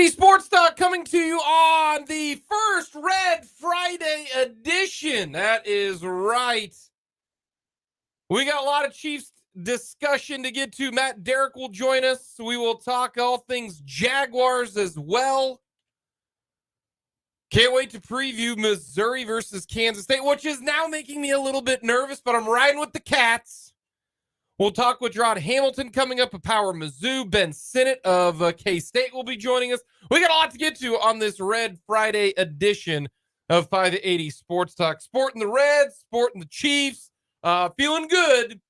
580 Sports Talk coming to you on the first Red Friday edition. That is right. We got a lot of Chiefs discussion to get to. Derrick will join us. We will talk all things Jaguars as well. Can't wait to preview Missouri versus Kansas State, which is now making me a little bit nervous, but I'm riding with the Cats. We'll talk with Jurod Hamilton coming up at Power Mizzou. Ben Sinnott of K-State will be joining us. We got a lot to get to on this Red Friday edition of 580 Sports Talk. Sporting the Reds, sporting the Chiefs, feeling good.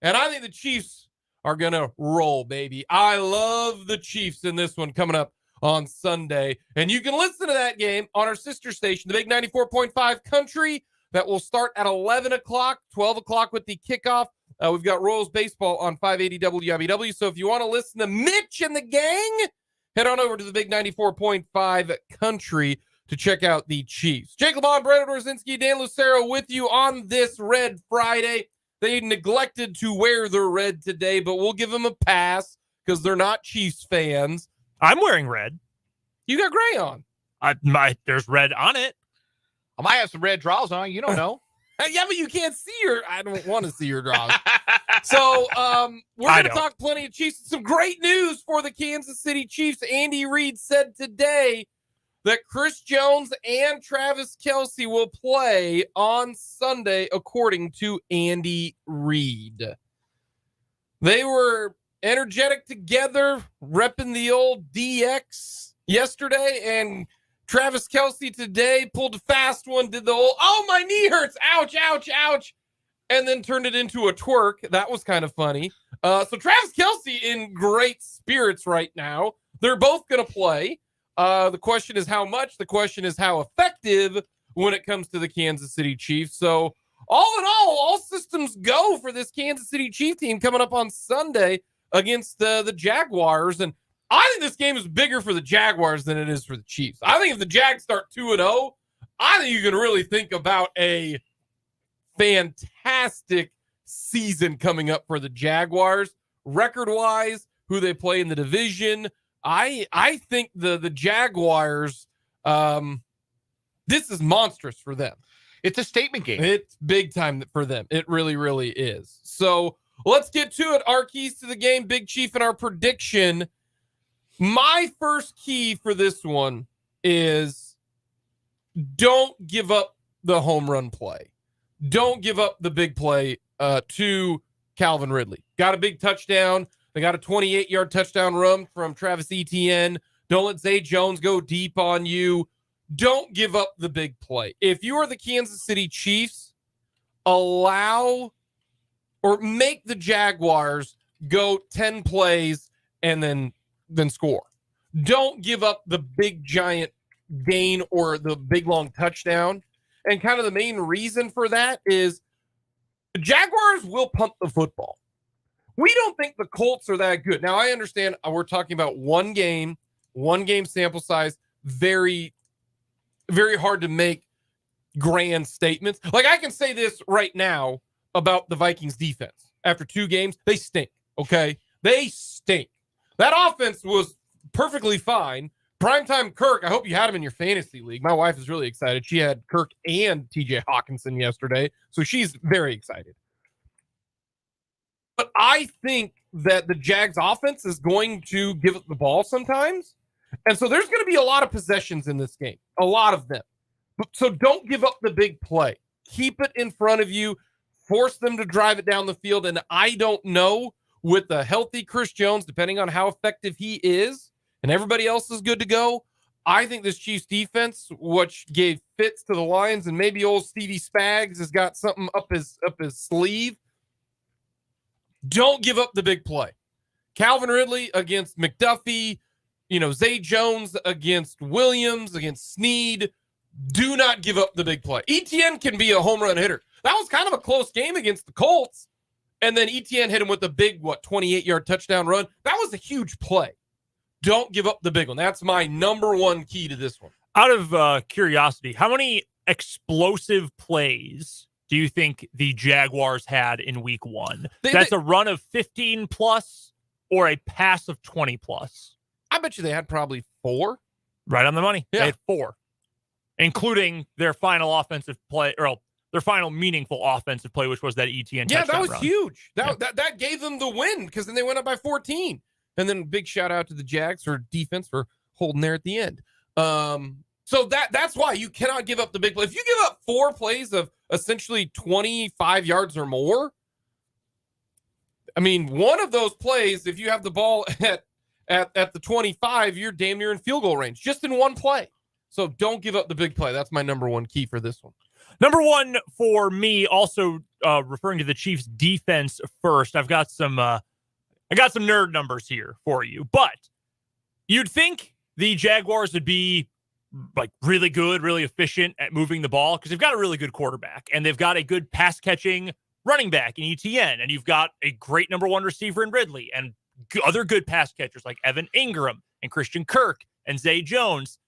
And I think the Chiefs are going to roll, baby. I love the Chiefs in this one coming up on Sunday. And you can listen to that game on our sister station, the Big 94.5 Country. That will start at 11 o'clock, 12 o'clock with the kickoff. We've got Royals baseball on 580 WIBW. So if you want to listen to Mitch and the gang, head on over to the Big 94.5 Country to check out the Chiefs. Jake LeBon, Brandon Dorzinski, Dan Lucero with you on this Red Friday. They neglected to wear their red today, but we'll give them a pass because they're not Chiefs fans. I'm wearing red. You got gray on. There's red on it. I might have some red draws on. You don't know. Yeah, but you can't see I don't want to see your draws. So we're going to talk plenty of Chiefs. Some great news for the Kansas City Chiefs. Andy Reid said today that Chris Jones and Travis Kelce will play on Sunday, according to Andy Reid. They were energetic together, repping the old DX yesterday, and Travis Kelce today pulled a fast one, did the whole, oh, my knee hurts, ouch, ouch, ouch, and then turned it into a twerk. That was kind of funny. So Travis Kelce in great spirits right now. They're both going to play. The question is how much. The question is how effective when it comes to the Kansas City Chiefs. So all in all systems go for this Kansas City Chiefs team coming up on Sunday against the Jaguars. And I think this game is bigger for the Jaguars than it is for the Chiefs. I think if the Jags start 2-0, I think you can really think about a fantastic season coming up for the Jaguars. Record-wise, who they play in the division, I think the Jaguars, this is monstrous for them. It's a statement game. It's big time for them. It really, really is. So let's get to it. Our keys to the game, Big Chief, and our prediction. My first key for this one is don't give up the home run play. Don't give up the big play to Calvin Ridley. Got a big touchdown. They got a 28-yard touchdown run from Travis Etienne. Don't let Zay Jones go deep on you. Don't give up the big play. If you are the Kansas City Chiefs, allow or make the Jaguars go 10 plays and then score. Don't give up the big giant gain or the big long touchdown. And kind of the main reason for that is the Jaguars will punt the football. We don't think the Colts are that good. Now, I understand we're talking about one game sample size, very, very hard to make grand statements. Like I can say this right now about the Vikings defense. After 2 games, they stink, okay? They stink. That offense was perfectly fine. Primetime Kirk, I hope you had him in your fantasy league. My wife is really excited. She had Kirk and TJ Hawkinson yesterday, so she's very excited. But I think that the Jags offense is going to give up the ball sometimes. And so there's going to be a lot of possessions in this game, a lot of them. So don't give up the big play. Keep it in front of you. Force them to drive it down the field. And I don't know, with a healthy Chris Jones, depending on how effective he is, and everybody else is good to go, I think this Chiefs defense, which gave fits to the Lions, and maybe old Stevie Spags has got something up his sleeve. Don't give up the big play. Calvin Ridley against McDuffie, Zay Jones against Williams, against Snead. Do not give up the big play. Etienne can be a home run hitter. That was kind of a close game against the Colts. And then Etienne hit him with a big, 28-yard touchdown run. That was a huge play. Don't give up the big one. That's my number one key to this one. Out of curiosity, how many explosive plays do you think the Jaguars had in week 1? That's a run of 15 plus or a pass of 20 plus? I bet you they had probably 4. Right on the money. Yeah. They had 4, including their final offensive play, or their final meaningful offensive play, which was that ETN touchdown that was run. huge. That gave them the win because then they went up by 14. And then big shout out to the Jags for defense for holding there at the end. So that's why you cannot give up the big play. If you give up 4 plays of essentially 25 yards or more, I mean, one of those plays, if you have the ball at the 25, you're damn near in field goal range, just in one play. So don't give up the big play. That's my number one key for this one. Number one for me, also referring to the Chiefs defense first, I got some nerd numbers here for you, but you'd think the Jaguars would be like really good, really efficient at moving the ball because they've got a really good quarterback and they've got a good pass catching running back in ETN, and you've got a great number 1 receiver in Ridley and other good pass catchers like Evan Ingram and Christian Kirk and Zay Jones.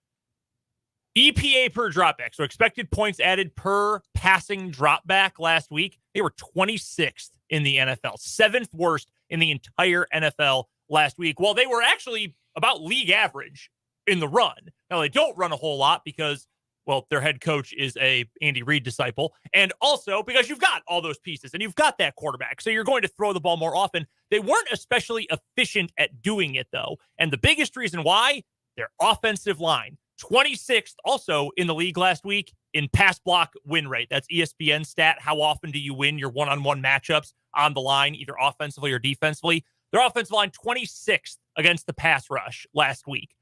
EPA per dropback, so expected points added per passing dropback last week, they were 26th in the NFL, 7th worst in the entire NFL last week, while they were actually about league average in the run. Now, they don't run a whole lot because, well, their head coach is a Andy Reid disciple, and also because you've got all those pieces and you've got that quarterback, so you're going to throw the ball more often. They weren't especially efficient at doing it, though, and the biggest reason why, their offensive line. 26th also in the league last week in pass block win rate. That's ESPN stat. How often do you win your one-on-one matchups on the line, either offensively or defensively? Their offensive line 26th against the pass rush last week.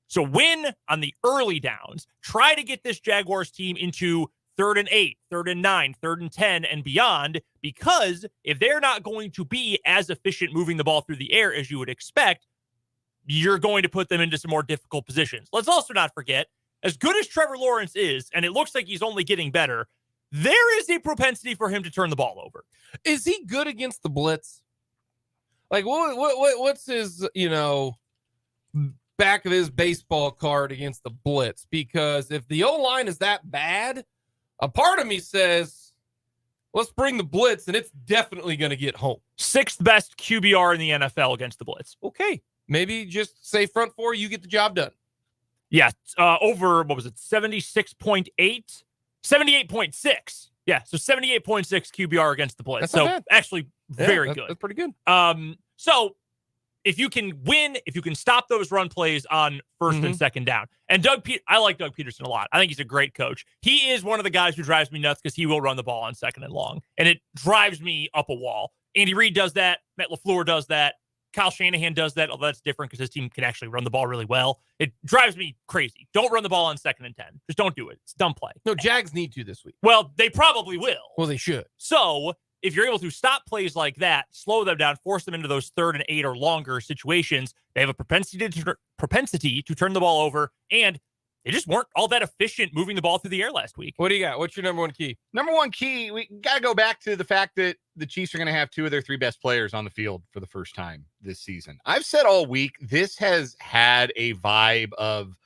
So win on the early downs. Try to get this Jaguars team into 3rd and 8, 3rd and 9, 3rd and 10, and beyond, because if they're not going to be as efficient moving the ball through the air as you would expect, you're going to put them into some more difficult positions. Let's also not forget, as good as Trevor Lawrence is, and it looks like he's only getting better, there is a propensity for him to turn the ball over. Is he good against the blitz? Like, what's his, back of his baseball card against the blitz? Because if the O-line is that bad, a part of me says, let's bring the blitz, and it's definitely going to get home. 6th best QBR in the NFL against the blitz. Okay. Maybe just say front 4, you get the job done. Yeah, over, 76.8? 78.6. Yeah, so 78.6 QBR against the blitz. That's so not bad. Actually very good. That's pretty good. So if you can win, if you can stop those run plays on 1st and 2nd down. And I like Doug Peterson a lot. I think he's a great coach. He is one of the guys who drives me nuts because he will run the ball on 2nd and long. And it drives me up a wall. Andy Reid does that. Matt LaFleur does that. Kyle Shanahan does that, although that's different because his team can actually run the ball really well. It drives me crazy. Don't run the ball on 2nd and 10. Just don't do it. It's dumb play. No, Jags need to this week. Well, they probably will. Well, they should. So if you're able to stop plays like that, slow them down, force them into those 3rd and 8 or longer situations, they have a propensity to turn the ball over, and they just weren't all that efficient moving the ball through the air last week. What do you got? What's your number one key? Number one key, we got to go back to the fact that the Chiefs are going to have 2 of their 3 best players on the field for the first time this season. I've said all week, this has had a vibe of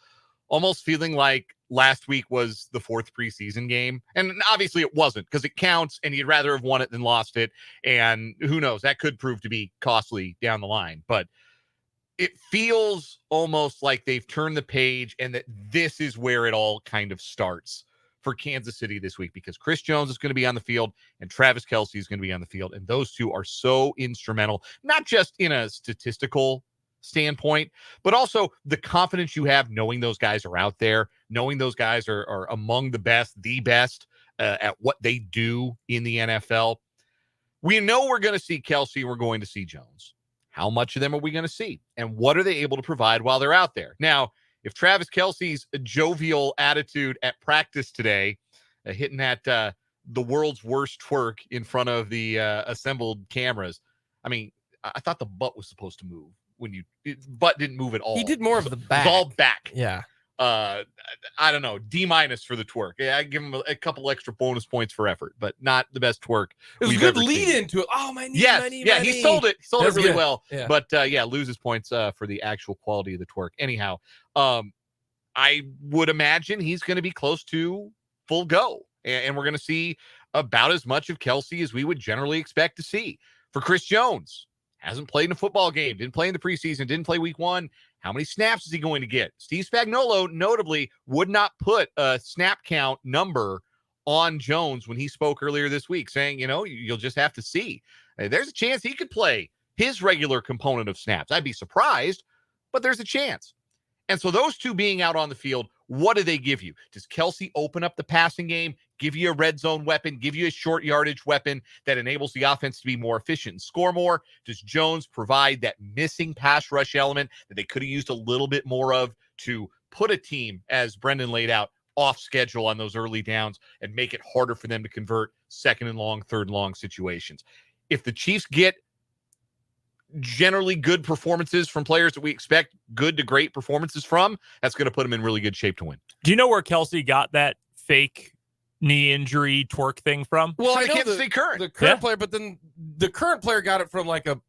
almost feeling like last week was the 4th preseason game. And obviously it wasn't, because it counts and you'd rather have won it than lost it. And who knows, that could prove to be costly down the line. But it feels almost like they've turned the page and that this is where it all kind of starts for Kansas City this week, because Chris Jones is going to be on the field and Travis Kelce is going to be on the field. And those 2 are so instrumental, not just in a statistical standpoint, but also the confidence you have knowing those guys are out there, knowing those guys are among the best at what they do in the NFL. We know we're going to see Kelce, we're going to see Jones. How much of them are we going to see? And what are they able to provide while they're out there? Now, if Travis Kelce's jovial attitude at practice today, hitting that the world's worst twerk in front of the assembled cameras, I mean, I thought the butt was supposed to move. Butt didn't move at all. He did more of the back. It was all back. Yeah. I don't know, D- for the twerk. Yeah, I give him a couple extra bonus points for effort, but not the best twerk. It was a good lead into it. Oh, my knee, yes, my knee, yeah, my he knee. sold it. He sold it really good. well. Yeah. But loses points for the actual quality of the twerk. Anyhow, I would imagine he's going to be close to full go, and we're going to see about as much of Kelce as we would generally expect to see. For Chris Jones, hasn't played in a football game, didn't play in the preseason, didn't play week 1. How many snaps is he going to get? Steve Spagnuolo notably would not put a snap count number on Jones when he spoke earlier this week, saying, you'll just have to see. There's a chance he could play his regular component of snaps. I'd be surprised, but there's a chance. And so those two being out on the field, what do they give you? Does Kelsey open up the passing game, give you a red zone weapon, give you a short yardage weapon that enables the offense to be more efficient and score more? Does Jones provide that missing pass rush element that they could have used a little bit more of to put a team, as Brendan laid out, off schedule on those early downs and make it harder for them to convert second and long, third and long situations? If the Chiefs get generally good performances from players that we expect good to great performances from, that's going to put them in really good shape to win. Do you know where Kelsey got that fake knee injury twerk thing from? Well, I can't know stay current. the current player, but then the current player got it from like a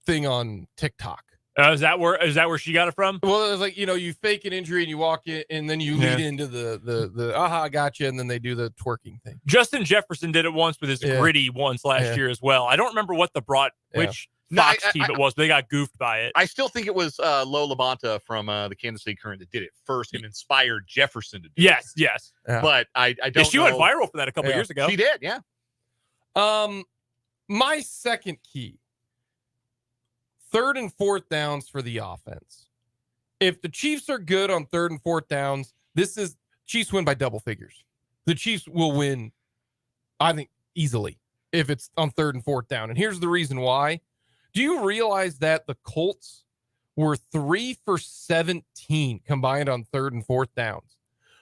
thing on TikTok. Is that where she got it from? Well, it was like, you fake an injury and you walk in and then you lead into the aha, gotcha, and then they do the twerking thing. Justin Jefferson did it once with his gritty once last year as well. I don't remember what which Fox team it was, but they got goofed by it. I still think it was Lo LaBonta from the Kansas City Current that did it first and inspired Jefferson to do it. Yes. Yeah. But I don't she know. went viral for that a couple years ago. She did, yeah. My second key, 3rd and 4th downs for the offense. If the Chiefs are good on 3rd and 4th downs, Chiefs win by double figures. The Chiefs will win, I think, easily if it's on 3rd and 4th down. And here's the reason why. Do you realize that the Colts were 3 for 17 combined on 3rd and 4th downs?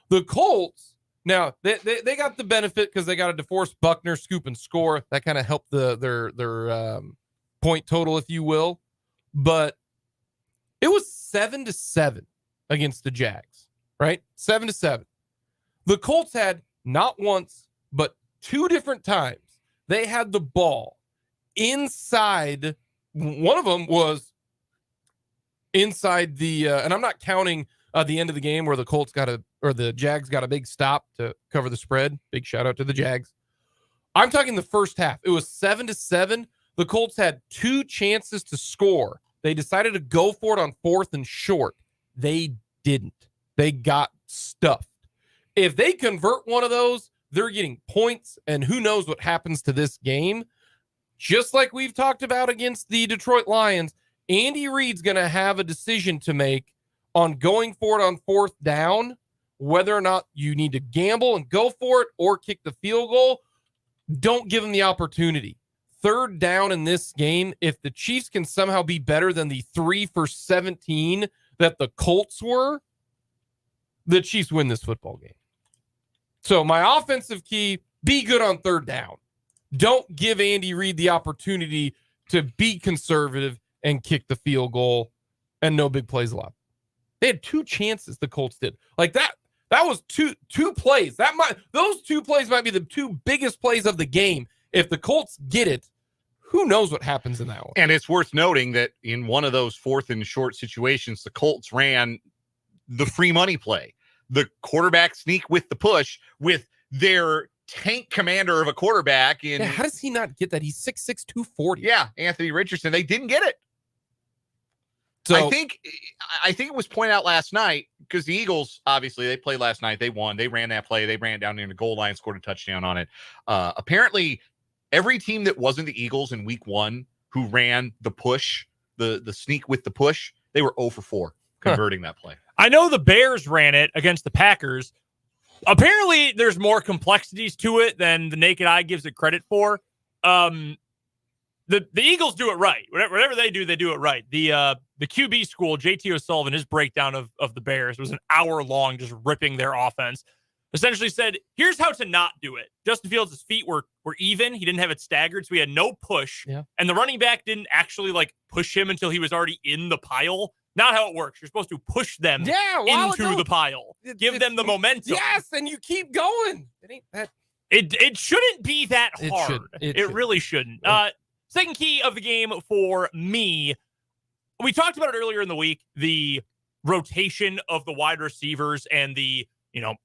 The Colts, now they got the benefit because they got a DeForest Buckner scoop and score. That kind of helped their point total, if you will. But it was 7-7 against the Jags, right? 7-7. The Colts had not once, but 2 different times they had the ball inside. One of them was inside the, and I'm not counting the end of the game where the Jags got a big stop to cover the spread. Big shout out to the Jags. I'm talking the first half. It was 7-7. The Colts had 2 chances to score. They decided to go for it on 4th and short. They didn't. They got stuffed. If they convert one of those, they're getting points, and who knows what happens to this game. Just like we've talked about against the Detroit Lions, Andy Reid's going to have a decision to make on going for it on 4th down, whether or not you need to gamble and go for it or kick the field goal. Don't give him the opportunity. 3rd down in this game, if the Chiefs can somehow be better than the 3 for 17 that the Colts were, the Chiefs win this football game. So my offensive key, be good on 3rd down. Don't give Andy Reid the opportunity to be conservative and kick the field goal and no big plays allowed. They had 2 chances, the Colts did. Like that was two plays. Those 2 plays might be the 2 biggest plays of the game. If the Colts get it, who knows what happens in that one? And it's worth noting that in one of those 4th and short situations, the Colts ran the free money play, the quarterback sneak with the push with their tank commander of a quarterback. How does he not get that? He's 6'6", 240. Yeah, Anthony Richardson. They didn't get it. So I think it was pointed out last night because the Eagles, obviously, they played last night. They won. They ran that play. They ran down near the goal line, scored a touchdown on it. Apparently, every team that wasn't the Eagles in week 1 who ran the push, the sneak with the push, they were 0 for 4 converting that play. I know the Bears ran it against the Packers. Apparently, there's more complexities to it than the naked eye gives it credit for. The Eagles do it right. Whatever they do it right. The QB school, JT O'Sullivan, his breakdown of the Bears was an hour long, just ripping their offense. Essentially said, here's how to not do it. Justin Fields' feet were even. He didn't have it staggered, so he had no push. Yeah. And the running back didn't actually push him until he was already in the pile. Not how it works. You're supposed to push them into the pile. Give them the momentum. Yes, and you keep going. It ain't that. It shouldn't be that hard. It really shouldn't. Second key of the game for me, we talked about it earlier in the week, the rotation of the wide receivers and the,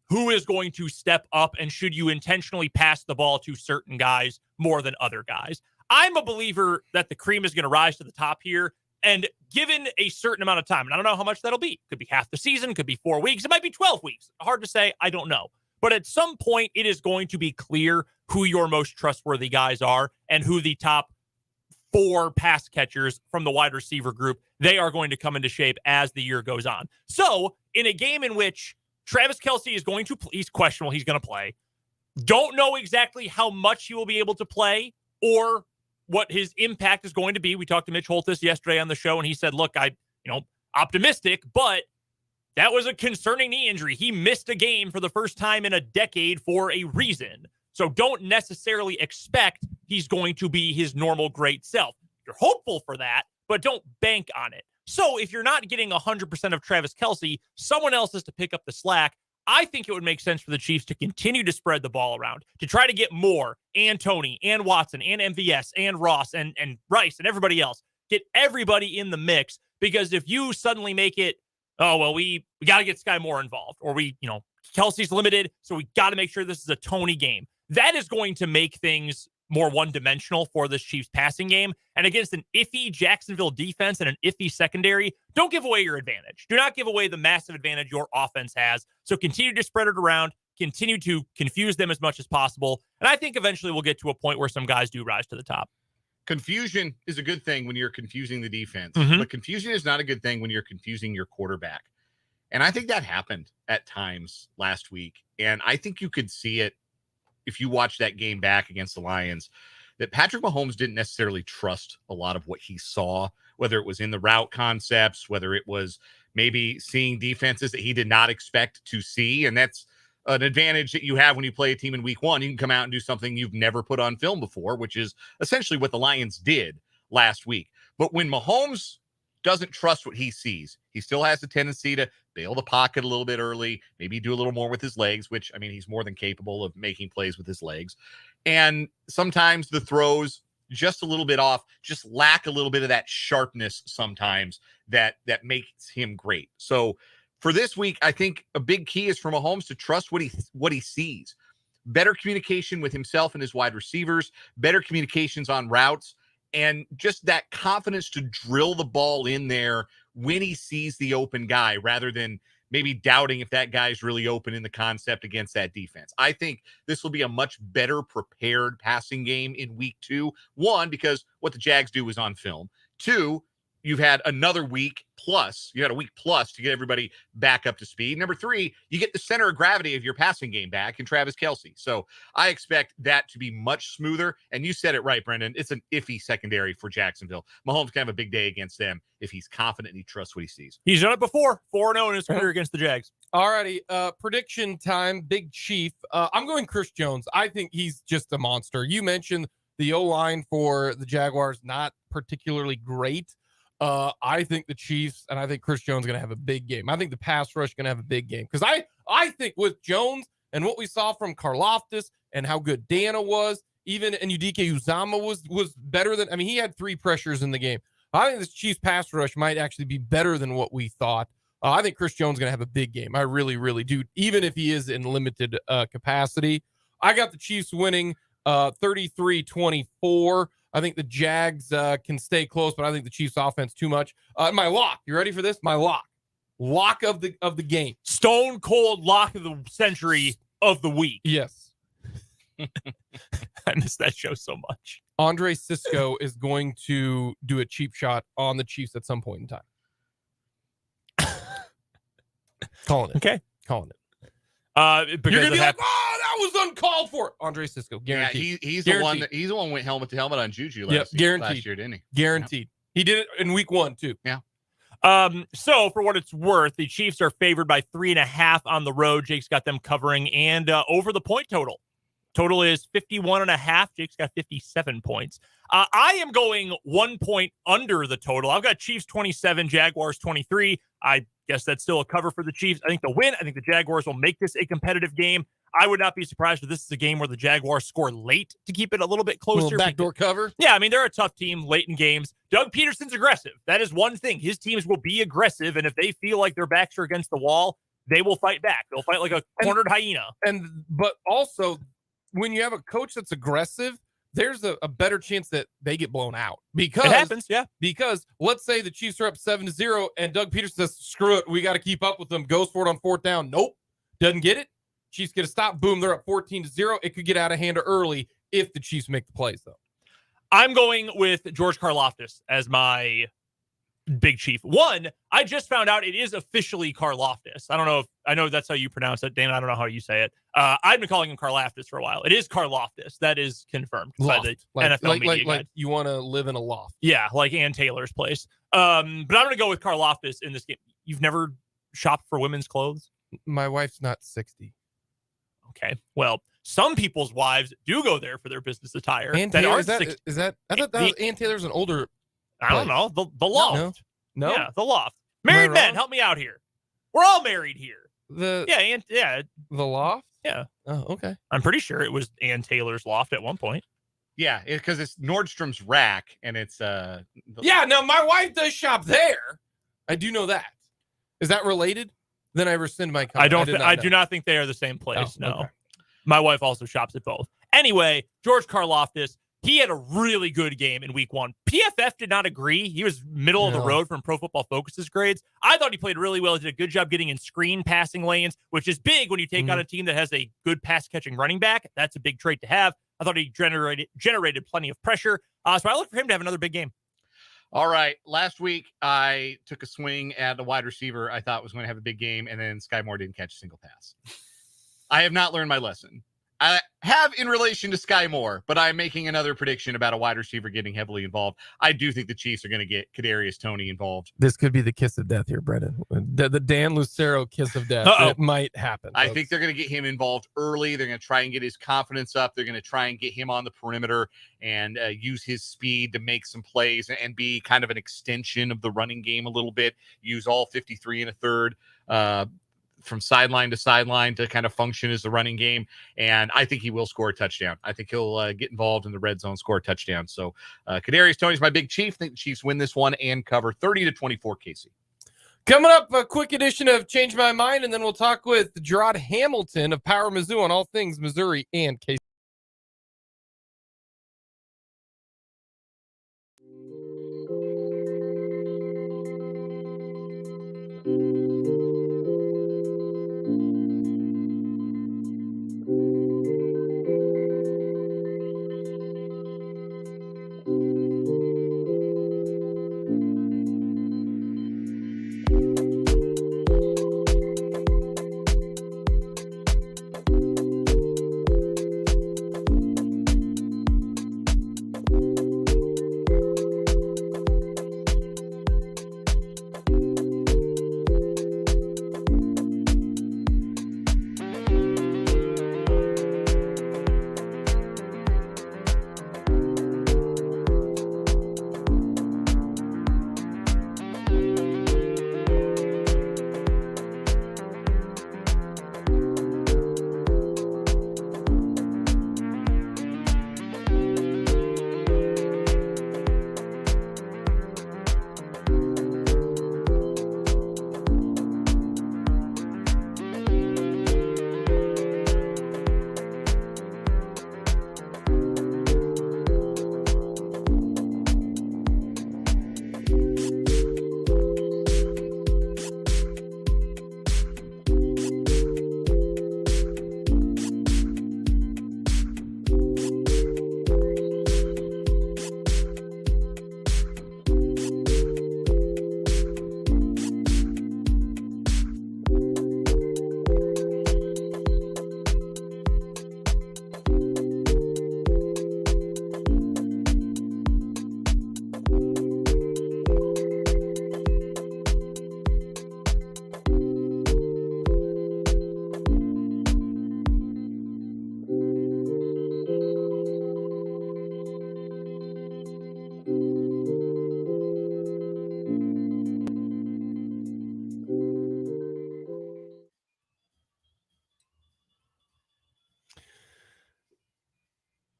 who is going to step up and should you intentionally pass the ball to certain guys more than other guys. I'm a believer that the cream is going to rise to the top here. And given a certain amount of time, and I don't know how much that'll be, could be half the season, could be 4 weeks, it might be 12 weeks. Hard to say. I don't know. But at some point, it is going to be clear who your most trustworthy guys are and who the top 4 pass catchers from the wide receiver group, they are going to come into shape as the year goes on. So in a game in which Travis Kelce is going to, he's questionable, he's going to play. Don't know exactly how much he will be able to play or what his impact is going to be. We talked to Mitch Holthus yesterday on the show, and he said, look, optimistic, but that was a concerning knee injury. He missed a game for the first time in a decade for a reason. So don't necessarily expect he's going to be his normal great self. You're hopeful for that, but don't bank on it. So if you're not getting 100% of Travis Kelce, someone else is to pick up the slack. I think it would make sense for the Chiefs to continue to spread the ball around, to try to get more, and Tony, and Watson, and MVS, and Ross, and Rice, and everybody else. Get everybody in the mix, because if you suddenly make it, we got to get Sky Moore involved, or Kelce's limited, so we got to make sure this is a Tony game. That is going to make things more one-dimensional for this Chiefs passing game. And against an iffy Jacksonville defense and an iffy secondary, don't give away your advantage. Do not give away the massive advantage your offense has. So continue to spread it around, continue to confuse them as much as possible. And I think eventually we'll get to a point where some guys do rise to the top. Confusion is a good thing when you're confusing the defense, Mhm. but confusion is not a good thing when you're confusing your quarterback. And I think that happened at times last week. And I think you could see it if you watch that game back against the Lions, that Patrick Mahomes didn't necessarily trust a lot of what he saw, whether it was in the route concepts, whether it was maybe seeing defenses that he did not expect to see. And that's an advantage that you have when you play a team in week 1. You can come out and do something you've never put on film before, which is essentially what the Lions did last week. But when Mahomes doesn't trust what he sees, he still has the tendency to bail the pocket a little bit early, maybe do a little more with his legs, which, I mean, he's more than capable of making plays with his legs. And sometimes the throws just a little bit off, just lack a little bit of that sharpness sometimes that makes him great. So for this week, I think a big key is for Mahomes to trust what he sees. Better communication with himself and his wide receivers, better communications on routes, and just that confidence to drill the ball in there when he sees the open guy, rather than maybe doubting if that guy's really open in the concept against that defense. I think this will be a much better prepared passing game in week 2. 1, because what the Jags do is on film. 2, you've had another week plus. You had a week plus to get everybody back up to speed. Number 3, you get the center of gravity of your passing game back in Travis Kelce. So I expect that to be much smoother. And you said it right, Brendan. It's an iffy secondary for Jacksonville. Mahomes can have a big day against them if he's confident and he trusts what he sees. He's done it before. 4-0 in his career against the Jags. Alrighty, prediction time. Big Chief. I'm going Chris Jones. I think he's just a monster. You mentioned the O-line for the Jaguars, not particularly great. I think the Chiefs, and I think Chris Jones is going to have a big game. I think the pass rush is going to have a big game, because I think with Jones and what we saw from Karlaftis and how good Dana was, even and Udike Uzama was better than, I mean, he had 3 pressures in the game. I think this Chiefs pass rush might actually be better than what we thought. I think Chris Jones is going to have a big game. I really, really do, even if he is in limited capacity. I got the Chiefs winning 33-24. I think the Jags can stay close, but I think the Chiefs offense too much. My lock. You ready for this? My lock. Lock of the game. Stone cold lock of the century of the week. Yes. I miss that show so much. Andre Sisco is going to do a cheap shot on the Chiefs at some point in time. Calling it. Okay. Calling it. Because You're gonna be like, oh, that was uncalled for. Andre Sisco, guaranteed. Yeah, he's Guaranteed. the one who went helmet to helmet on Juju last guaranteed. year, didn't he? Guaranteed. He did it in week 1 too. Yeah. So for what it's worth, the Chiefs are favored by 3.5 on the road. Jake's got them covering, and over the point total. Total is 51.5. Jake's got 57 points. I am going 1 point under the total. I've got Chiefs 27, Jaguars 23. I guess that's still a cover for the Chiefs. I think they'll win. I think the Jaguars will make this a competitive game. I would not be surprised if this is a game where the Jaguars score late to keep it a little bit closer. A little backdoor cover. Yeah, I mean, they're a tough team late in games. Doug Peterson's aggressive. That is one thing. His teams will be aggressive, and if they feel like their backs are against the wall, they will fight back. They'll fight like a cornered hyena. But also, when you have a coach that's aggressive, there's a better chance that they get blown out It happens, yeah. because let's say the Chiefs are up 7-0 and Doug Peterson says, screw it, we got to keep up with them, goes for it on 4th down. Nope, doesn't get it. Chiefs get a stop, boom, they're up 14-0. It could get out of hand early if the Chiefs make the plays, though. I'm going with George Karlaftis as my big chief. One, I just found out it is officially Karlaftis. I know that's how you pronounce it, Damon. I don't know how you say it. I've been calling him Karlaftis for a while. It is Karlaftis. That is confirmed by the NFL media guide. Like you want to live in a loft. Yeah, like Ann Taylor's place. But I'm going to go with Karlaftis in this game. You've never shopped for women's clothes? My wife's not 60. Okay. Well, some people's wives do go there for their business attire. Ann Taylor, is that I thought that was Ann Taylor's an older. I don't know. The loft. No. Yeah, the loft. Married men, help me out here. We're all married here. The loft? Yeah. Oh, okay. I'm pretty sure it was Ann Taylor's loft at one point. Yeah, because it's Nordstrom's rack, and it's Yeah, no, my wife does shop there. I do know that. Is that related? Then I rescind my comment. I do not think they are the same place. No. Okay. My wife also shops at both. Anyway, George Karlaftis, he had a really good game in week 1. PFF did not agree. He was middle of the road from Pro Football Focus's grades. I thought he played really well. He did a good job getting in screen passing lanes, which is big when you take on a team that has a good pass catching running back. That's a big trait to have. I thought he generated plenty of pressure. So I look for him to have another big game. All right. Last week, I took a swing at a wide receiver I thought was going to have a big game, and then Sky Moore didn't catch a single pass. I have not learned my lesson. I have in relation to Sky Moore, but I'm making another prediction about a wide receiver getting heavily involved. I do think the Chiefs are going to get Kadarius Toney involved. This could be the kiss of death here, Brendan. The Dan Lucero kiss of death. It might happen. I think they're going to get him involved early. They're going to try and get his confidence up. They're going to try and get him on the perimeter and use his speed to make some plays and be kind of an extension of the running game a little bit. Use all 53 and a third from sideline to sideline to kind of function as the running game. And I think he will score a touchdown. I think he'll get involved in the red zone, score a touchdown. So Kadarius Toney's my big chief. I think the Chiefs win this one and cover 30-24 KC. Coming up, a quick edition of Change My Mind, and then we'll talk with Jurod Hamilton of Power Mizzou on all things Missouri and KC.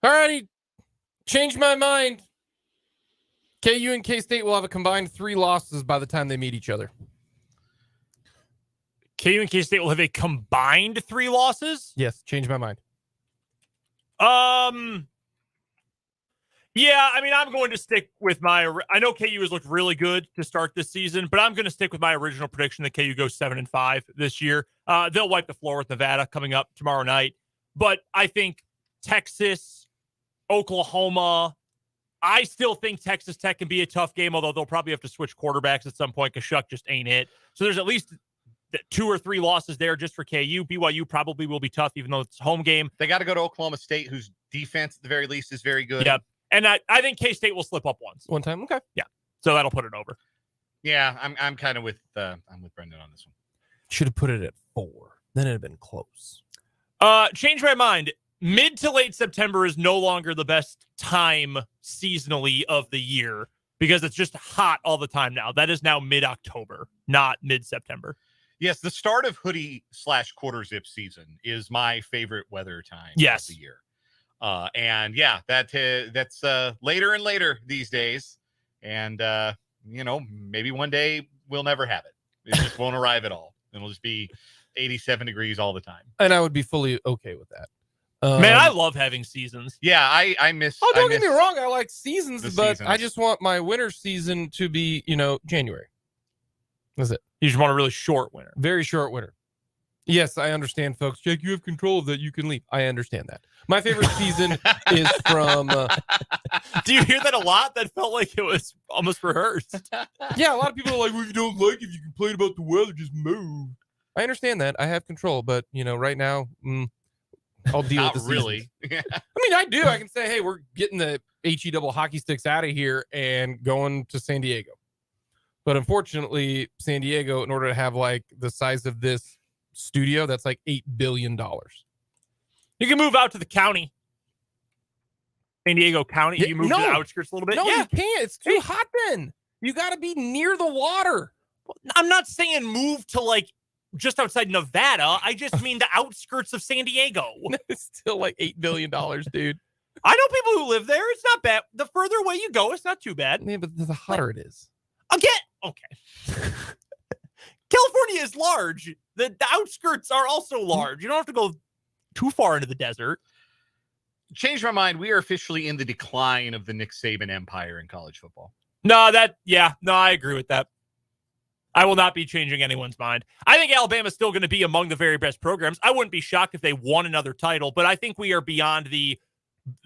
All righty. Change my mind. KU and K-State will have a combined 3 losses by the time they meet each other. KU and K-State will have a combined 3 losses? Yes, change my mind. Yeah, I mean, I'm going to stick with I know KU has looked really good to start this season, but I'm going to stick with my original prediction that KU goes 7-5 this year. They'll wipe the floor with Nevada coming up tomorrow night. But I think Texas, Oklahoma, I still think Texas Tech can be a tough game, although they'll probably have to switch quarterbacks at some point because Shuck just ain't it. So there's at least 2 or 3 losses there just for KU. BYU probably will be tough, even though it's a home game. They got to go to Oklahoma State, whose defense at the very least is very good. Yep. And I think K-State will slip up one time. Okay. Yeah. So that'll put it over. Yeah, I'm kind of with Brendan on this one. Should have put it at 4. Then it'd have been close. Change my mind. Mid to late September is no longer the best time seasonally of the year because it's just hot all the time now. That is now mid-October, not mid-September. Yes, the start of hoodie/quarter zip season is my favorite weather time of the year. And yeah, that's later and later these days. And, maybe one day we'll never have it. It just won't arrive at all. It'll just be 87 degrees all the time. And I would be fully okay with that. Man, I love having seasons. Yeah, I miss. Oh, don't get me wrong. I like seasons, but seasons. I just want my winter season to be, January. That's it. You just want a really short winter. Very short winter. Yes, I understand, folks. Jack, you have control of that. You can leave. I understand that. My favorite season is from... Do you hear that a lot? That felt like it was almost rehearsed. Yeah, a lot of people are like, well, if you don't like it, if you complain about the weather, just move. I understand that. I have control, but, right now, I'll deal with the seasons. Really. I mean, I do. I can say, hey, we're getting the HE double hockey sticks out of here and going to San Diego. But unfortunately, San Diego, in order to have, like, the size of this studio, that's like $8 billion. You can move out to the county. San Diego County. You move to the outskirts a little bit. No, you can't. It's too hot then. You got to be near the water. I'm not saying move to like just outside Nevada. I just mean the outskirts of San Diego. It's still like $8 billion, dude. I know people who live there. It's not bad. The further away you go, it's not too bad. Yeah, but the hotter it is. Again, okay. California is large. The outskirts are also large. You don't have to go too far into the desert. Change my mind. We are officially in the decline of the Nick Saban empire in college football. No, I agree with that. I will not be changing anyone's mind. I think Alabama's still going to be among the very best programs. I wouldn't be shocked if they won another title, but I think we are beyond the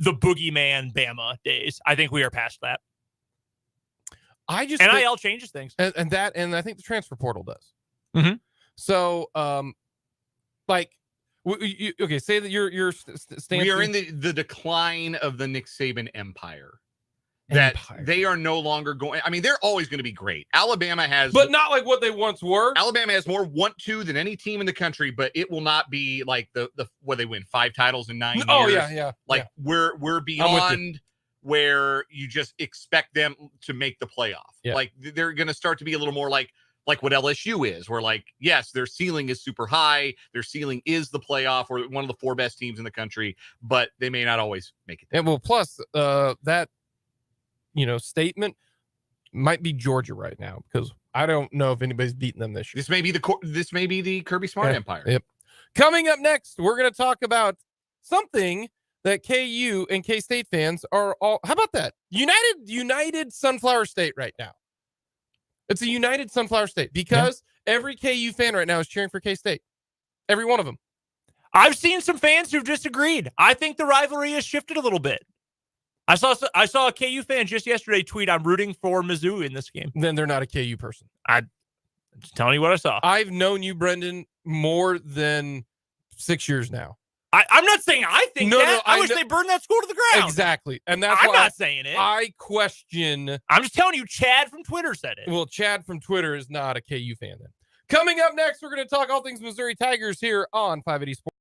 boogeyman Bama days. I think we are past that. NIL changes things. And I think the transfer portal does. Mm-hmm. So, okay, say that you're we are in the decline of the Nick Saban empire. That they are no longer going. I mean, they're always going to be great. Alabama has, but not like what they once were. Alabama has more want to than any team in the country, but it will not be like the where they win 5 titles in 9 years. Oh yeah. Like we're beyond where you just expect them to make the playoff. Yeah. Like they're going to start to be a little more like what LSU is, where like, yes, their ceiling is super high. Their ceiling is the playoff or one of the 4 best teams in the country, but they may not always make it. And well, plus that, statement might be Georgia right now because I don't know if anybody's beaten them this year. This may be the Kirby Smart empire. Yep. Coming up next, we're going to talk about something that KU and K-State fans are all. How about that? United Sunflower State right now. It's a united Sunflower State because every KU fan right now is cheering for K-State. Every one of them. I've seen some fans who've disagreed. I think the rivalry has shifted a little bit. I saw a KU fan just yesterday tweet, "I'm rooting for Mizzou in this game." Then they're not a KU person. I'm just telling you what I saw. I've known you, Brendan, more than 6 years now. I'm not saying I think that. I wish they burned that school to the ground. Exactly. And that's I'm not saying it. I question. I'm just telling you, Chad from Twitter said it. Well, Chad from Twitter is not a KU fan then. Coming up next, we're going to talk all things Missouri Tigers here on 580 Sports.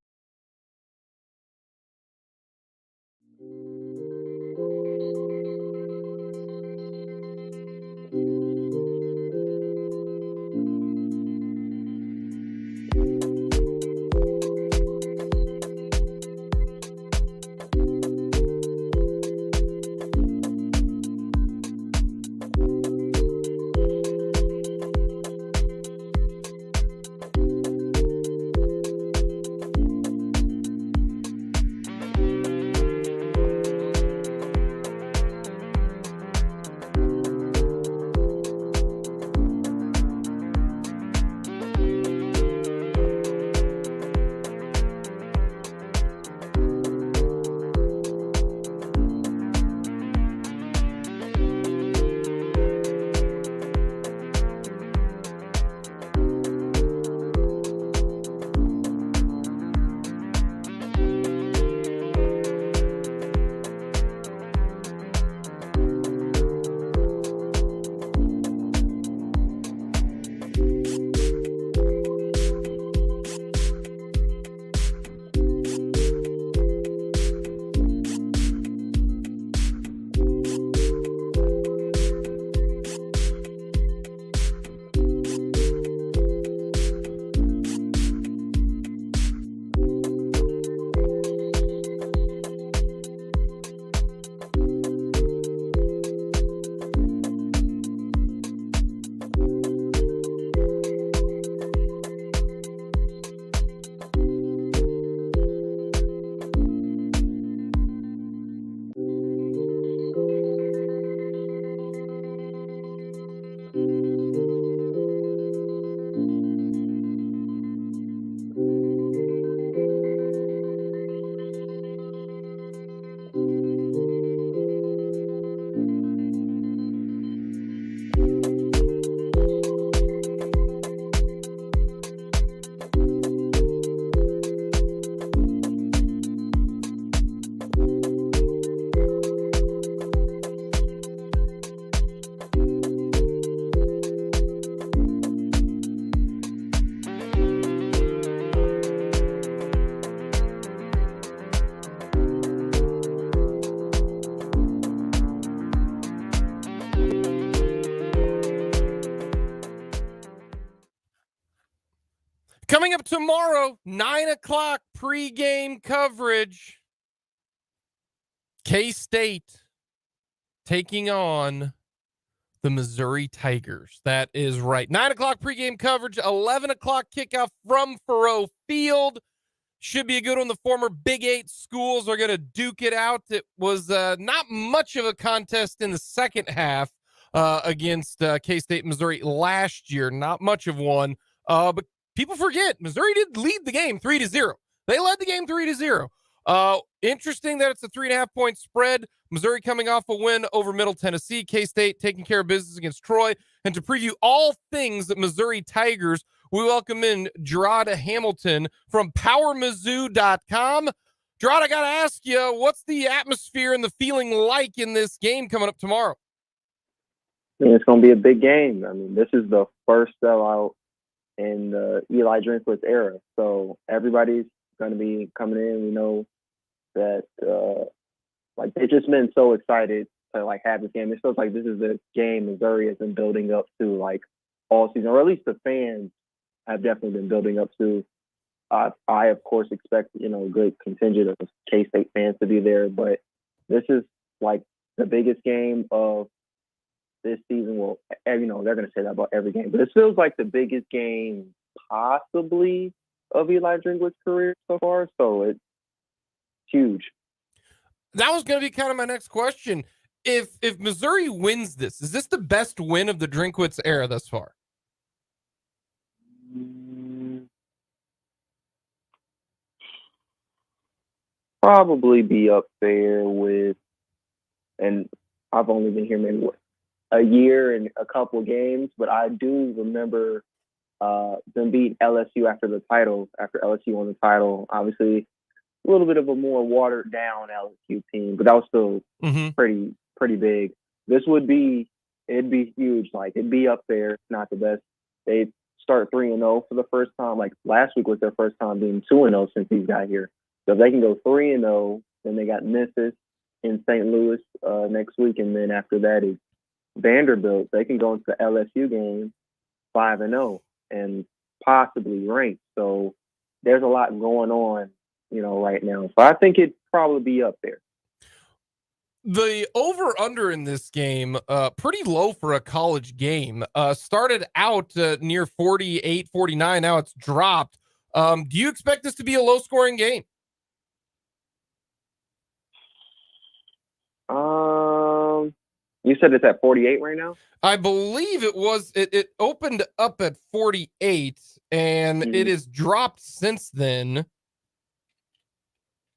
Coming up tomorrow, 9 o'clock pregame coverage. K-State taking on the Missouri Tigers. That is right. 9 o'clock pregame coverage, 11 o'clock kickoff from Faurot Field. Should be a good one. The former Big 8 schools are going to duke it out. It was not much of a contest in the second half against K-State Missouri last year. Not much of one. But people forget, Missouri did lead the game 3-0. They led the game 3-0. Interesting that it's a 3.5-point spread. Missouri coming off a win over Middle Tennessee. K-State taking care of business against Troy. And to preview all things Missouri Tigers, we welcome in Jurod Hamilton from PowerMizzou.com. Jurod, I got to ask you, what's the atmosphere and the feeling like in this game coming up tomorrow? It's going to be a big game. I mean, this is the first sellout in the Eli Drinkwitz era. So everybody's going to be coming in. We know that, they've just been so excited to, have this game. It feels like this is the game Missouri has been building up to, all season, or at least the fans have definitely been building up to. I, of course, expect, a good contingent of K-State fans to be there, but this is, the biggest game of this season. Well, they're going to say that about every game, but it feels like the biggest game possibly of Eli Drinkwitz's career so far, so it's huge. That was going to be kind of my next question. If Missouri wins this, is this the best win of the Drinkwitz era thus far? Probably be up there with, and I've only been here maybe a year and a couple of games, but I do remember them beat LSU after LSU won the title. Obviously, a little bit of a more watered down LSU team, but that was still pretty big. It'd be huge. It'd be up there. It's not the best. They start 3-0 for the first time. Last week was their first time being 2-0 since he's got here. So if they can go 3-0, then they got Memphis in St. Louis next week, and then after that is Vanderbilt. They can go into the LSU game 5-0 and possibly ranked. So there's a lot going on, right now. So I think it'd probably be up there. The over-under in this game, pretty low for a college game. Started out near 48, 49. Now it's dropped. Do you expect this to be a low-scoring game? You said it's at 48 right now? I believe it was. It opened up at 48, and it has dropped since then.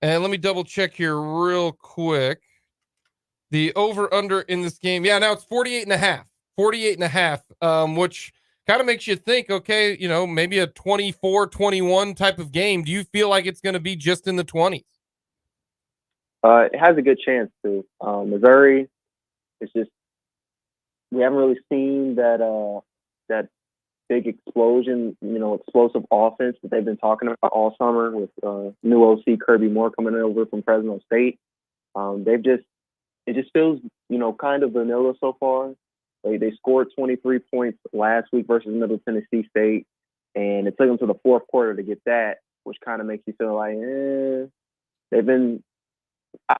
And let me double-check here real quick. The over-under in this game, now it's 48.5. 48.5, which kind of makes you think, okay, maybe a 24-21 type of game. Do you feel like it's going to be just in the 20s? It has a good chance to. Missouri, it's just we haven't really seen that big explosion, explosive offense that they've been talking about all summer with new OC Kirby Moore coming over from Fresno State. It just feels, kind of vanilla so far. They scored 23 points last week versus Middle Tennessee State, and it took them to the fourth quarter to get that, which kind of makes you feel like, they've been. I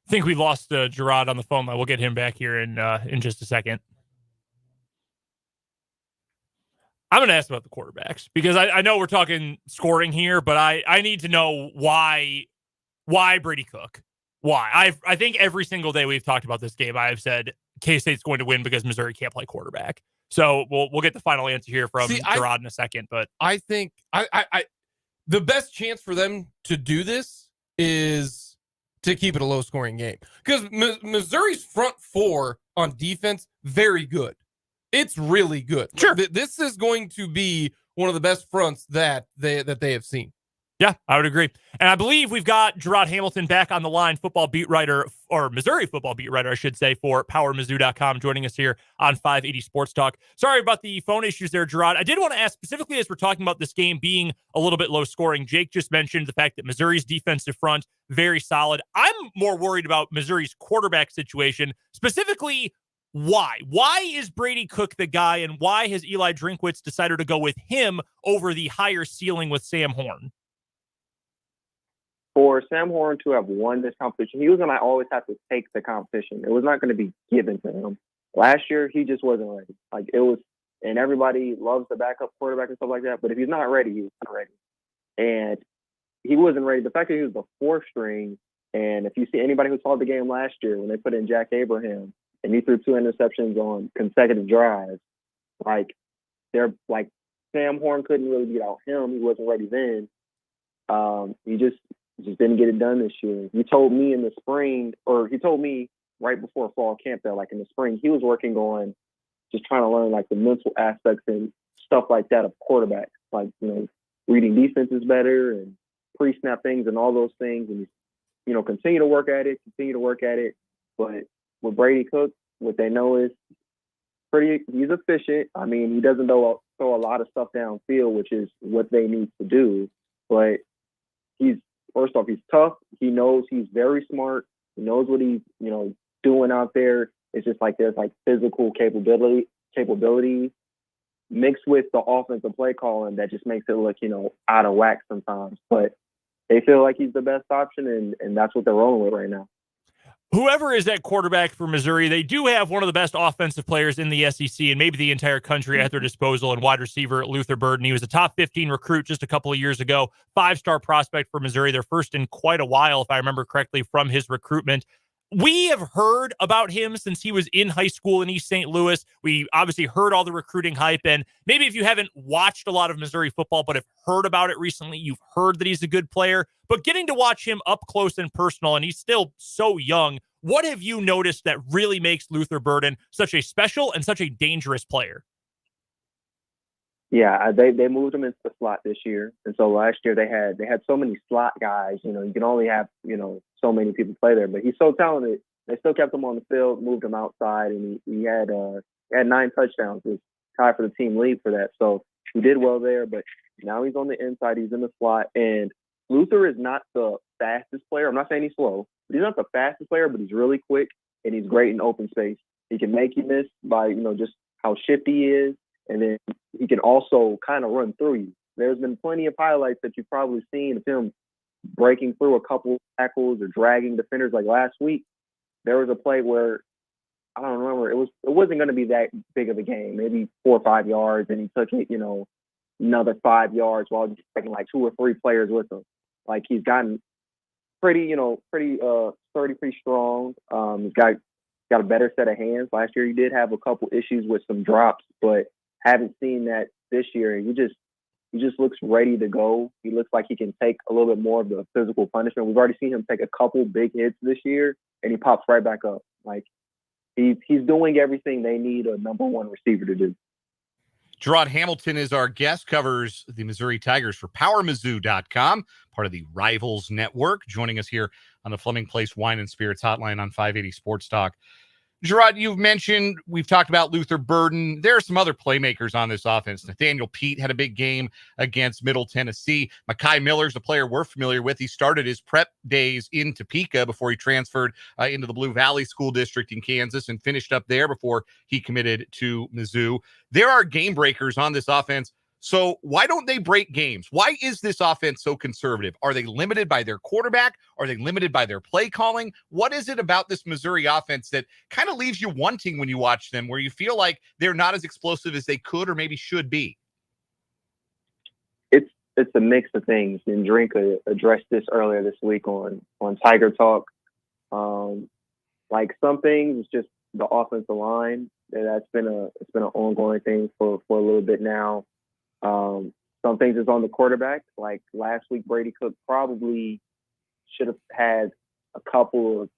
think we lost Jurod on the phone line. We'll get him back here in just a second. I'm going to ask about the quarterbacks because I know we're talking scoring here, but I need to know why Brady Cook. Why? I think every single day we've talked about this game, I've said K-State's going to win because Missouri can't play quarterback. So we'll get the final answer here from Jurod in a second. But I think the best chance for them to do this is to keep it a low-scoring game because Missouri's front four on defense, very good. It's really good. Sure. This is going to be one of the best fronts that they have seen. Yeah, I would agree. And I believe we've got Jurod Hamilton back on the line, football beat writer, or Missouri football beat writer, I should say, for PowerMizzou.com, joining us here on 580 Sports Talk. Sorry about the phone issues there, Jurod. I did want to ask, specifically as we're talking about this game being a little bit low scoring, Jake just mentioned the fact that Missouri's defensive front, very solid. I'm more worried about Missouri's quarterback situation. Specifically, Why? Why is Brady Cook the guy, and why has Eli Drinkwitz decided to go with him over the higher ceiling with Sam Horn? For Sam Horn to have won this competition, he was going to always have to take the competition. It was not going to be given to him. Last year, he just wasn't ready. Like, it was, and everybody loves the backup quarterback and stuff like that, but if he's not ready, he's not ready. And he wasn't ready. The fact that he was the fourth string, and if you see anybody who saw the game last year when they put in Jack Abraham and he threw 2 interceptions on consecutive drives, like, they're like, Sam Horn couldn't really beat out him. He wasn't ready then. He just didn't get it done this year. He told me in the spring, or he told me right before fall camp that, like, in the spring, he was working on just trying to learn, like, the mental aspects and stuff like that of quarterbacks, like, you know, reading defenses better and pre-snap things and all those things. And, you know, continue to work at it. But with Brady Cook, what they know is he's efficient. I mean, he doesn't throw a lot of stuff downfield, which is what they need to do. But first off, he's tough. He knows he's very smart. He knows what he's, you know, doing out there. It's just like there's like physical capability mixed with the offensive play calling that just makes it look, you know, out of whack sometimes. But they feel like he's the best option, and that's what they're rolling with right now. Whoever is at quarterback for Missouri, they do have one of the best offensive players in the SEC and maybe the entire country at their disposal in wide receiver Luther Burden. He was a top 15 recruit just a couple of years ago, 5-star prospect for Missouri. They're first in quite a while, if I remember correctly, from his recruitment. We have heard about him since he was in high school in East St. Louis. We obviously heard all the recruiting hype, and maybe if you haven't watched a lot of Missouri football but have heard about it recently, you've heard that he's a good player. But getting to watch him up close and personal, and he's still so young, what have you noticed that really makes Luther Burden such a special and such a dangerous player? Yeah, they moved him into the slot this year, and so last year they had so many slot guys. You know, you can only have, you know, so many people play there. But he's so talented. They still kept him on the field, moved him outside, and he had 9 touchdowns. He was tied for the team lead for that. So he did well there. But now he's on the inside. He's in the slot, and Luther is not the fastest player. I'm not saying he's slow, but he's not the fastest player. But he's really quick, and he's great in open space. He can make you miss by, you know, just how shifty he is. And then he can also kind of run through you. There's been plenty of highlights that you've probably seen of him breaking through a couple of tackles or dragging defenders. Like last week, there was a play where, I don't remember, it wasn't going to be that big of a game, maybe 4 or 5 yards, and he took it, you know, another 5 yards while just taking like 2 or 3 players with him. Like, he's gotten pretty sturdy, pretty strong. He's got a better set of hands. Last year, he did have a couple issues with some drops, but haven't seen that this year. He just looks ready to go. He looks like he can take a little bit more of the physical punishment. We've already seen him take a couple big hits this year, and he pops right back up. Like, he's doing everything they need a number 1 receiver to do. Jurod Hamilton is our guest, covers the Missouri Tigers for PowerMizzou.com, part of the Rivals Network, joining us here on the Fleming Place Wine and Spirits Hotline on 580 Sports Talk. Jurod, you've mentioned, we've talked about Luther Burden. There are some other playmakers on this offense. Nathaniel Pete had a big game against Middle Tennessee. Mekhi Miller's a player we're familiar with. He started his prep days in Topeka before he transferred into the Blue Valley School District in Kansas and finished up there before he committed to Mizzou. There are game breakers on this offense. So why don't they break games? Why is this offense so conservative? Are they limited by their quarterback? Are they limited by their play calling? What is it about this Missouri offense that kind of leaves you wanting when you watch them, where you feel like they're not as explosive as they could or maybe should be? It's a mix of things, and Drink addressed this earlier this week on Tiger Talk. Like, some things, it's just the offensive line. It's been an ongoing thing for a little bit now. Some things is on the quarterback. Like last week, Brady Cook probably should have had a couple of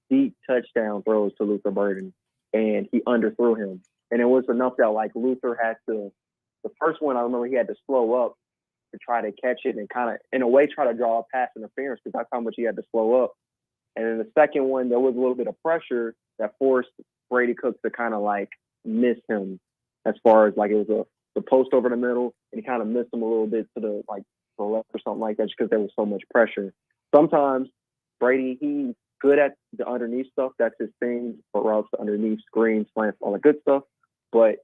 deep touchdown throws to Luther Burden, and he underthrew him. And it was enough that, like, Luther had to, the first one, I remember he had to slow up to try to catch it and kind of, in a way, try to draw a pass interference, because that's how much he had to slow up. And then the second one, there was a little bit of pressure that forced Brady Cook to kind of, like, miss him, as far as, like, it was the post over the middle, and he kind of missed him a little bit to the left or something like that, just because there was so much pressure. Sometimes Brady, he good at the underneath stuff. That's his thing, for routes to underneath, screens, slants, all that good stuff. But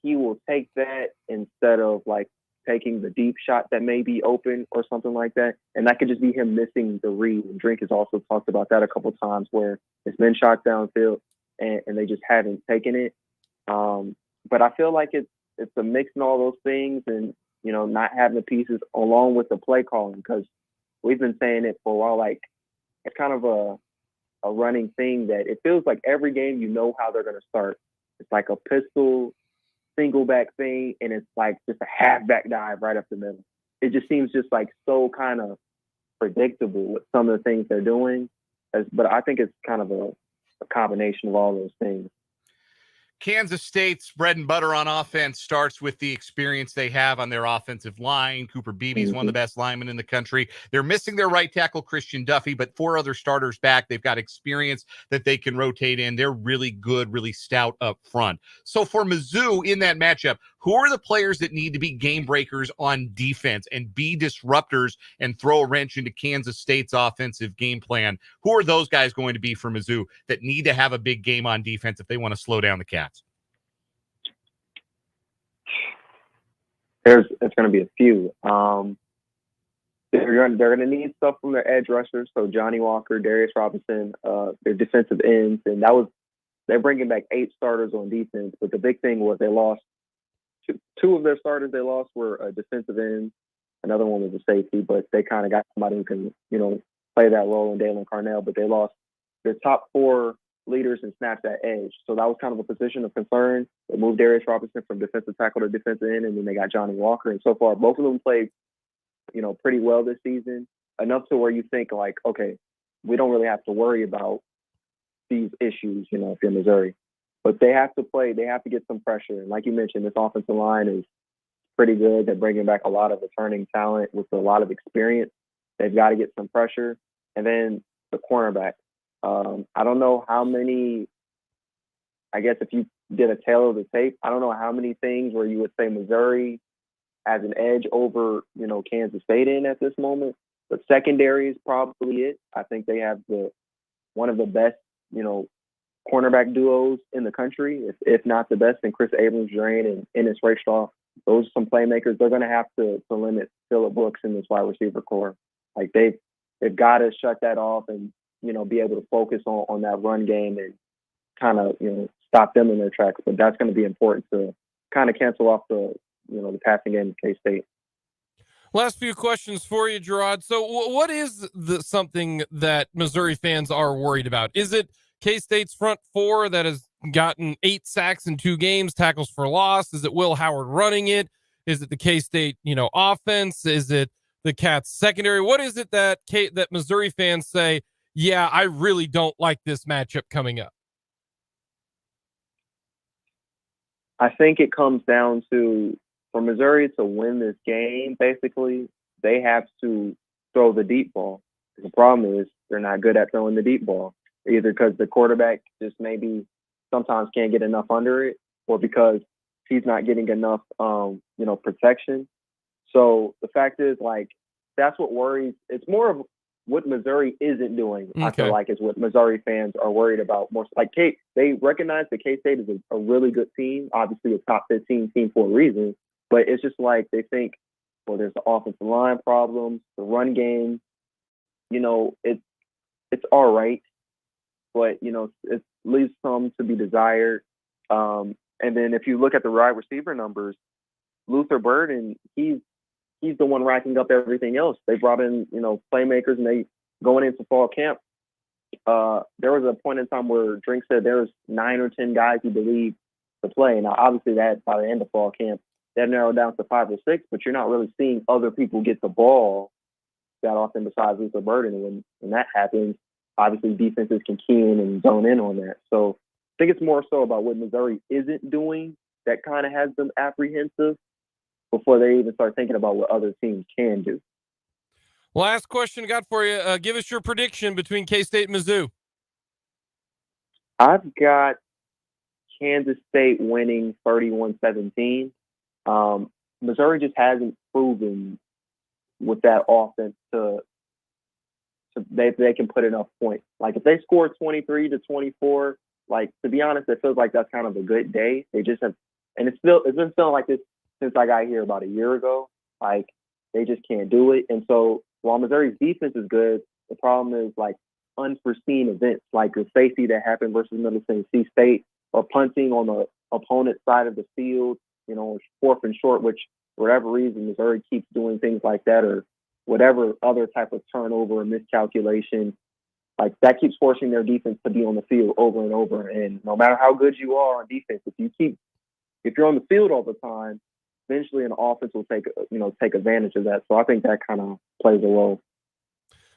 he will take that instead of like taking the deep shot that may be open or something like that. And that could just be him missing the read. And Drink has also talked about that a couple of times where it's been shot downfield and they just haven't taken it. But I feel like it's a mix in all those things and, you know, not having the pieces along with the play calling, because we've been saying it for a while. Like, it's kind of a running thing that it feels like every game you know how they're going to start. It's like a pistol, single back thing, and it's like just a halfback dive right up the middle. It just seems just like so kind of predictable with some of the things they're doing. But I think it's kind of a combination of all those things. Kansas State's bread and butter on offense starts with the experience they have on their offensive line. Cooper Beebe is one of the best linemen in the country. They're missing their right tackle, Christian Duffy, but 4 other starters back. They've got experience that they can rotate in. They're really good, really stout up front. So for Mizzou in that matchup, who are the players that need to be game breakers on defense and be disruptors and throw a wrench into Kansas State's offensive game plan? Who are those guys going to be for Mizzou that need to have a big game on defense if they want to slow down the Cats? It's going to be a few. They're going to need stuff from their edge rushers. So Johnny Walker, Darius Robinson, their defensive ends, and they're bringing back 8 starters on defense. But the big thing was they lost two of their starters. They lost were a defensive end. Another one was a safety, but they kind of got somebody who can, you know, play that role in Dalen Carnell. But they lost their top 4 leaders and snaps at edge. So that was kind of a position of concern. They moved Darius Robinson from defensive tackle to defensive end, and then they got Johnny Walker. And so far, both of them played, you know, pretty well this season, enough to where you think like, okay, we don't really have to worry about these issues, you know, if you're Missouri. But they have to play. They have to get some pressure. And like you mentioned, this offensive line is pretty good. They're bringing back a lot of returning talent with a lot of experience. They've got to get some pressure. And then the cornerback. I don't know how many, I guess if you did a tail of the tape, I don't know how many things where you would say Missouri has an edge over, you know, Kansas State in at this moment. But secondary is probably it. I think they have one of the best, you know, cornerback duos in the country, if not the best, in Chris Abrams-Drain and Ennis Rakestraw. Those are some playmakers. They're going to have to limit Phillip Brooks in this wide receiver core. Like they've got to shut that off and, you know, be able to focus on that run game and kind of, you know, stop them in their tracks. But that's going to be important to kind of cancel off the passing game of K-State. Last few questions for you, Jurod. So what is something that Missouri fans are worried about? Is it K-State's front 4 that has gotten 8 sacks in 2 games, tackles for loss? Is it Will Howard running it? Is it the K-State, you know, offense? Is it the Cats secondary? What is it that Missouri fans say, yeah, I really don't like this matchup coming up? I think it comes down to, for Missouri to win this game, basically, they have to throw the deep ball. The problem is they're not good at throwing the deep ball, either because the quarterback just maybe sometimes can't get enough under it, or because he's not getting enough, protection. So the fact is, like, that's what worries. It's more of what Missouri isn't doing. Okay. I feel like is what Missouri fans are worried about more. Like they recognize that K-State is a really good team, obviously a top 15 team for a reason. But it's just like they think, well, there's the offensive line problems, the run game. You know, it's all right, but you know, it leaves some to be desired. And then if you look at the wide receiver numbers, Luther Burden, he's the one racking up everything else. They brought in, you know, playmakers, and they going into fall camp. There was a point in time where Drink said there was 9 or 10 guys he believed to play. Now, obviously, that by the end of fall camp, that narrowed down to 5 or 6. But you're not really seeing other people get the ball that often besides Luther Burden. And when that happens, obviously defenses can key in and zone in on that. So I think it's more so about what Missouri isn't doing that kind of has them apprehensive before they even start thinking about what other teams can do. Last question I got for you. Give us your prediction between K-State and Mizzou. I've got Kansas State winning 31-17. Missouri just hasn't proven with that offense to they can put enough points. Like if they score 23 to 24, like to be honest, it feels like that's kind of a good day. They just have, and it's been feeling like this since I got here about a year ago. Like they just can't do it. And so while Missouri's defense is good, the problem is like unforeseen events, like the safety that happened versus Middle Tennessee State, or punting on the opponent's side of the field, fourth and short, which for whatever reason Missouri keeps doing things like that, or whatever other type of turnover or miscalculation, like that keeps forcing their defense to be on the field over and over. And no matter how good you are on defense, if you're on the field all the time, eventually an offense will take advantage of that. So I think that kind of plays a role.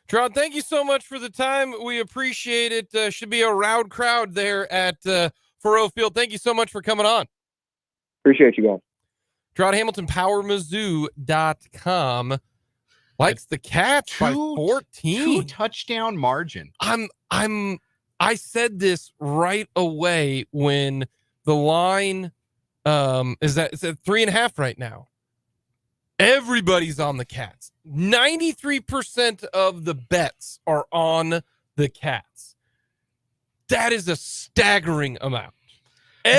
Jurod, thank you so much for the time. We appreciate it. Should be a rowdy crowd there at Faroe Field. Thank you so much for coming on. Appreciate you guys. Jurod Hamilton, PowerMizzou.com. Likes the Cats by 14. 2-touchdown margin. I said this right away when the line is at 3.5 right now. Everybody's on the Cats. 93% of the bets are on the Cats. That is a staggering amount.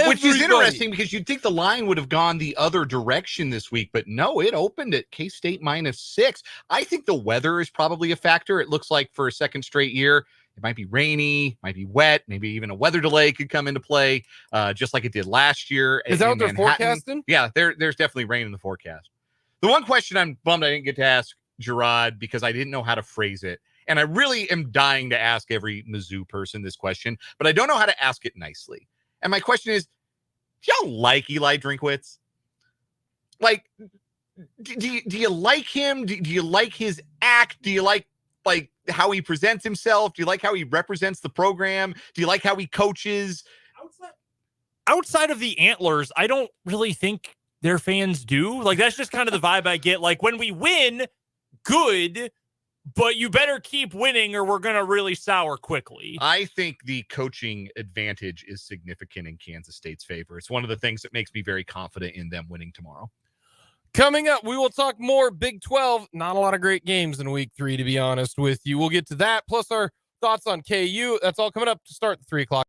Which is interesting because you'd think the line would have gone the other direction this week, but no, it opened at K-State -6. I think the weather is probably a factor. It looks like for a second straight year, it might be rainy, might be wet, maybe even a weather delay could come into play, just like it did last year. Is that what they're forecasting? Yeah, there's definitely rain in the forecast. The one question I'm bummed I didn't get to ask Jurod because I didn't know how to phrase it, and I really am dying to ask every Mizzou person this question, but I don't know how to ask it nicely. And my question is, do y'all like Eli Drinkwitz? Like, do you like him? Do you like his act? Do you like how he presents himself? Do you like how he represents the program? Do you like how he coaches? Outside of the Antlers, I don't really think their fans do. Like, that's just kind of the vibe I get. Like, when we win, good, but you better keep winning or we're going to really sour quickly. I think the coaching advantage is significant in Kansas State's favor. It's one of the things that makes me very confident in them winning tomorrow. Coming up, we will talk more Big 12. Not a lot of great games in week 3, to be honest with you. We'll get to that, plus our thoughts on KU. That's all coming up to start the 3 o'clock.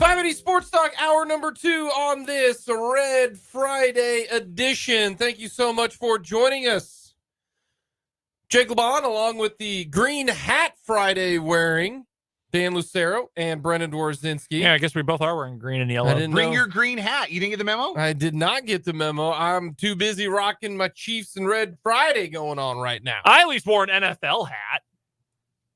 580 Sports Talk, hour number 2 on this Red Friday edition. Thank you so much for joining us. Jake LeBon, along with the green hat Friday wearing Dan Lucero and Brendan Dworzynski. Yeah, I guess we both are wearing green and yellow. Bring your green hat. You didn't get the memo? I did not get the memo. I'm too busy rocking my Chiefs and Red Friday going on right now. I at least wore an NFL hat.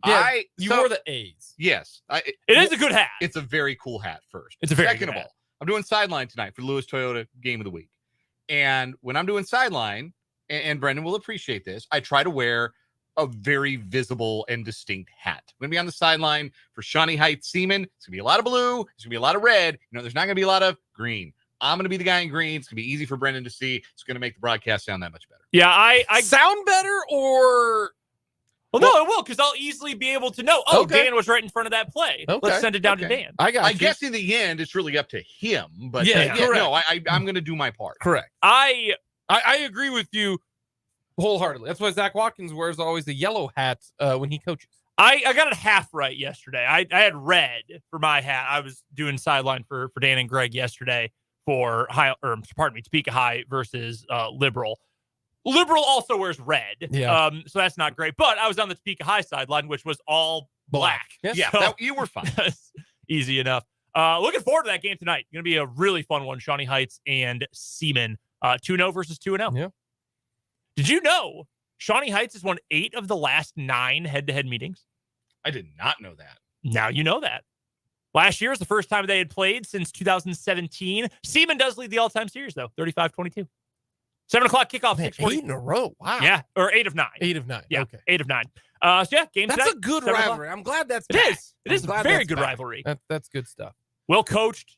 Yeah, you wore the A's. Yes. It is a good hat. It's a very cool hat first. It's a very Second good of hat. all, I'm doing sideline tonight for the Lewis Toyota Game of the Week. And when I'm doing sideline, and Brendan will appreciate this, I try to wear a very visible and distinct hat. I'm going to be on the sideline for Shawnee Heights Seaman. It's going to be a lot of blue. It's going to be a lot of red. There's not going to be a lot of green. I'm going to be the guy in green. It's going to be easy for Brendan to see. It's going to make the broadcast sound that much better. Yeah, I sound better or... Well, no, it will, because I'll easily be able to know, Okay. Dan was right in front of that play. Okay. Let's send it down to Dan. I guess in the end, it's really up to him. But Yeah, correct. no, I'm going to do my part. Correct. I agree with you wholeheartedly. That's why Zach Watkins wears always a yellow hat when he coaches. I got it half right yesterday. I had red for my hat. I was doing sideline for Dan and Greg yesterday for Topeka High versus Liberal. Liberal also wears red. Yeah. So that's not great. But I was on the Topeka High sideline, which was all black. Yes. Yeah, So you were fine. that's easy enough. Looking forward to that game tonight. Going to be a really fun one. Shawnee Heights and Seaman. 2-0 versus 2-0. Yeah. Did you know Shawnee Heights has won 8 of the last 9 head-to-head meetings? I did not know that. Now you know that. Last year was the first time they had played since 2017. Seaman does lead the all-time series, though, 35-22. 7 o'clock kickoff. Man, 6:40. 8 in a row. Wow. Yeah, or 8 of 9. 8 of 9. Yeah, Okay. 8 of 9. Game That's tonight, a good 7 o'clock. rivalry. I'm glad that's It back. is. It I'm is a glad very that's good back. rivalry. That's good stuff. Well coached,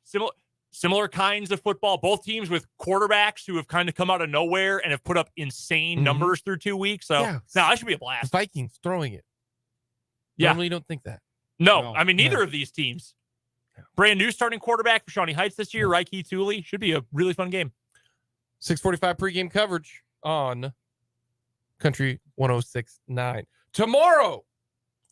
similar kinds of football. Both teams with quarterbacks who have kind of come out of nowhere and have put up insane numbers through 2 weeks. So, Yeah. no, that should be a The blast. Vikings throwing it. Yeah. Normally you don't think that. No, I mean, neither of these teams. Yeah. Brand new starting quarterback for Shawnee Heights this year, Raiki Thule. Should be a really fun game. 6:45 pregame coverage on Country 106.9. Tomorrow,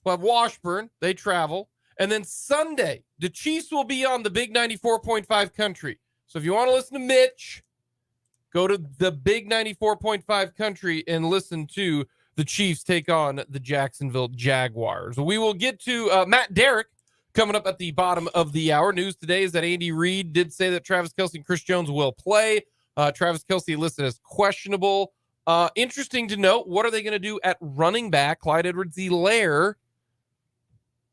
we'll have Washburn. They travel. And then Sunday, the Chiefs will be on the big 94.5 Country. So if you want to listen to Mitch, go to the big 94.5 Country and listen to the Chiefs take on the Jacksonville Jaguars. We will get to Matt Derrick coming up at the bottom of the hour. News today is that Andy Reid did say that Travis Kelce and Chris Jones will play. Travis Kelce listed as questionable. Interesting to note, what are they going to do at running back? Clyde Edwards-Helaire.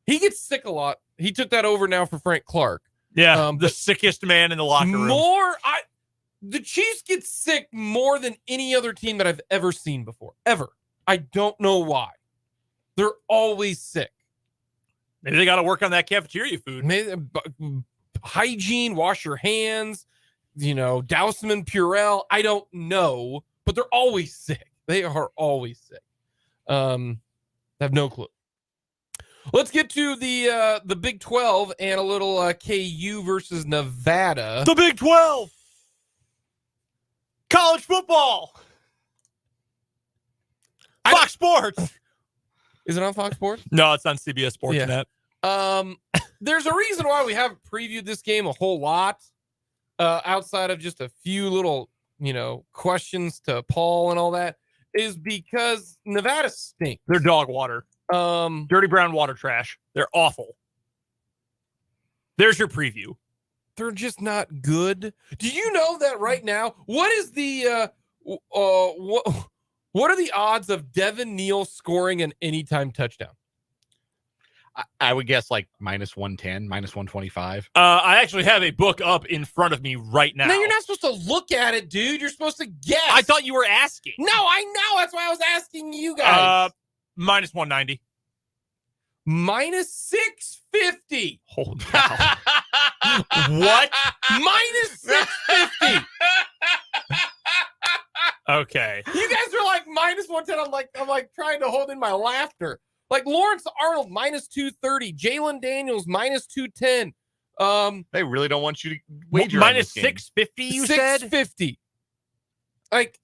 He gets sick a lot. He took that over now for Frank Clark. Yeah, the sickest man in the locker room. The Chiefs get sick more than any other team that I've ever seen before. Ever. I don't know why. They're always sick. Maybe they got to work on that cafeteria food. Maybe, hygiene, wash your hands, douse them in Purell. I don't know, but they're always sick. They are always sick. I have no clue. Let's get to the Big 12 and a little KU versus Nevada. The Big 12. College football. Fox Sports. Is it on Fox Sports? No, it's on CBS Sportsnet. There's a reason why we haven't previewed this game a whole lot outside of just a few little, questions to Paul and all that, is because Nevada stinks. They're dog water. Dirty brown water trash. They're awful. There's your preview. They're just not good. Do you know that right now? What is the what are the odds of Devin Neal scoring an anytime touchdown? I would guess like minus 110, minus 125. I actually have a book up in front of me right now. No, you're not supposed to look at it, dude. You're supposed to guess. I thought you were asking. No, I know. That's why I was asking you guys. Minus 190. Minus 650. Holy cow. What? Minus 650. Okay. You guys are like minus 110. I'm like trying to hold in my laughter. Like Lawrence Arnold, minus 230. Jalen Daniels, minus 210. They really don't want you to wager minus on this game. 650, you said? 650. Like,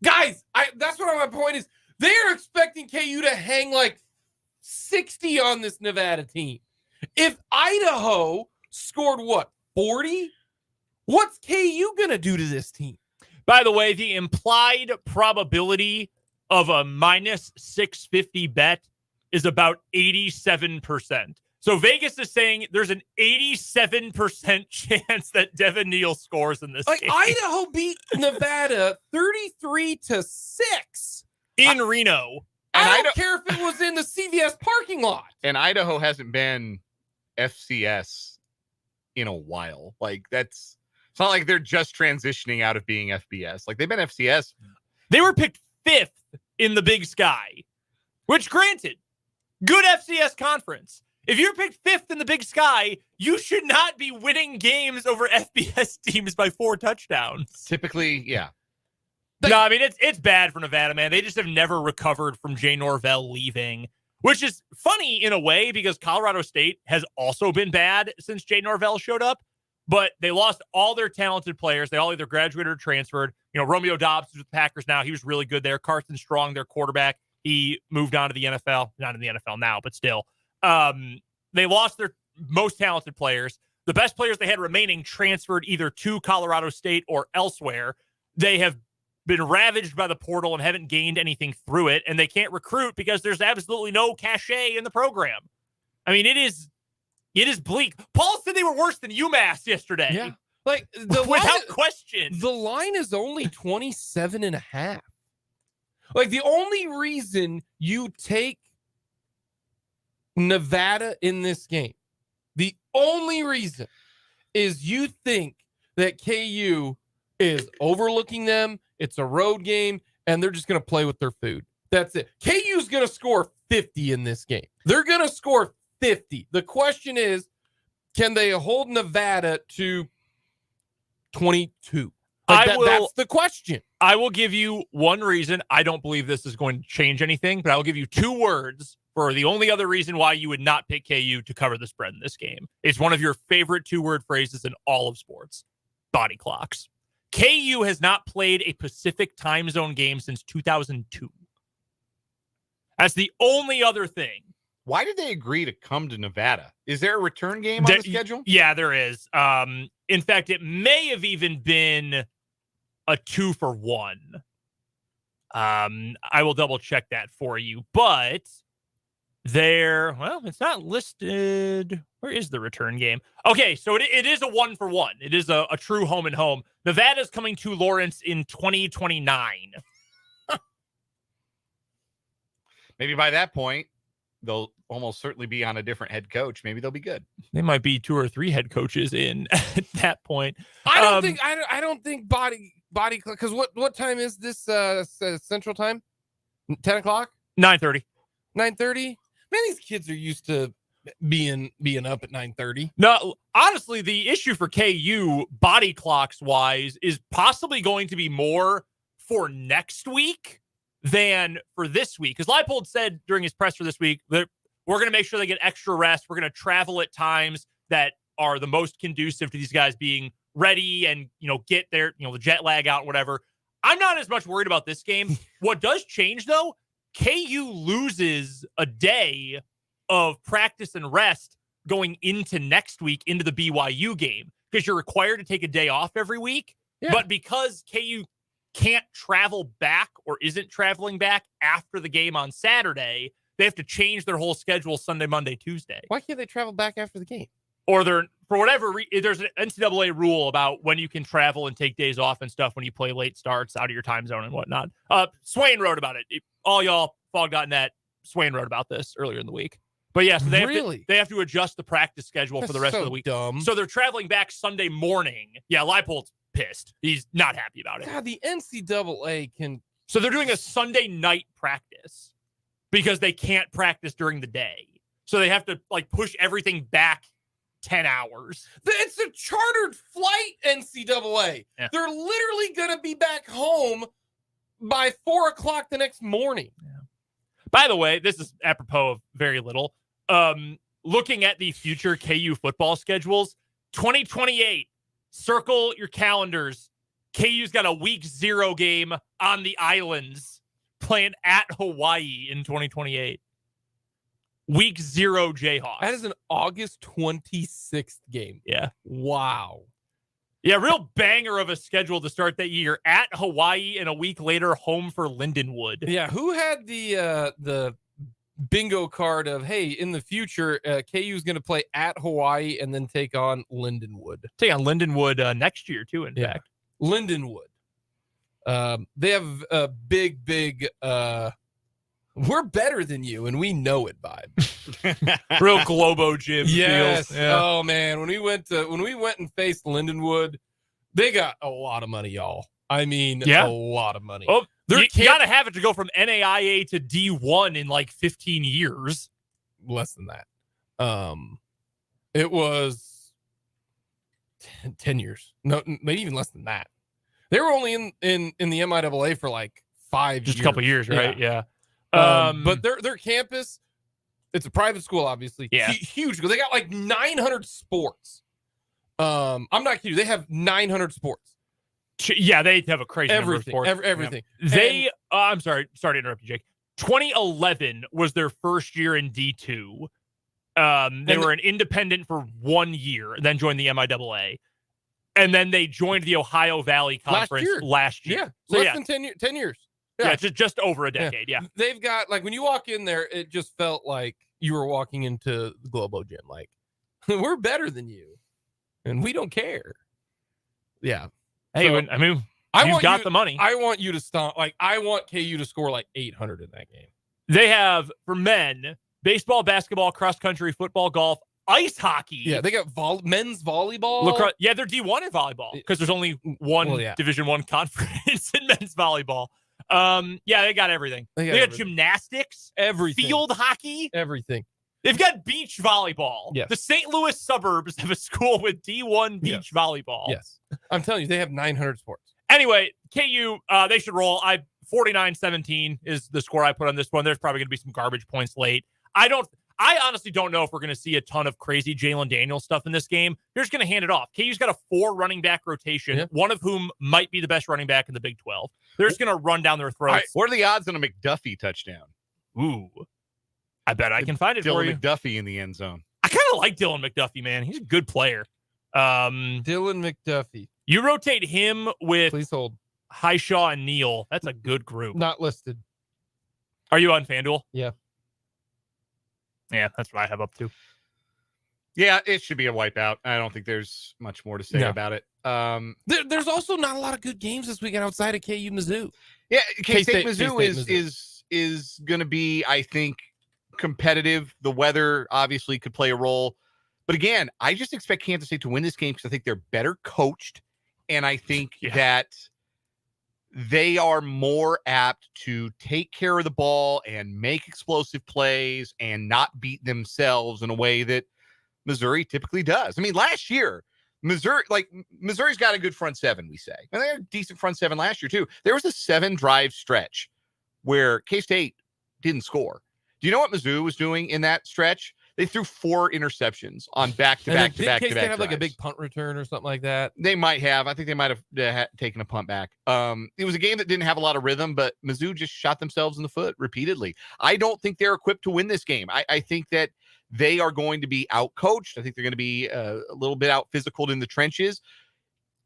guys, that's what my point is. They're expecting KU to hang like 60 on this Nevada team. If Idaho scored what, 40? What's KU going to do to this team? By the way, the implied probability of a minus 650 bet is about 87%. So Vegas is saying there's an 87% chance that Devin Neal scores in this game. Idaho beat Nevada 33-6 in Reno. I don't care if it was in the CVS parking lot. And Idaho hasn't been FCS in a while. Like, it's not like they're just transitioning out of being FBS. Like, they've been FCS. They were picked 5th in the Big Sky, which, granted, good FCS conference. If you're picked 5th in the Big Sky, you should not be winning games over FBS teams by 4 touchdowns. Typically, yeah. No, I mean, it's bad for Nevada, man. They just have never recovered from Jay Norvell leaving, which is funny in a way because Colorado State has also been bad since Jay Norvell showed up, but they lost all their talented players. They all either graduated or transferred. You know, Romeo Dobbs is with the Packers now. He was really good there. Carson Strong, their quarterback, he moved on to the NFL. Not in the NFL now, but still. They lost their most talented players. The best players they had remaining transferred either to Colorado State or elsewhere. They have been ravaged by the portal and haven't gained anything through it, and they can't recruit because there's absolutely no cachet in the program. I mean, it is bleak. Paul said they were worse than UMass yesterday. Yeah. Like, without question. The line is only 27.5. Like, the only reason you take Nevada in this game, the only reason is you think that KU is overlooking them. It's a road game, and they're just going to play with their food. That's it. KU's going to score 50 in this game. They're going to score 50. The question is, can they hold Nevada to 22? That's the question. I will give you one reason. I don't believe this is going to change anything, but I will give you 2 words for the only other reason why you would not pick KU to cover the spread in this game. It's one of your favorite 2-word phrases in all of sports. Body clocks. KU has not played a Pacific time zone game since 2002. That's the only other thing. Why did they agree to come to Nevada? Is there a return game on the schedule? Yeah, there is. In fact, it may have even been a 2-for-1. I will double check that for you, but it's not listed. Where is the return game? Okay, so it is a 1-for-1. It is a true home and home. Nevada's coming to Lawrence in 2029. Maybe by that point, they'll almost certainly be on a different head coach. Maybe they'll be good. They might be 2 or 3 head coaches in at that point. I don't think body because what time is this Central Time? 10 o'clock? 9:30. 9:30? Man, these kids are used to being up at 9:30. No, honestly, the issue for KU body clocks wise is possibly going to be more for next week than for this week. Because Leipold said during his presser this week that we're going to make sure they get extra rest. We're going to travel at times that are the most conducive to these guys being ready and, get their, the jet lag out, whatever. I'm not as much worried about this game. What does change, though, KU loses a day of practice and rest going into next week, into the BYU game, because you're required to take a day off every week. Yeah. But because KU can't travel back or isn't traveling back after the game on Saturday, they have to change their whole schedule Sunday, Monday, Tuesday. Why can't they travel back after the game? Or for whatever there's an NCAA rule about when you can travel and take days off and stuff when you play late starts out of your time zone and whatnot. Swain wrote about it. All y'all, Fog.net, Swain wrote about this earlier in the week. But yeah, so they have to adjust the practice schedule for the rest of the week. Dumb. So they're traveling back Sunday morning. Yeah, Leipold's pissed. He's not happy about it. God, the NCAA can. So they're doing a Sunday night practice because they can't practice during the day. So they have to push everything back 10 hours. It's a chartered flight, NCAA. Yeah. They're literally going to be back home by 4 o'clock the next morning. Yeah. By the way, this is apropos of very little. Looking at the future KU football schedules, 2028, circle your calendars. KU's got a week 0 game on the islands playing at Hawaii in 2028. Week 0 Jayhawks. That is an August 26th game. Yeah. Wow. Yeah, real banger of a schedule to start that year. At Hawaii and a week later, home for Lindenwood. Yeah, who had the bingo card of, hey, in the future, KU is going to play at Hawaii and then take on Lindenwood. Take on Lindenwood next year, too, in fact. Lindenwood. They have a big, we're better than you, and we know it vibe. Real Globo Gym Yes. feels. Yeah. Oh man, when we went and faced Lindenwood, they got a lot of money, y'all. I mean, a lot of money. Oh, you got to have it to go from NAIA to D1 in like 15 years. Less than that. It was 10 years. No, maybe even less than that. They were only in the MIAA for like 5 years. Just a couple years, right? Yeah. But their campus, it's a private school, obviously. Yeah. Huge. They got like 900 sports. I'm not kidding. They have 900 sports. Yeah, they have a crazy number of sports. Everything. They, I'm sorry to interrupt you, Jake. 2011 was their first year in D2. They were an independent for 1 year, then joined the MIAA. And then they joined the Ohio Valley Conference last year. Yeah, So, less than 10 years. Yeah, just over a decade. Yeah. They've got, like, when you walk in there, it just felt like you were walking into the Globo Gym. Like, we're better than you, and we don't care. Yeah. Hey, So, I mean, I you've got the money. I want you to stomp. Like, I want KU to score like 800 in that game. They have, for men, baseball, basketball, cross country, football, golf, ice hockey. Yeah, they got men's volleyball. Lacrosse. Yeah, they're D1 in volleyball because there's only one Division I conference in men's volleyball. Yeah, they got everything. They got gymnastics, everything, field hockey, everything. They've got beach volleyball. Yes. The St. Louis suburbs have a school with D1 beach volleyball. Yes. I'm telling you, they have 900 sports. Anyway, KU, they should roll. 49-17 is the score I put on this one. There's probably going to be some garbage points late. I honestly don't know if we're going to see a ton of crazy Jalen Daniels stuff in this game. They're just going to hand it off. KU's got a 4 running back rotation, one of whom might be the best running back in the Big 12. They're just going to run down their throats. What are the odds on a McDuffie touchdown? Ooh. I bet I can find it for you. Dylan McDuffie in the end zone. I kind of like Dylan McDuffie, man. He's a good player. Dylan McDuffie. You rotate him with Please hold. Highshaw and Neal. That's a good group. Not listed. Are you on FanDuel? Yeah. Yeah, that's what I have up to. Yeah, it should be a wipeout. I don't think there's much more to say about it. There's also not a lot of good games this weekend outside of KU Mizzou. Yeah, K-State Mizzou is going to be, I think, competitive. The weather obviously could play a role. But again, I just expect Kansas State to win this game because I think they're better coached. And I think that they are more apt to take care of the ball and make explosive plays and not beat themselves in a way that Missouri typically does. I mean, last year, Missouri's got a good front seven, we say. And they had a decent front seven last year, too. There was a 7-drive stretch where K-State didn't score. Do you know what Mizzou was doing in that stretch? They threw 4 interceptions on back-to-back K-State have like a big punt return or something like that? They might have. I think they might have taken a punt back. It was a game that didn't have a lot of rhythm, but Mizzou just shot themselves in the foot repeatedly. I don't think they're equipped to win this game. I think that they are going to be out-coached. I think they're going to be a little bit out-physicaled in the trenches.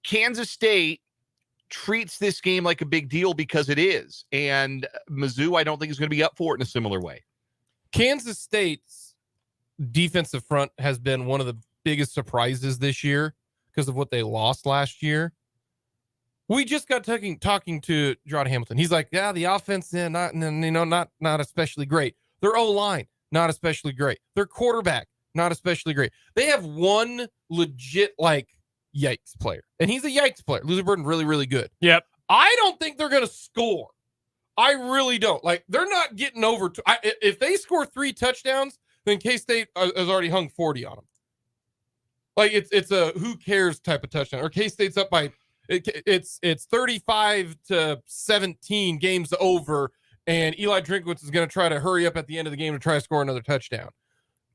Kansas State treats this game like a big deal because it is. And Mizzou, I don't think is going to be up for it in a similar way. Kansas State's defensive front has been one of the biggest surprises this year because of what they lost last year. We just got talking to Jurod Hamilton. He's like, yeah, the offense, not especially great. Their O-line, not especially great. Their quarterback, not especially great. They have one legit, yikes player, and he's a yikes player. Loser Burden, really, really good. Yep. I don't think they're going to score. I really don't. They're not getting over. If they score 3 touchdowns, then K-State has already hung 40 on them. It's a who cares type of touchdown. Or K-State's up by it's 35-17, games over, and Eli Drinkwitz is going to try to hurry up at the end of the game to try to score another touchdown.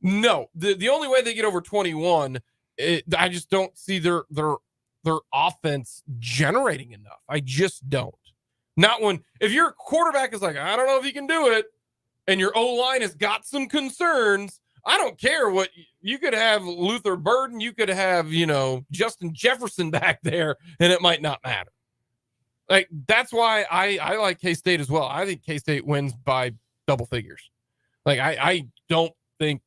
No, the only way they get over 21, I just don't see their offense generating enough. I just don't. Not when if your quarterback is like, I don't know if he can do it. and your O-line has got some concerns, I don't care what you could have Luther Burden, you could have, Justin Jefferson back there, and it might not matter. Like, that's why I like K-State as well. I think K-State wins by double figures. Like, I don't think,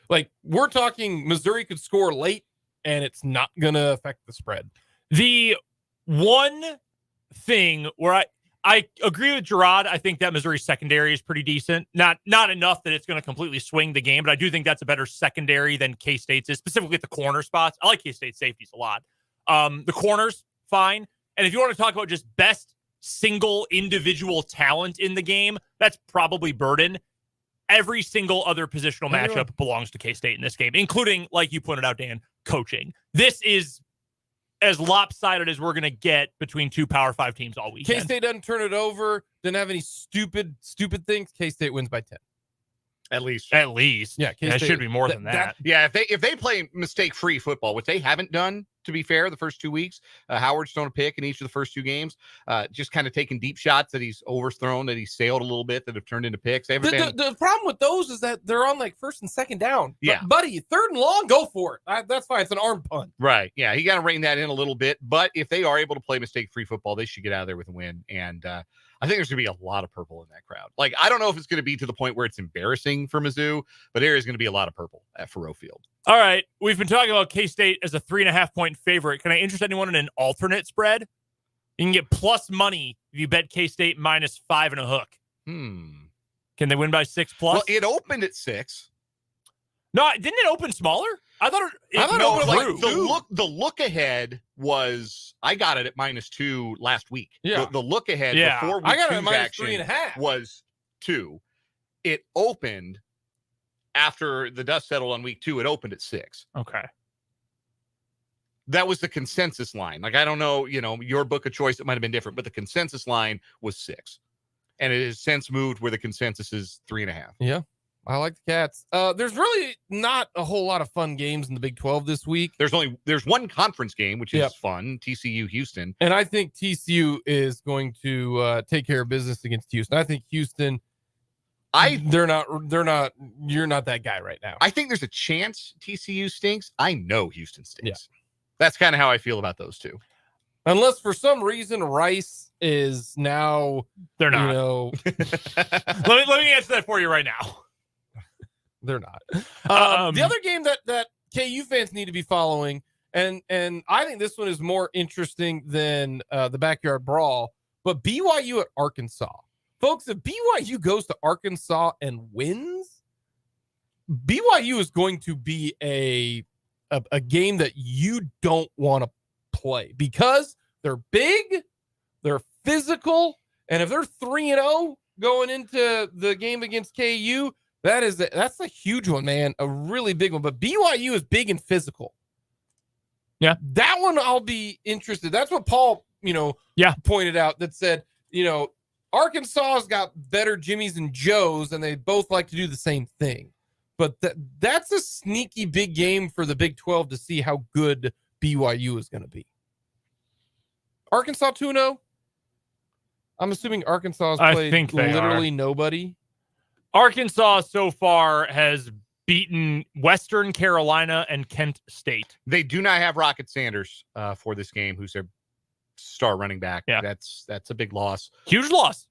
like, we're talking Missouri could score late and it's not going to affect the spread. The one thing where I agree with Jurod, I think that Missouri secondary is pretty decent. Not enough that it's going to completely swing the game, but I do think that's a better secondary than K-State's is, specifically at the corner spots. I like K-State safeties a lot. The corners, fine. And if you want to talk about just best single individual talent in the game, that's probably Burden. Every single other positional matchup belongs to K-State in this game, including, like you pointed out, Dan, coaching. This is as lopsided as we're going to get between two Power 5 teams all weekend. K-State doesn't turn it over, didn't have any stupid things. K-State wins by 10. At least. Yeah, it should be more than that. Yeah, if they play mistake-free football, which they haven't done, to be fair, the first 2 weeks, Howard's thrown a pick in each of the first 2 games, just kind of taking deep shots that he's overthrown, that he's sailed a little bit, that have turned into picks. The problem with those is that they're on like first and second down. Yeah. But, buddy, third and long, go for it. That's fine. It's an arm punt. Right. Yeah, you got to rein that in a little bit. But if they are able to play mistake-free football, they should get out of there with a win. And I think there's going to be a lot of purple in that crowd. Like, I don't know if it's going to be to the point where it's embarrassing for Mizzou, but there is going to be a lot of purple at Faroe Field. All right. We've been talking about K-State as a 3.5-point favorite. Can I interest anyone in an alternate spread? You can get plus money if you bet K-State -5 and a hook. Can they win by 6+? Well, it opened at 6. No, didn't it open smaller? I thought it opened like the look ahead was, I got it at -2 last week. Yeah. The look ahead before week I got it at -3.5 was 2. It opened after the dust settled on week 2. It opened at 6. Okay. That was the consensus line. Like, I don't know, your book of choice, it might have been different, but the consensus line was 6. And it has since moved where the consensus is 3.5. Yeah. I like the Cats. There's really not a whole lot of fun games in the Big 12 this week. There's one conference game, which is fun, TCU Houston. And I think TCU is going to take care of business against Houston. I think Houston, you're not that guy right now. I think there's a chance TCU stinks. I know Houston stinks. Yeah. That's kind of how I feel about those two. Unless for some reason Rice is now, they're not. let me answer that for you right now. They're not. The other game that KU fans need to be following, and I think this one is more interesting than the backyard brawl, but BYU at Arkansas. Folks, if BYU goes to Arkansas and wins, BYU is going to be a game that you don't want to play because they're big, they're physical, and if they're 3-0 going into the game against KU, that's a huge one, man. A really big one. But BYU is big and physical. Yeah. That one I'll be interested. That's what Paul, pointed out, that said, Arkansas's got better Jimmies and Joes, and they both like to do the same thing. But that's a sneaky big game for the Big 12 to see how good BYU is going to be. Arkansas 2-0. I'm assuming Arkansas has played literally nobody. Arkansas so far has beaten Western Carolina and Kent State. They do not have Rocket Sanders for this game, who's their star running back. Yeah. That's a big loss. Huge loss.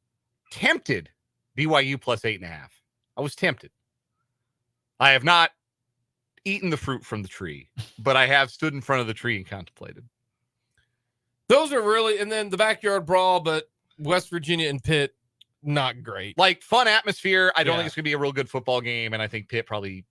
Tempted BYU +8.5. I was tempted. I have not eaten the fruit from the tree, but I have stood in front of the tree and contemplated. Those are really, and then the backyard brawl, but West Virginia and Pitt, not great. Like, fun atmosphere. I don't think it's going to be a real good football game, and I think Pitt probably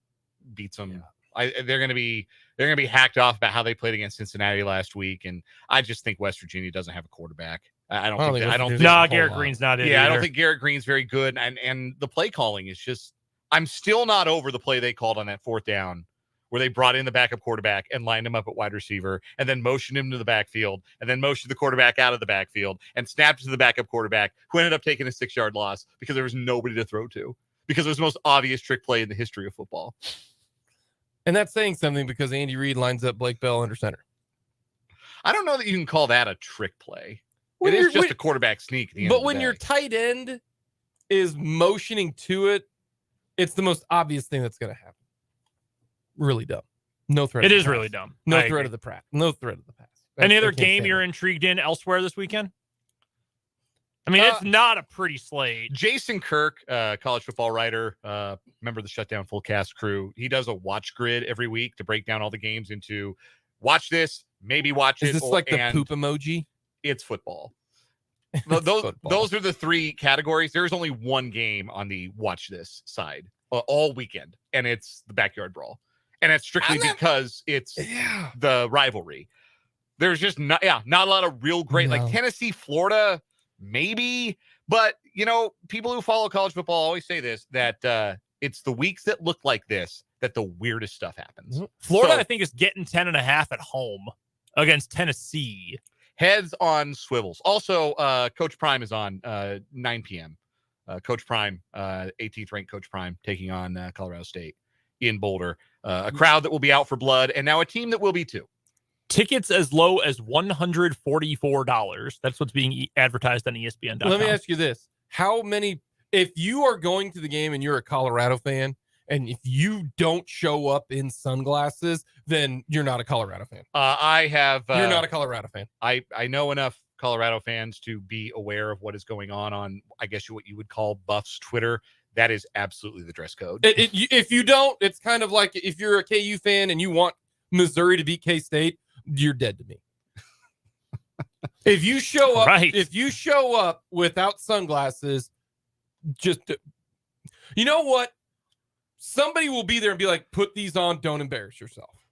beats them. Yeah. They're going to be hacked off about how they played against Cincinnati last week, and I just think West Virginia doesn't have a quarterback. I don't think. No, Garrett Green's not in. Yeah, either. I don't think Garrett Green's very good, and the play calling is just. I'm still not over the play they called on that 4th down, where they brought in the backup quarterback and lined him up at wide receiver and then motioned him to the backfield and then motioned the quarterback out of the backfield and snapped to the backup quarterback, who ended up taking a 6-yard loss because there was nobody to throw to, because it was the most obvious trick play in the history of football. And that's saying something, because Andy Reid lines up Blake Bell under center. I don't know that you can call that a trick play. It is just a quarterback sneak. But when your tight end is motioning to it it's the most obvious thing that's going to happen. Really dumb. No threat. It of the is pass. really dumb. No I threat agree. of the pass. No threat of the pass. Any I other can't game stand you're it. intrigued in elsewhere this weekend? I mean, it's not a pretty slate. Jason Kirk, college football writer, member of the Shutdown Full Cast crew. He does a watch grid every week to break down all the games into watch this, maybe watch it. Is this like the poop emoji? It's football. It's football. Those are the three categories. There's only one game on the watch this side all weekend, and it's the Backyard Brawl. And it's strictly because it's the rivalry. There's just not a lot of real great, like Tennessee, Florida, maybe. But, people who follow college football always say this, that it's the weeks that look like this that the weirdest stuff happens. Florida, I think, is getting 10.5 at home against Tennessee. Heads on swivels. Also, Coach Prime is on 9 p.m. Coach Prime, 18th ranked Coach Prime, taking on Colorado State in Boulder. A crowd that will be out for blood, and now a team that will be too. Tickets as low as $144. That's what's being advertised on ESPN.com. Let me ask you this. How many, if you are going to the game and you're a Colorado fan, and if you don't show up in sunglasses, then you're not a Colorado fan. You're not a Colorado fan. I know enough Colorado fans to be aware of what is going on, I guess what you would call Buff's Twitter. That is absolutely the dress code. If you don't, it's kind of like if you're a KU fan and you want Missouri to beat K-State, you're dead to me. If you show up without sunglasses, just you know what? Somebody will be there and be like, put these on, don't embarrass yourself.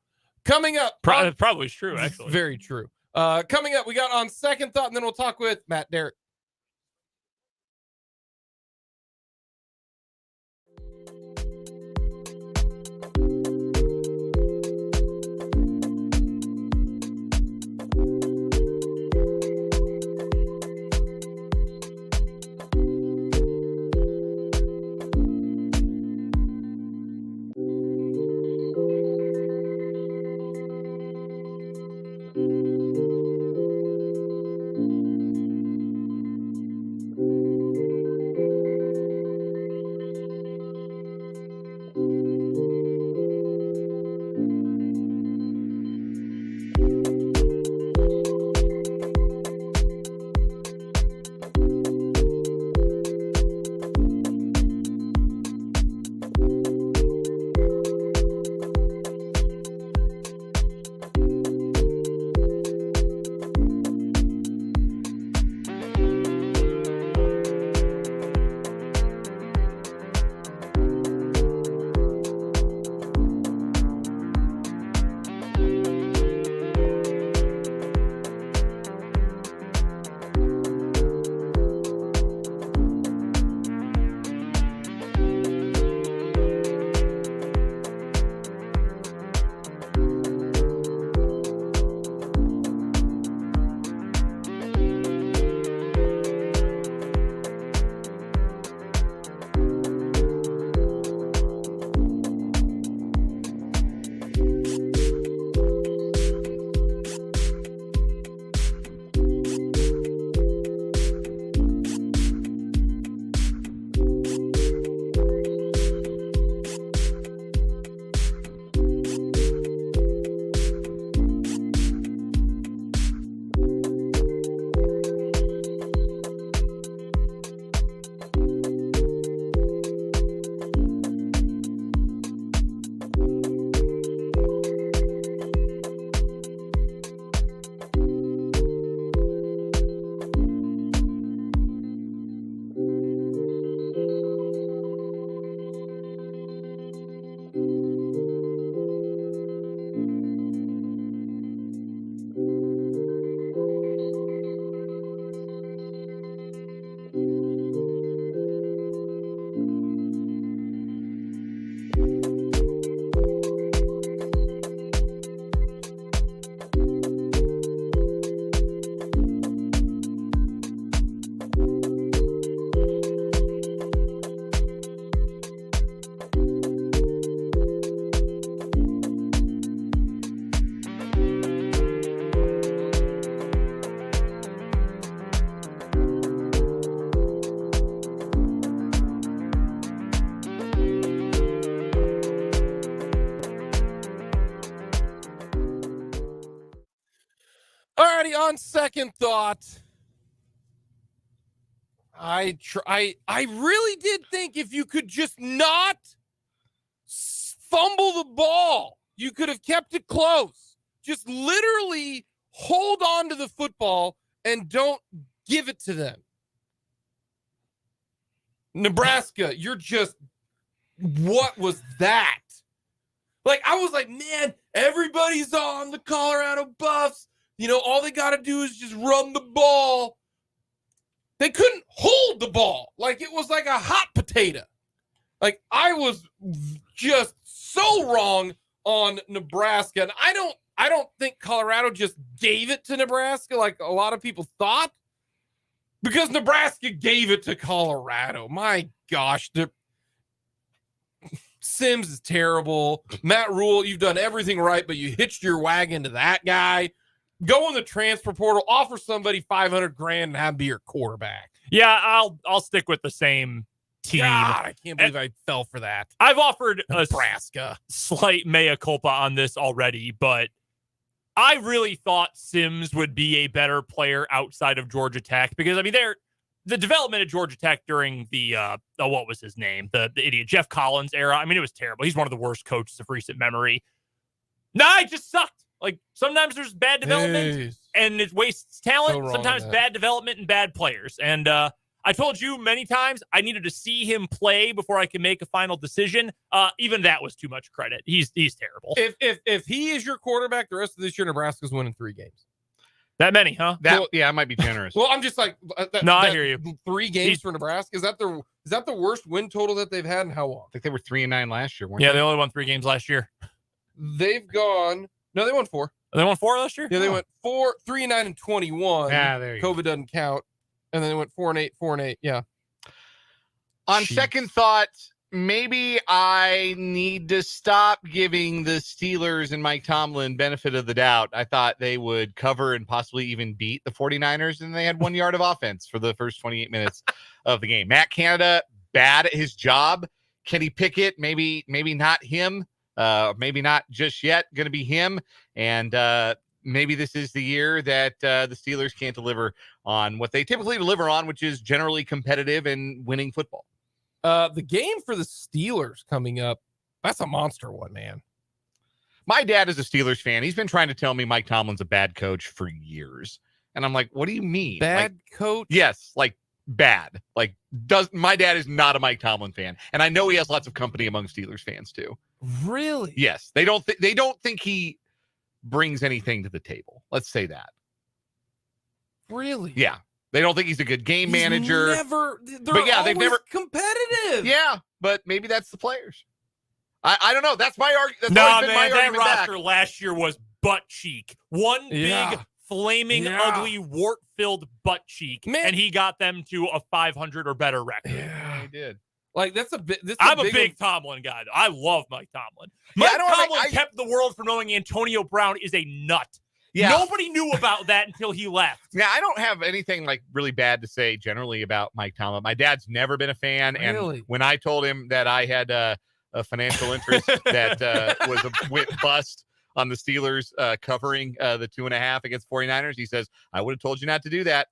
Coming up. Probably is true, actually. Very true. Coming up, we got On Second Thought, and then we'll talk with Matt Derrick. Alrighty, on second thought, I really did think if you could just not fumble the ball, you could have kept it close. Just literally hold on to the football and don't give it to them. Nebraska, what was that? Like, I was like, man, everybody's on the Colorado Buffs. You know, all they got to do is just run the ball. They couldn't hold the ball. Like, it was like a hot potato. Like, I was just so wrong on Nebraska. And I don't think Colorado just gave it to Nebraska like a lot of people thought, because Nebraska gave it to Colorado. My gosh, Sims is terrible. Matt Rule, you've done everything right, but you hitched your wagon to that guy. Go in the transfer portal, offer somebody $500,000 and have him be your quarterback. Yeah, I'll stick with the same team. God, I can't believe I fell for that. I've offered Nebraska. a slight mea culpa on this already, but I really thought Sims would be a better player outside of Georgia Tech, because I mean, the development of Georgia Tech during the what was his name, the idiot Jeff Collins era. I mean, it was terrible. He's one of the worst coaches of recent memory. Nah, it just sucked. Like, sometimes there's bad development and it wastes talent. Sometimes bad development and bad players. And I told you many times I needed to see him play before I could make a final decision. Even that was too much credit. He's terrible. If he is your quarterback the rest of this year, Nebraska's winning 3 games. That many, huh? I might be generous. Well, I'm just like, I hear you. 3 games for Nebraska. Is that the worst win total that they've had in how long? I think they were 3-9 last year, weren't Yeah, they? they only won 3 games last year. They've gone. No, they won 4. They won 4 last year? Yeah, they went 3-9-21. Yeah, there you go. COVID doesn't count. And then they went 4-8. Yeah. On Jeez. second thought, maybe I need to stop giving the Steelers and Mike Tomlin benefit of the doubt. I thought they would cover and possibly even beat the 49ers, and they had 1 yard of offense for the first 28 minutes of the game. Matt Canada, bad at his job. Kenny Pickett, maybe not him. Maybe not just yet going to be him. And maybe this is the year that the Steelers can't deliver on what they typically deliver on, which is generally competitive and winning football. The game for the Steelers coming up, that's a monster one, man. My dad is a Steelers fan. He's been trying to tell me Mike Tomlin's a bad coach for years. And I'm like, what do you mean? Bad coach? Yes, like bad. Like, my dad is not a Mike Tomlin fan. And I know he has lots of company among Steelers fans too. Really? Yes. They don't think he brings anything to the table. Let's say that. Really? Yeah. They don't think he's a good game manager. They've never competitive. Yeah, but maybe that's the players. I don't know. That's my argument. That roster last year was butt cheek. One big flaming ugly wart-filled butt cheek, man. And he got them to a 500 or better record. Yeah, he did. Like, that's a bit. I'm a big Tomlin guy. I love Mike Tomlin. Mike Tomlin kept the world from knowing Antonio Brown is a nut. Yeah. Nobody knew about that until he left. Yeah, I don't have anything like really bad to say generally about Mike Tomlin. My dad's never been a fan. Really? And when I told him that I had a financial interest that was a bust on the Steelers covering the 2.5 against 49ers, he says, I would have told you not to do that.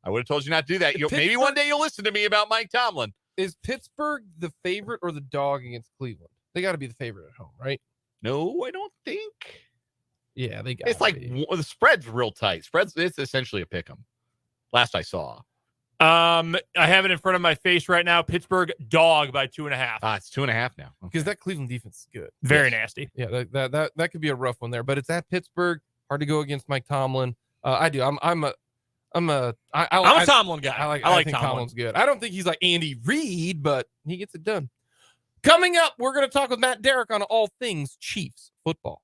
Maybe one day you'll listen to me about Mike Tomlin. Is Pittsburgh the favorite or the dog against Cleveland? They got to be the favorite at home, right? No, I don't think. Yeah, they got. It's like the spread's real tight. It's essentially a pick 'em. Last I saw. I have it in front of my face right now. Pittsburgh dog by 2.5. It's 2.5 now. Because that Cleveland defense is good. Very nasty. Yeah, that could be a rough one there. But it's at Pittsburgh. Hard to go against Mike Tomlin. I do. I'm a Tomlin guy. I think Tomlin's good. I don't think he's like Andy Reid, but he gets it done. Coming up, we're going to talk with Matt Derrick on all things Chiefs football.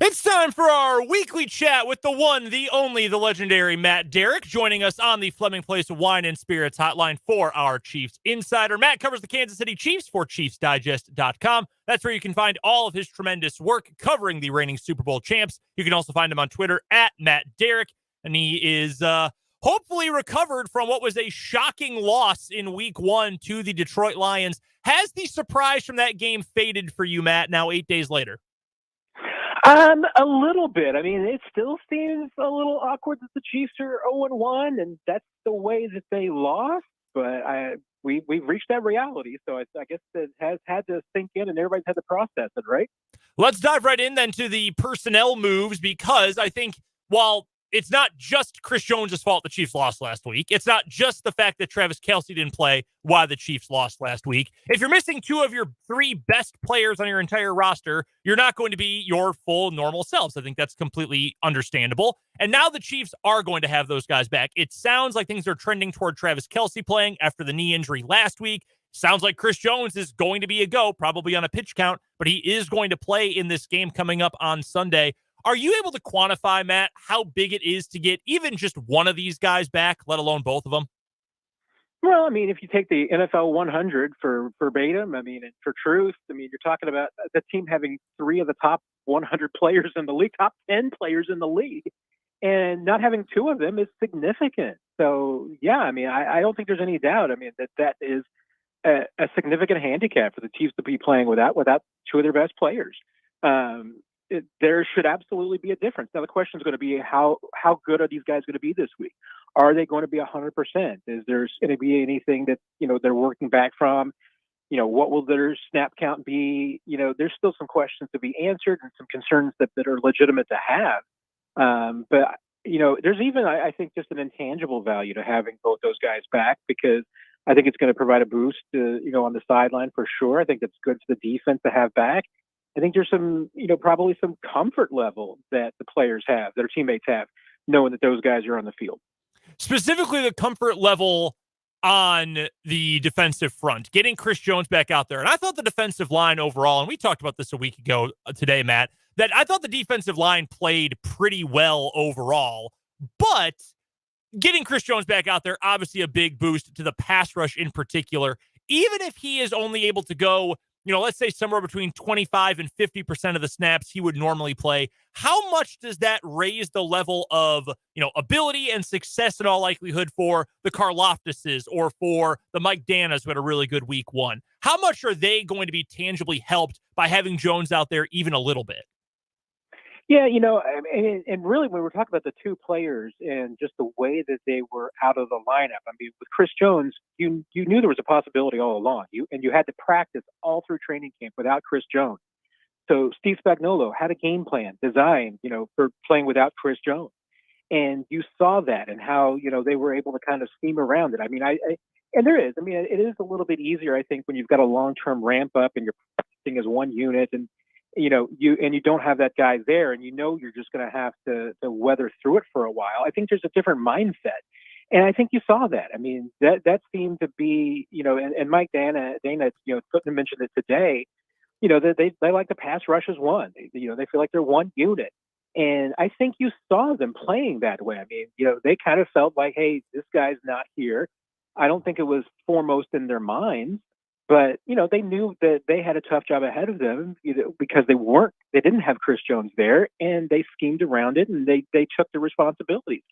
It's time for our weekly chat with the one, the only, the legendary Matt Derrick, joining us on the Fleming Place Wine and Spirits hotline for our Chiefs Insider. Matt covers the Kansas City Chiefs for ChiefsDigest.com. That's where you can find all of his tremendous work covering the reigning Super Bowl champs. You can also find him on Twitter at Matt Derrick, and he is hopefully recovered from what was a shocking loss in Week 1 to the Detroit Lions. Has the surprise from that game faded for you, Matt, now 8 days later? A little bit. I mean, it still seems a little awkward that the Chiefs are 0-1, and that's the way that they lost. But we've reached that reality, so I guess it has had to sink in, and everybody's had to process it, right? Let's dive right in then to the personnel moves, because I think while it's not just Chris Jones' fault the Chiefs lost last week, it's not just the fact that Travis Kelce didn't play why the Chiefs lost last week. If you're missing 2 of your 3 best players on your entire roster, you're not going to be your full normal selves. I think that's completely understandable. And now the Chiefs are going to have those guys back. It sounds like things are trending toward Travis Kelce playing after the knee injury last week. Sounds like Chris Jones is going to be a go, probably on a pitch count, but he is going to play in this game coming up on Sunday. Are you able to quantify, Matt, how big it is to get even just one of these guys back, let alone both of them? Well, I mean, if you take the NFL 100 for verbatim, I mean, and for truth, I mean, you're talking about the team having 3 of the top 100 players in the league, top 10 players in the league, and not having 2 of them is significant. So, yeah, I mean, I don't think there's any doubt. I mean, that is a significant handicap for the Chiefs to be playing without 2 of their best players. There should absolutely be a difference. Now, the question is going to be how good are these guys going to be this week? Are they going to be 100%? Is there going to be anything that, they're working back from? What will their snap count be? There's still some questions to be answered and some concerns that are legitimate to have. But there's even, I think, just an intangible value to having both those guys back, because I think it's going to provide a boost, on the sideline for sure. I think it's good for the defense to have back. I think there's some, probably some comfort level that the players have, their teammates have, knowing that those guys are on the field. Specifically, the comfort level on the defensive front, getting Chris Jones back out there. And I thought the defensive line overall, and we talked about this a week ago today, Matt, that I thought the defensive line played pretty well overall. But getting Chris Jones back out there, obviously a big boost to the pass rush in particular. Even if he is only able to go, let's say somewhere between 25 and 50% of the snaps he would normally play, how much does that raise the level of, ability and success in all likelihood for the Karloftises or for the Mike Danas who had a really good week 1? How much are they going to be tangibly helped by having Jones out there even a little bit? Yeah, and really when we're talking about the 2 players and just the way that they were out of the lineup, I mean, with Chris Jones, you knew there was a possibility all along. You had to practice all through training camp without Chris Jones. So Steve Spagnuolo had a game plan designed, for playing without Chris Jones. And you saw that and how, they were able to kind of scheme around it. I mean, and there is, I mean, it is a little bit easier, I think, when you've got a long-term ramp up and you're practicing as one unit and, you don't have that guy there, and you're just going to have to weather through it for a while. I think there's a different mindset, and I think you saw that. I mean, that seemed to be, and Mike Dana, couldn't mention it today. They like to pass rush as one. They feel like they're one unit, and I think you saw them playing that way. I mean, they kind of felt like, hey, this guy's not here. I don't think it was foremost in their minds. But, they knew that they had a tough job ahead of them, because they didn't have Chris Jones there, and they schemed around it, and they took the responsibilities.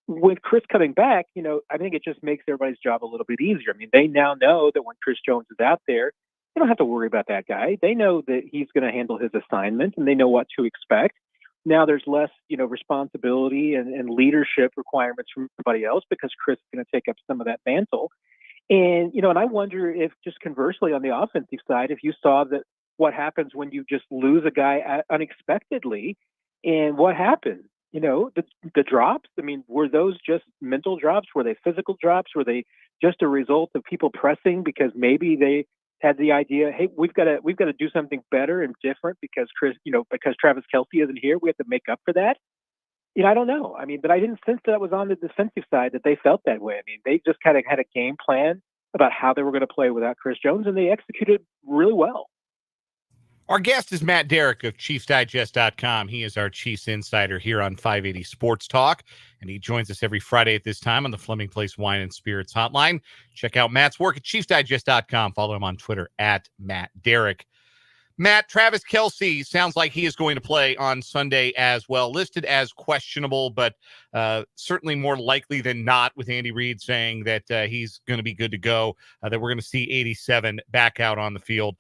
With Chris coming back, I think it just makes everybody's job a little bit easier. I mean, they now know that when Chris Jones is out there, they don't have to worry about that guy. They know that he's going to handle his assignment, and they know what to expect. Now there's less, responsibility and leadership requirements from everybody else, because Chris is going to take up some of that mantle. And, and I wonder if, just conversely on the offensive side, if you saw that what happens when you just lose a guy unexpectedly, and what happens, the drops, I mean, were those just mental drops? Were they physical drops? Were they just a result of people pressing because maybe they had the idea, hey, we've got to do something better and different because because Travis Kelce isn't here, we have to make up for that? I don't know. I mean, but I didn't sense that was on the defensive side that they felt that way. I mean, they just kind of had a game plan about how they were going to play without Chris Jones, and they executed really well. Our guest is Matt Derrick of ChiefsDigest.com. He is our Chiefs insider here on 580 Sports Talk, and he joins us every Friday at this time on the Fleming Place Wine and Spirits Hotline. Check out Matt's work at ChiefsDigest.com. Follow him on Twitter at Matt Derrick. Matt, Travis Kelce sounds like he is going to play on Sunday as well, listed as questionable, but certainly more likely than not, with Andy Reid saying that he's going to be good to go, that we're going to see 87 back out on the field.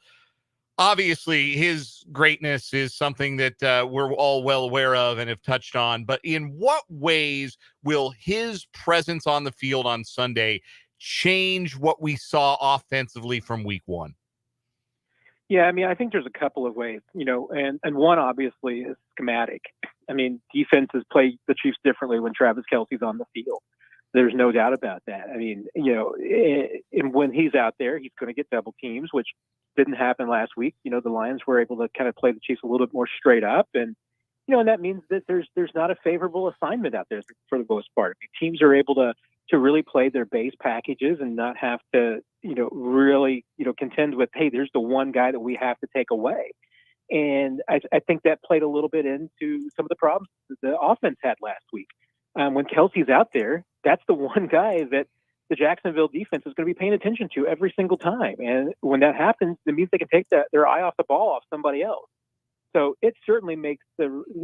Obviously, his greatness is something that we're all well aware of and have touched on, but in what ways will his presence on the field on Sunday change what we saw offensively from week one? Yeah, I mean, I think there's a couple of ways, and one obviously is schematic. I mean, defenses play the Chiefs differently when Travis Kelce's on the field. There's no doubt about that. I mean, and when he's out there, he's going to get double teams, which didn't happen last week. The Lions were able to kind of play the Chiefs a little bit more straight up, and and that means that there's not a favorable assignment out there for the most part. I mean, teams are able to really play their base packages and not have to really contend with, hey, there's the one guy that we have to take away. And I think that played a little bit into some of the problems that the offense had last week. When Kelce's out there, that's the one guy that the Jacksonville defense is going to be paying attention to every single time. And when that happens, it means they can take their eye off the ball off somebody else. So it certainly makes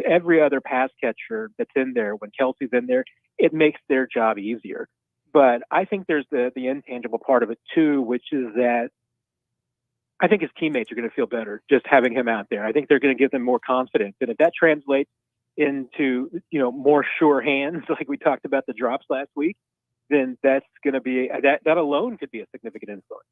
every other pass catcher that's in there, when Kelce's in there, it makes their job easier. But I think there's the intangible part of it too, which is that I think his teammates are going to feel better just having him out there. I think they're going to give them more confidence. And if that translates into, more sure hands, like we talked about the drops last week, then that's going to be, that alone could be a significant influence.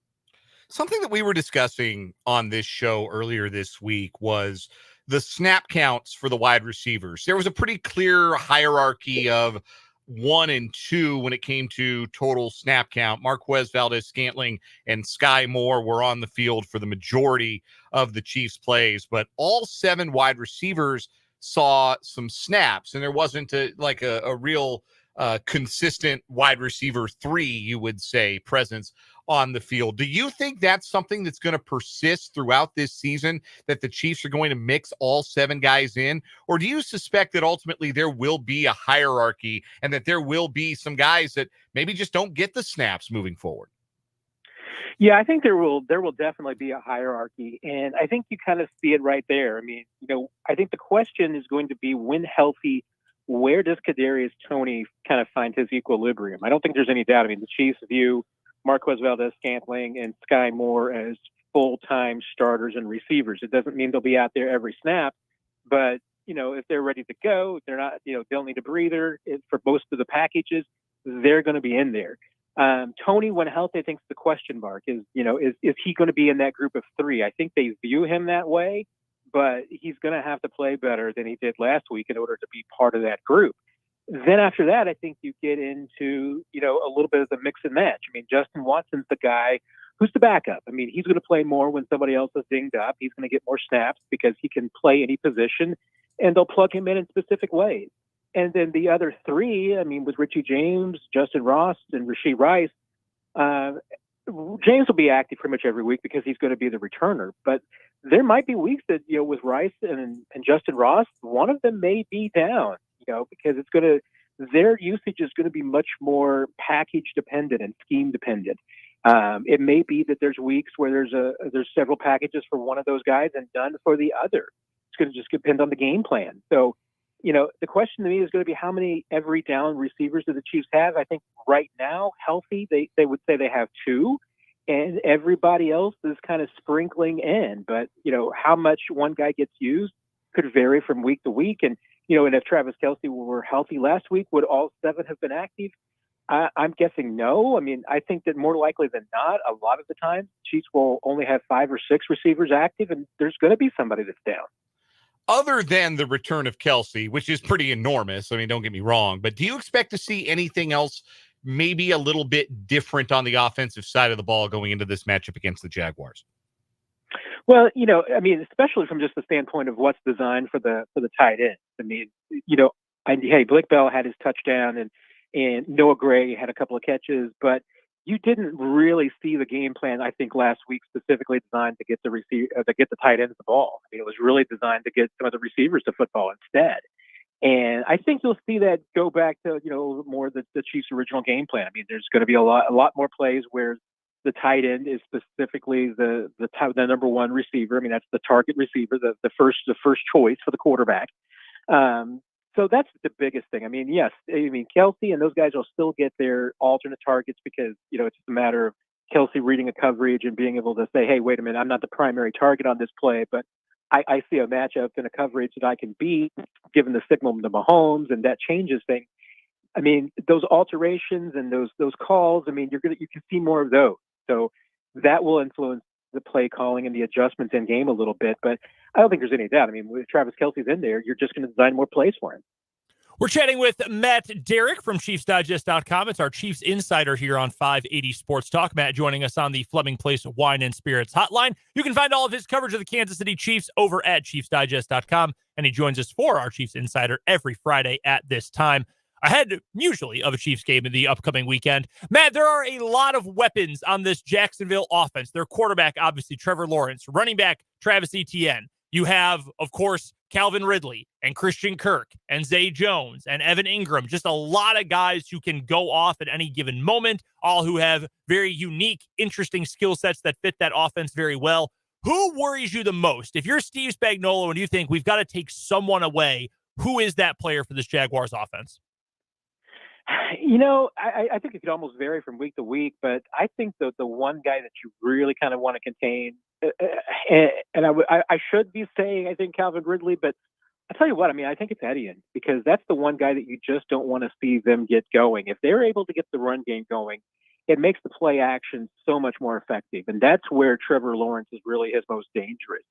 Something that we were discussing on this show earlier this week was the snap counts for the wide receivers. There was a pretty clear hierarchy of 1 and 2 when it came to total snap count. Marquez Valdes-Scantling and Sky Moore were on the field for the majority of the Chiefs' plays, but all 7 wide receivers saw some snaps, and there wasn't a real consistent wide receiver 3, you would say, presence on the field. Do you think that's something that's going to persist throughout this season, that the Chiefs are going to mix all 7 guys in? Or do you suspect that ultimately there will be a hierarchy and that there will be some guys that maybe just don't get the snaps moving forward? Yeah, I think there will definitely be a hierarchy. And I think you kind of see it right there. I mean, I think the question is going to be, when healthy, where does Kadarius Toney kind of find his equilibrium? I don't think there's any doubt. I mean, the Chiefs view Marquez Valdes-Scantling and Sky Moore as full-time starters and receivers. It doesn't mean they'll be out there every snap, but if they're ready to go, they're not, they'll need a breather for most of the packages. They're going to be in there. Toney, when healthy, I think the question mark is he going to be in that group of 3? I think they view him that way, but he's going to have to play better than he did last week in order to be part of that group. Then after that, I think you get into, a little bit of the mix and match. I mean, Justin Watson's the guy who's the backup. I mean, he's going to play more when somebody else is dinged up. He's going to get more snaps because he can play any position, and they'll plug him in specific ways. And then the other 3, I mean, with Richie James, Justin Ross, and Rashee Rice, James will be active pretty much every week because he's going to be the returner. But there might be weeks that, with Rice and Justin Ross, one of them may be down, because their usage is going to be much more package dependent and scheme dependent. It may be that there's weeks where there's several packages for one of those guys and none for the other. It's going to just depend on the game plan. So, the question to me is going to be, how many every down receivers do the Chiefs have? I think right now, healthy, they would say they have 2, and everybody else is kind of sprinkling in. But, how much one guy gets used could vary from week to week. And if Travis Kelce were healthy last week, would all 7 have been active? I'm guessing no. I mean, I think that more likely than not, a lot of the time, Chiefs will only have 5 or 6 receivers active, and there's going to be somebody that's down. Other than the return of Kelce, which is pretty enormous, I mean, don't get me wrong, but do you expect to see anything else maybe a little bit different on the offensive side of the ball going into this matchup against the Jaguars? Well, I mean, especially from just the standpoint of what's designed for the tight end. I mean, Blake Bell had his touchdown, and Noah Gray had a couple of catches, but you didn't really see the game plan, I think, last week specifically designed to get the tight ends the ball. I mean, it was really designed to get some of the receivers to football instead. And I think you'll see that go back to, a little bit more the Chiefs' original game plan. I mean, there's going to be a lot more plays where the tight end is specifically the number one receiver. I mean, that's the target receiver, the first choice for the quarterback. So that's the biggest thing. I mean, yes, Kelsey and those guys will still get their alternate targets because, it's just a matter of Kelsey reading a coverage and being able to say, hey, wait a minute, I'm not the primary target on this play, but I see a matchup and a coverage that I can beat given the signal to Mahomes, and that changes things. I mean, those alterations and those calls, I mean, you can see more of those. So that will influence the play calling and the adjustments in game a little bit, but I don't think there's any doubt. I mean, with Travis Kelce's in there, you're just going to design more plays for him. We're chatting with Matt Derrick from ChiefsDigest.com. It's our Chiefs insider here on 580 Sports Talk. Matt joining us on the Fleming Place Wine and Spirits hotline. You can find all of his coverage of the Kansas City Chiefs over at ChiefsDigest.com, and he joins us for our Chiefs insider every Friday at this time, ahead usually of a Chiefs game in the upcoming weekend. Matt, there are a lot of weapons on this Jacksonville offense. Their quarterback, obviously, Trevor Lawrence. Running back, Travis Etienne. You have, of course, Calvin Ridley and Christian Kirk and Zay Jones and Evan Ingram. Just a lot of guys who can go off at any given moment, all who have very unique, interesting skill sets that fit that offense very well. Who worries you the most? If you're Steve Spagnuolo and you think we've got to take someone away, who is that player for this Jaguars offense? I think it could almost vary from week to week, but I think the one guy that you really kind of want to contain, and I should be saying I think Calvin Ridley, but I tell you what, I mean, I think it's Etienne, because that's the one guy that you just don't want to see them get going. If they're able to get the run game going, it makes the play action so much more effective, and that's where Trevor Lawrence is really his most dangerous.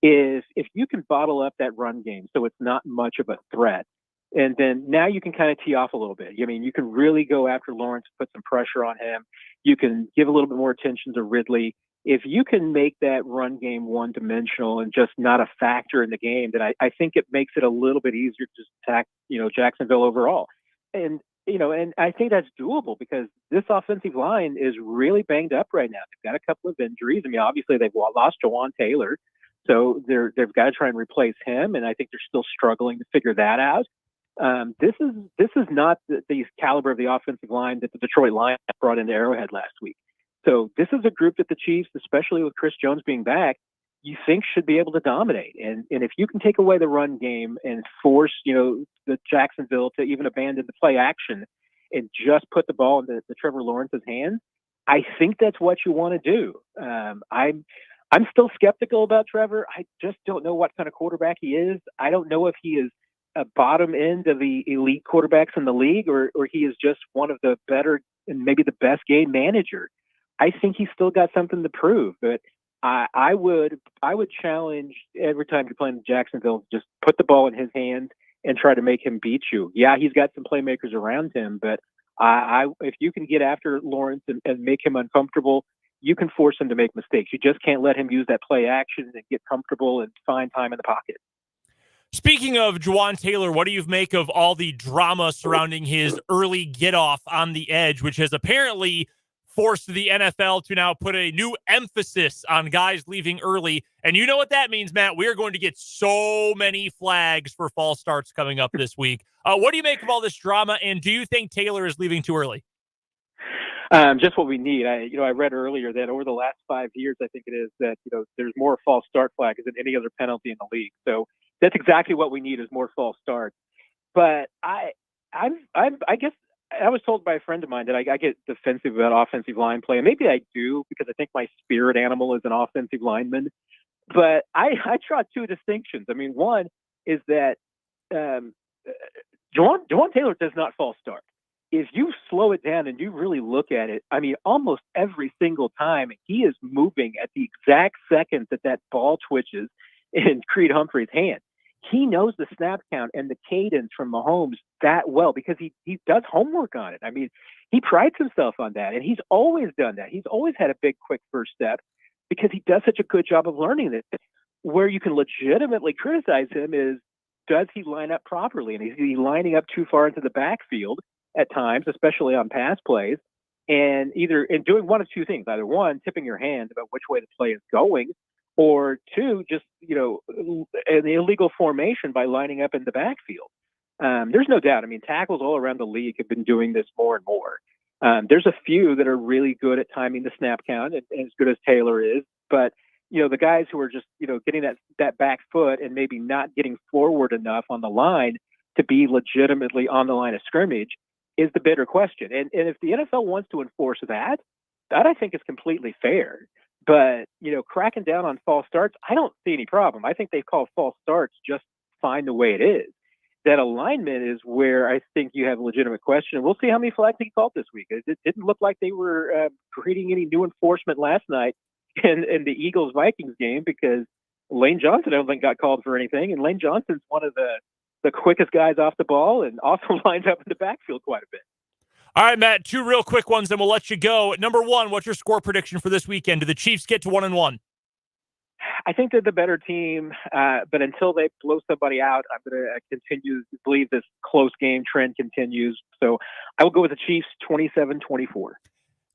If you can bottle up that run game so it's not much of a threat. And then now you can kind of tee off a little bit. I mean, you can really go after Lawrence, put some pressure on him. You can give a little bit more attention to Ridley. If you can make that run game one-dimensional and just not a factor in the game, then I think it makes it a little bit easier to just attack, Jacksonville overall. And I think that's doable because this offensive line is really banged up right now. They've got a couple of injuries. I mean, obviously they've lost Jawan Taylor, so they've got to try and replace him. And I think they're still struggling to figure that out. This is not the caliber of the offensive line that the Detroit Lions brought into Arrowhead last week. So this is a group that the Chiefs, especially with Chris Jones being back, you think should be able to dominate. And if you can take away the run game and force, the Jacksonville to even abandon the play action and just put the ball into the Trevor Lawrence's hands, I think that's what you want to do. I'm still skeptical about Trevor. I just don't know what kind of quarterback he is. I don't know if he is a bottom end of the elite quarterbacks in the league, or he is just one of the better and maybe the best game manager. I think he's still got something to prove, but I would challenge every time you're playing Jacksonville, just put the ball in his hands and try to make him beat you. Yeah, he's got some playmakers around him, but if you can get after Lawrence and make him uncomfortable, you can force him to make mistakes. You just can't let him use that play action and get comfortable and find time in the pocket. Speaking of Jawan Taylor, what do you make of all the drama surrounding his early get-off on the edge, which has apparently forced the NFL to now put a new emphasis on guys leaving early? And you know what that means, Matt. We are going to get so many flags for false starts coming up this week. What do you make of all this drama, and do you think Taylor is leaving too early? Just what we need. I read earlier that over the last 5 years, I think it is, that there's more false start flags than any other penalty in the league. So that's exactly what we need, is more false starts. But I guess I was told by a friend of mine that I get defensive about offensive line play, and maybe I do because I think my spirit animal is an offensive lineman. But I draw two distinctions. I mean, one is that Jawan Taylor does not false start. If you slow it down and you really look at it, I mean, almost every single time he is moving at the exact second that ball twitches in Creed Humphrey's hand. He knows the snap count and the cadence from Mahomes that well because he does homework on it. I mean, he prides himself on that, and he's always done that. He's always had a big, quick first step because he does such a good job of learning it. Where you can legitimately criticize him is, does he line up properly? And is he lining up too far into the backfield at times, especially on pass plays? and doing one of two things: either one, tipping your hand about which way the play is going, or two, just an illegal formation by lining up in the backfield. There's no doubt. I mean, tackles all around the league have been doing this more and more. There's a few that are really good at timing the snap count, and as good as Taylor is, but the guys who are just getting that back foot and maybe not getting forward enough on the line to be legitimately on the line of scrimmage is the bigger question. And if the NFL wants to enforce that I think is completely fair. But cracking down on false starts, I don't see any problem. I think they call false starts just fine the way it is. That alignment is where I think you have a legitimate question. We'll see how many flags he called this week. It didn't look like they were creating any new enforcement last night in the Eagles-Vikings game, because Lane Johnson, I don't think, got called for anything. And Lane Johnson's one of the quickest guys off the ball and also lines up in the backfield quite a bit. All right, Matt, 2 real quick ones, then we'll let you go. Number 1, what's your score prediction for this weekend? Do the Chiefs get to 1-1? I think they're the better team, but until they blow somebody out, I'm going to continue to believe this close game trend continues. So I will go with the Chiefs 27-24.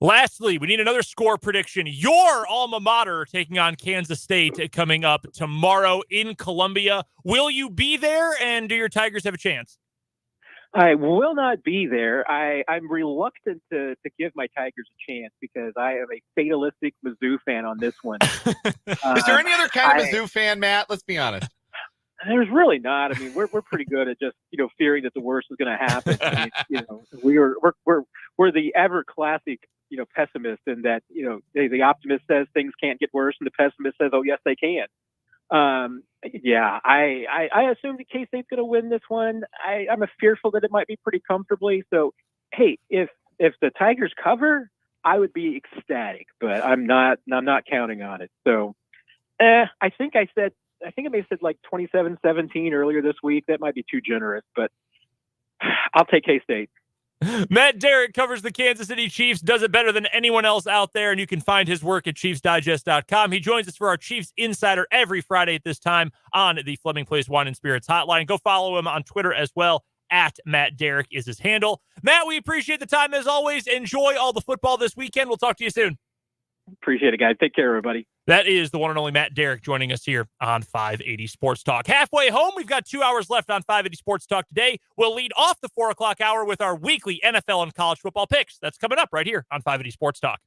Lastly, we need another score prediction. Your alma mater taking on Kansas State coming up tomorrow in Columbia. Will you be there, and do your Tigers have a chance? I will not be there. I'm reluctant to give my Tigers a chance because I am a fatalistic Mizzou fan on this one. Is there any other kind of Mizzou fan, Matt? Let's be honest. There's really not. I mean, we're pretty good at just fearing that the worst is going to happen. I mean, we're the ever classic pessimist in that the optimist says things can't get worse and the pessimist says, oh yes they can. I assume that K-State's going to win this one. I'm fearful that it might be pretty comfortably. So, hey, if the Tigers cover, I would be ecstatic, but I'm not counting on it. So, I think I may have said like 27-17 earlier this week. That might be too generous, but I'll take K-State. Matt Derrick covers the Kansas City Chiefs, does it better than anyone else out there, and you can find his work at ChiefsDigest.com. He joins us for our Chiefs Insider every Friday at this time on the Fleming Place Wine and Spirits hotline. Go follow him on Twitter as well. At Matt Derrick is his handle. Matt, we appreciate the time as always. Enjoy all the football this weekend. We'll talk to you soon. Appreciate it, guys. Take care, everybody. That is the one and only Matt Derrick joining us here on 580 Sports Talk. Halfway home, we've got 2 hours left on 580 Sports Talk today. We'll lead off the 4 o'clock hour with our weekly NFL and college football picks. That's coming up right here on 580 Sports Talk.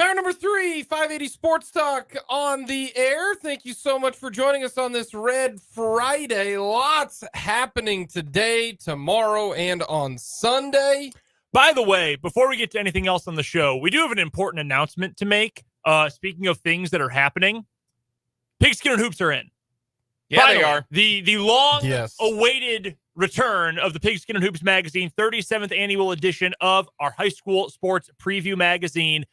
Hour number 3, 580 Sports Talk on the air. Thank you so much for joining us on this Red Friday. Lots happening today, tomorrow, and on Sunday. By the way, before we get to anything else on the show, we do have an important announcement to make. Speaking of things that are happening, Pigskin and Hoops are in. Yeah, Finally, they are. The long-awaited return of the Pigskin and Hoops magazine, 37th annual edition of our high school sports preview magazine.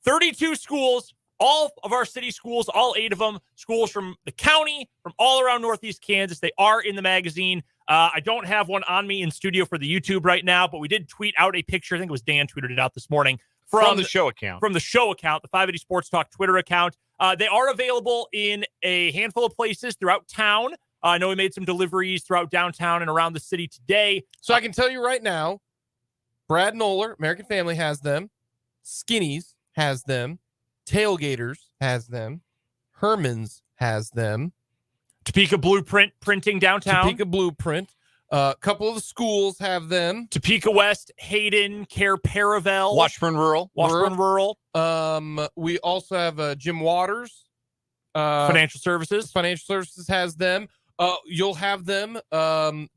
32 schools, all of our city schools, all 8 of them, schools from the county, from all around Northeast Kansas. They are in the magazine. I don't have one on me in studio for the YouTube right now, but we did tweet out a picture. I think it was Dan tweeted it out this morning. From the show account. From the show account, the 580 Sports Talk Twitter account. They are available in a handful of places throughout town. I know we made some deliveries throughout downtown and around the city today. So I can tell you right now, Brad Noller, American Family, has them. Skinnies has them. Tailgaters has them. Herman's has them. Topeka Blueprint Printing downtown. Topeka Blueprint. A couple of the schools have them. Topeka West, Hayden, Care Paravel. Washburn Rural. We also have Jim Waters. Financial Services. Financial Services has them. You'll have them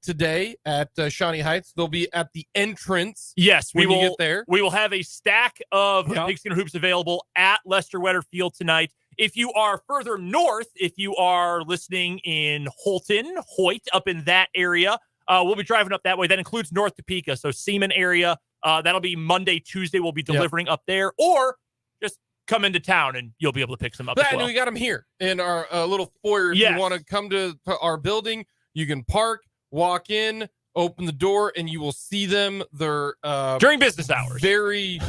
today at Shawnee Heights. They'll be at the entrance. Yes, when you get there. We will have a stack of Pigskin Hoops available at Lester Wetter Field tonight. If you are further north, if you are listening in Holton, Hoyt, up in that area, we'll be driving up that way. That includes North Topeka, so Seaman area. That'll be Monday, Tuesday. We'll be delivering up there, or just come into town and you'll be able to pick some up as well. We got them here in our little foyer. If you want to come to our building, you can park, walk in, open the door, and you will see them. They're during business hours. Very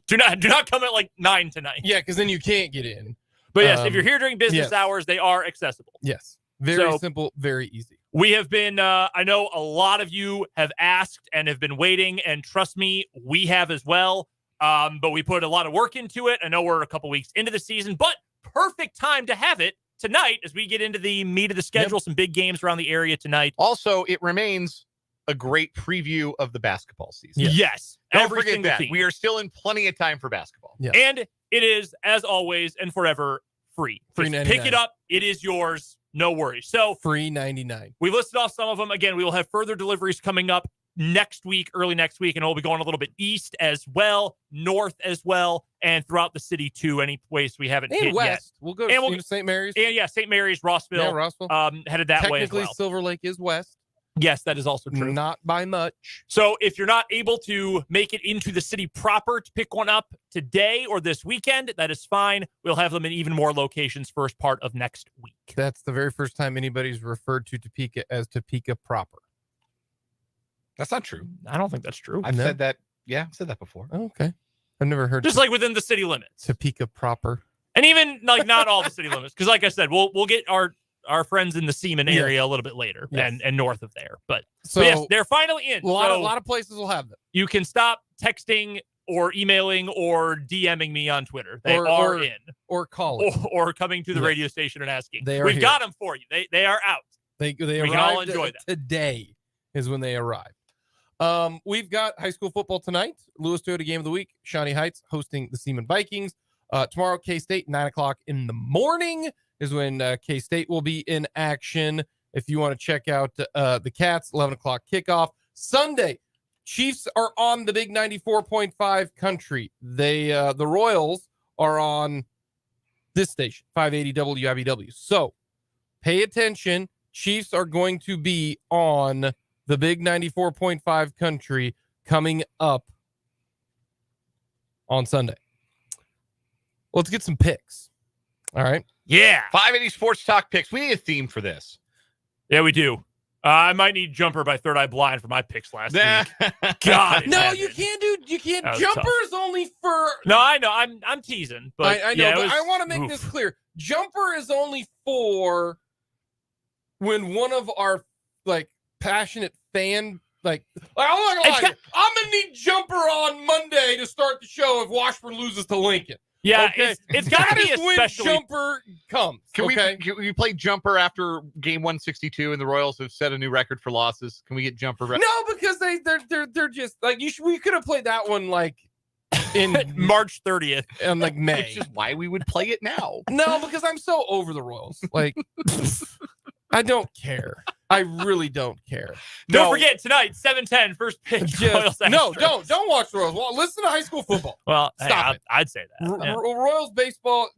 do not come at like 9 tonight. Yeah, because then you can't get in. But yes, if you're here during business hours, they are accessible. Yes, very simple, very easy. We have been, I know a lot of you have asked and have been waiting, and trust me, we have as well. But we put a lot of work into it. I know we're a couple weeks into the season, but perfect time to have it tonight as we get into the meat of the schedule, some big games around the area tonight. Also, it remains a great preview of the basketball season. Yes. Don't forget that. We are still in plenty of time for basketball. Yeah. And it is, as always and forever, free. Free Just pick it up. It is yours. No worries. So free 99. We listed off some of them. Again, we will have further deliveries coming up next week, early next week, and we'll be going a little bit east as well, north as well, and throughout the city too. Any place we haven't hit west. Yet. We'll go to St. Mary's. And St. Mary's, Rossville. Yeah, Rossville. Headed that way as well. Technically, Silver Lake is west. Yes, that is also true. Not by much. So if you're not able to make it into the city proper to pick one up today or this weekend, that is fine. We'll have them in even more locations first part of next week. That's the very first time anybody's referred to Topeka as Topeka proper. That's not true. I don't think that's true. I've said that. Yeah, I've said that before. Oh, okay. I've never heard just like within the city limits. Topeka proper. And even like not all the city limits. Because like I said, we'll get our friends in the Seaman area a little bit later and north of there. But yes, they're finally in. A lot of places will have them. You can stop texting or emailing or DMing me on Twitter. They are in. Or calling. Or coming to the radio station and asking. We've got them for you. They are out. We can all enjoy them. Today is when they arrive. We've got high school football tonight. Lewis Toyota Game of the Week. Shawnee Heights hosting the Seaman Vikings. Tomorrow, K-State, 9 o'clock in the morning is when K-State will be in action. If you want to check out the Cats, 11 o'clock kickoff. Sunday, Chiefs are on the big 94.5 country. The Royals are on this station, 580 WIBW. So pay attention. Chiefs are going to be on the big 94.5 country coming up on Sunday. Let's get some picks. All right. Yeah. 580 Sports Talk picks. We need a theme for this. Yeah, we do. I might need Jumper by Third Eye Blind for my picks last week. God. No, you can't. Jumper is only for. No, I know. I'm teasing. But I know. But I want to make this clear. Jumper is only for when one of our passionate fan I'm gonna need Jumper on Monday to start the show if Washburn loses to Lincoln. Yeah, okay? it's got to be especially when Jumper comes. Can we play Jumper after game 162 and the Royals have set a new record for losses? Can we get Jumper? No, because they're just like we could have played that one like in March 30th. and like May. Which is why we would play it now. No, because I'm so over the Royals. Like, I don't care. I really don't care. Don't forget tonight, 7:10, first pitch. Royals No, Astros. don't watch the Royals. Well, listen to high school football. Well, Stop it. I'd say that. Yeah. Royals baseball,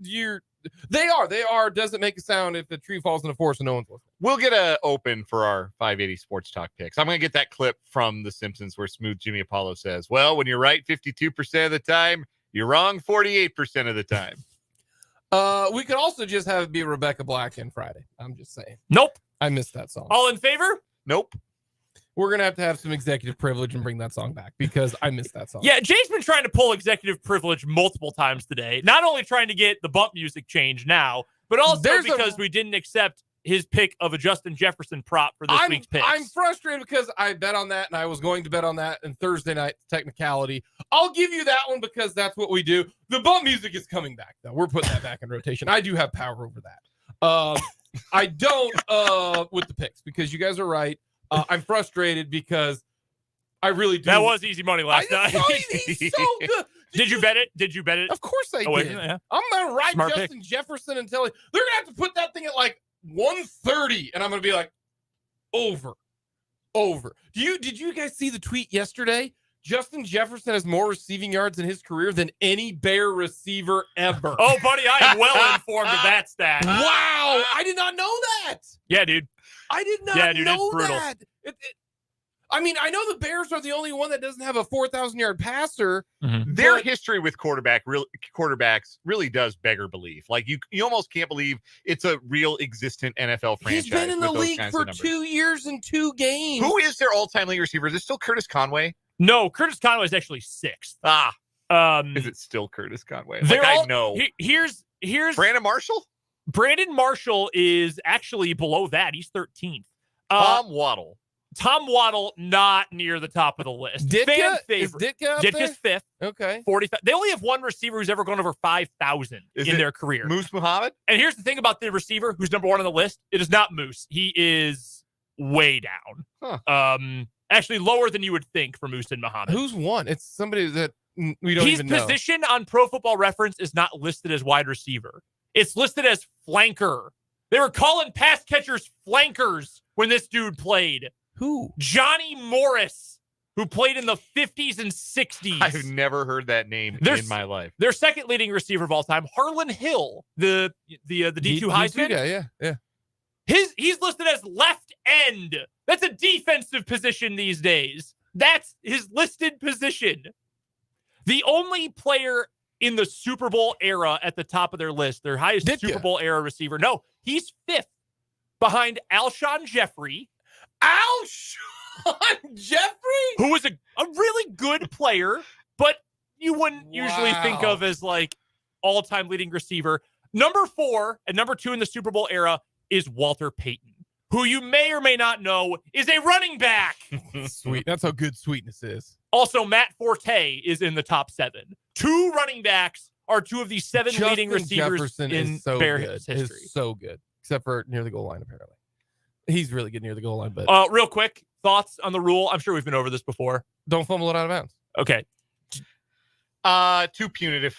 they are. Doesn't make a sound if the tree falls in the forest and no one's listening. We'll get a open for our 580 Sports Talk picks. I'm going to get that clip from The Simpsons where Smooth Jimmy Apollo says, well, when you're right 52% of the time, you're wrong 48% of the time. We could also just have it be Rebecca Black in Friday. I'm just saying. Nope. I missed that song. All in favor? Nope. We're going to have some executive privilege and bring that song back because I missed that song. Yeah, Jay's been trying to pull executive privilege multiple times today. Not only trying to get the bump music changed now, but also because we didn't accept his pick of a Justin Jefferson prop for this week's picks. I'm frustrated because I bet on that and I was going to bet on that in Thursday night technicality. I'll give you that one because that's what we do. The bump music is coming back, though. We're putting that back in rotation. I do have power over that. I don't with the picks because you guys are right. I'm frustrated because I really do. That was easy money last night. He's so good. Did you bet it? Did you bet it? Of course I wait, did. yeah. I'm going to ride Smart Justin Jefferson until they're going to have to put that thing at like 130 and I'm going to be like, over. Did you guys see the tweet yesterday? Justin Jefferson has more receiving yards in his career than any Bear receiver ever. Oh, buddy, I am well informed of that stat. Wow. I did not know that. Yeah, dude. I did not know that. I mean, I know the Bears are the only one that doesn't have a 4,000-yard passer. Mm-hmm. Their history with quarterbacks really does beggar belief. Like you almost can't believe it's a real existent NFL franchise. He's been in the league for 2 years and 2 games. Who is their all-time leading receiver? Is it still Curtis Conway? No, Curtis Conway is actually 6th. Is it still Curtis Conway? I know. Here's Brandon Marshall? Brandon Marshall is actually below that. He's 13th. Tom Waddle, not near the top of the list. Ditka? Is Ditka up there? Ditka's 5th. Okay. 40. They only have one receiver who's ever gone over 5,000 in their career. Moose Muhammad? And here's the thing about the receiver who's number 1 on the list. It is not Moose. He is way down. Huh. Actually lower than you would think for Moose and Muhammad. Who's one? It's somebody that we don't even know. His position on Pro Football Reference is not listed as wide receiver. It's listed as flanker. They were calling pass catchers flankers when this dude played. Who? Johnny Morris, who played in the 50s and 60s. I've never heard that name in my life. Their second leading receiver of all time, Harlan Hill, the D2 Heisman guy, yeah. He's listed as left end. That's a defensive position these days. That's his listed position. The only player in the Super Bowl era at the top of their list, their highest Super Bowl era receiver. No, he's 5th behind Alshon Jeffrey. Alshon Jeffrey? Who was a really good player, but you wouldn't usually think of as like all-time leading receiver. Number 4 and number 2 in the Super Bowl era is Walter Payton, who you may or may not know is a running back. Sweet. That's how good sweetness is. Also, Matt Forte is in the top 7. 2 running backs are 2 of the 7 leading receivers Jefferson in Bears history. Is so good, except for near the goal line, apparently. He's really good near the goal line. But real quick, thoughts on the rule? I'm sure we've been over this before. Don't fumble it out of bounds. Okay. Too punitive.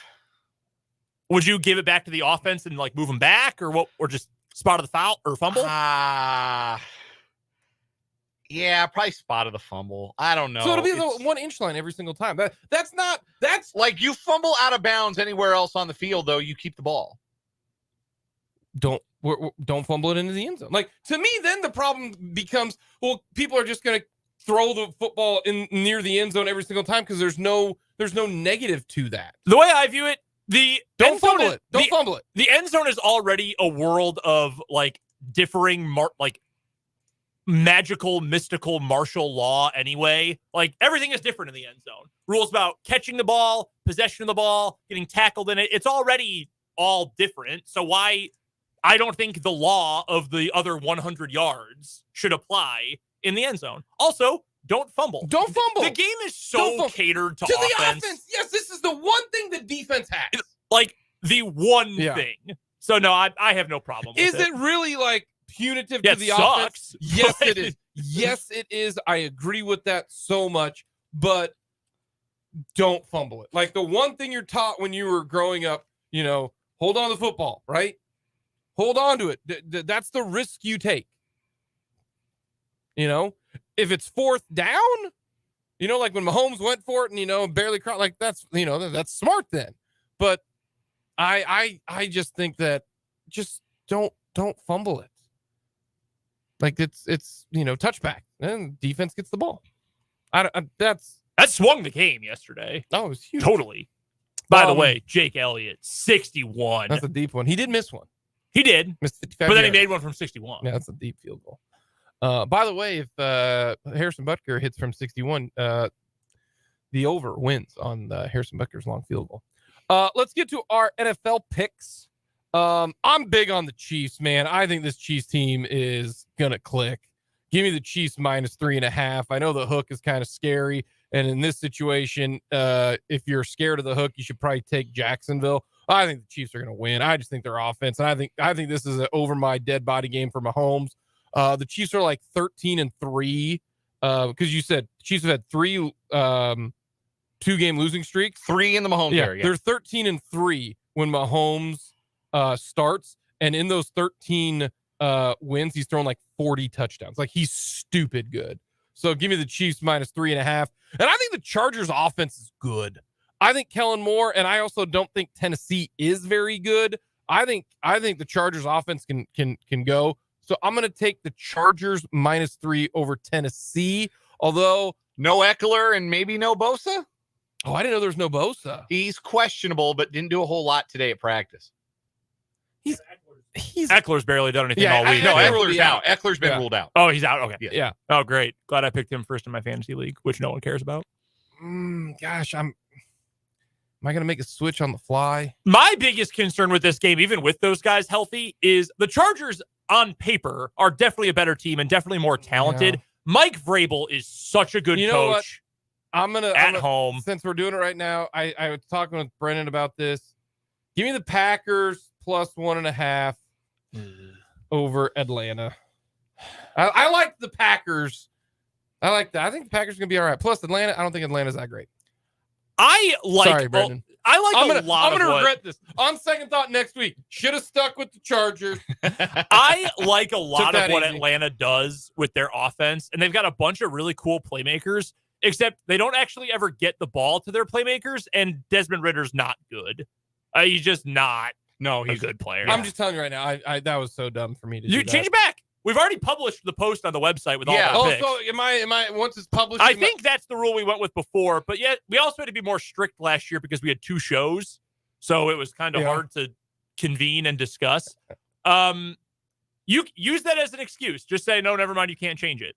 Would you give it back to the offense and like move them back, or what? Or just spot of the foul or fumble? Yeah, probably spot of the fumble. I don't know. So it'll be the 1 inch line every single time. That's like you fumble out of bounds anywhere else on the field, though. You keep the ball. Don't fumble it into the end zone. Like, to me, then the problem becomes, well, people are just going to throw the football in near the end zone every single time because there's no negative to that. The way I view it, Don't fumble it. The end zone is already a world of like differing magical, mystical martial law anyway. Like everything is different in the end zone. Rules about catching the ball, possession of the ball, getting tackled in it. It's already all different. So why I don't think the law of the other 100 yards should apply in the end zone. Also, don't fumble. Don't fumble. The game is so catered to the offense. Yes, this is the one thing the defense has. Like the one thing. So no, I have no problem with it. Is it really like punitive Yeah, to the it offense? sucks, Yes, but- it is. Yes, it is. I agree with that so much. But don't fumble it. Like the one thing you're taught when you were growing up, hold on to the football, right? Hold on to it. That's the risk you take. If it's fourth down, like when Mahomes went for it and, barely caught, like that's smart then. But I just think that just don't fumble it. Like it's touchback and defense gets the ball. That swung the game yesterday. Oh, it was huge. Totally. By the way, Jake Elliott, 61. That's a deep one. He did miss one. He did. Missed 55 but then he yards. made one from 61. Yeah, that's a deep field goal. By the way, if Harrison Butker hits from 61, the over wins on Harrison Butker's long field goal. Let's get to our NFL picks. I'm big on the Chiefs, man. I think this Chiefs team is going to click. Give me the Chiefs -3.5. I know the hook is kind of scary. And in this situation, if you're scared of the hook, you should probably take Jacksonville. I think the Chiefs are going to win. I just think their offense, and I think this is an over my dead body game for Mahomes. The Chiefs are like 13-3 because you said the Chiefs have had 3 2-game losing streaks. 3 in the Mahomes area. They're 13-3 when Mahomes starts, and in those 13 wins, he's thrown like 40 touchdowns. Like he's stupid good. So give me the Chiefs -3.5. And I think the Chargers offense is good. I think Kellen Moore, and I also don't think Tennessee is very good. I think the Chargers offense can go. So I'm going to take the Chargers -3 over Tennessee. Although no Eckler and maybe no Bosa. Oh, I didn't know there was no Bosa. He's questionable, but didn't do a whole lot today at practice. Eckler's barely done anything all week. No, Eckler's out. Eckler's been ruled out. Oh, he's out. Okay. Yeah. Oh, great. Glad I picked him first in my fantasy league, which no one cares about. Gosh, am I going to make a switch on the fly? My biggest concern with this game, even with those guys healthy, is the Chargers on paper are definitely a better team and definitely more talented. Yeah. Mike Vrabel is such a good coach. I'm gonna home. Since we're doing it right now, I was talking with Brennan about this. Give me the Packers +1.5 over Atlanta. I like the Packers. I like that. I think the Packers are gonna be all right. Plus Atlanta, I don't think Atlanta's that great. Sorry, Brendan. I'm gonna regret this. On second thought, next week should have stuck with the Chargers. I like a lot of what easy. Atlanta does with their offense, and they've got a bunch of really cool playmakers. Except they don't actually ever get the ball to their playmakers, and Desmond Ritter's not good. He's just not. No, he's a good player. I'm just telling you right now. I that was so dumb for me to do that. Change it back. We've already published the post on the website with all our picks. So am I once it's published? I think that's the rule we went with before, but yet we also had to be more strict last year because we had 2 shows, so it was kind of hard to convene and discuss. You use that as an excuse. Just say no, never mind. You can't change it.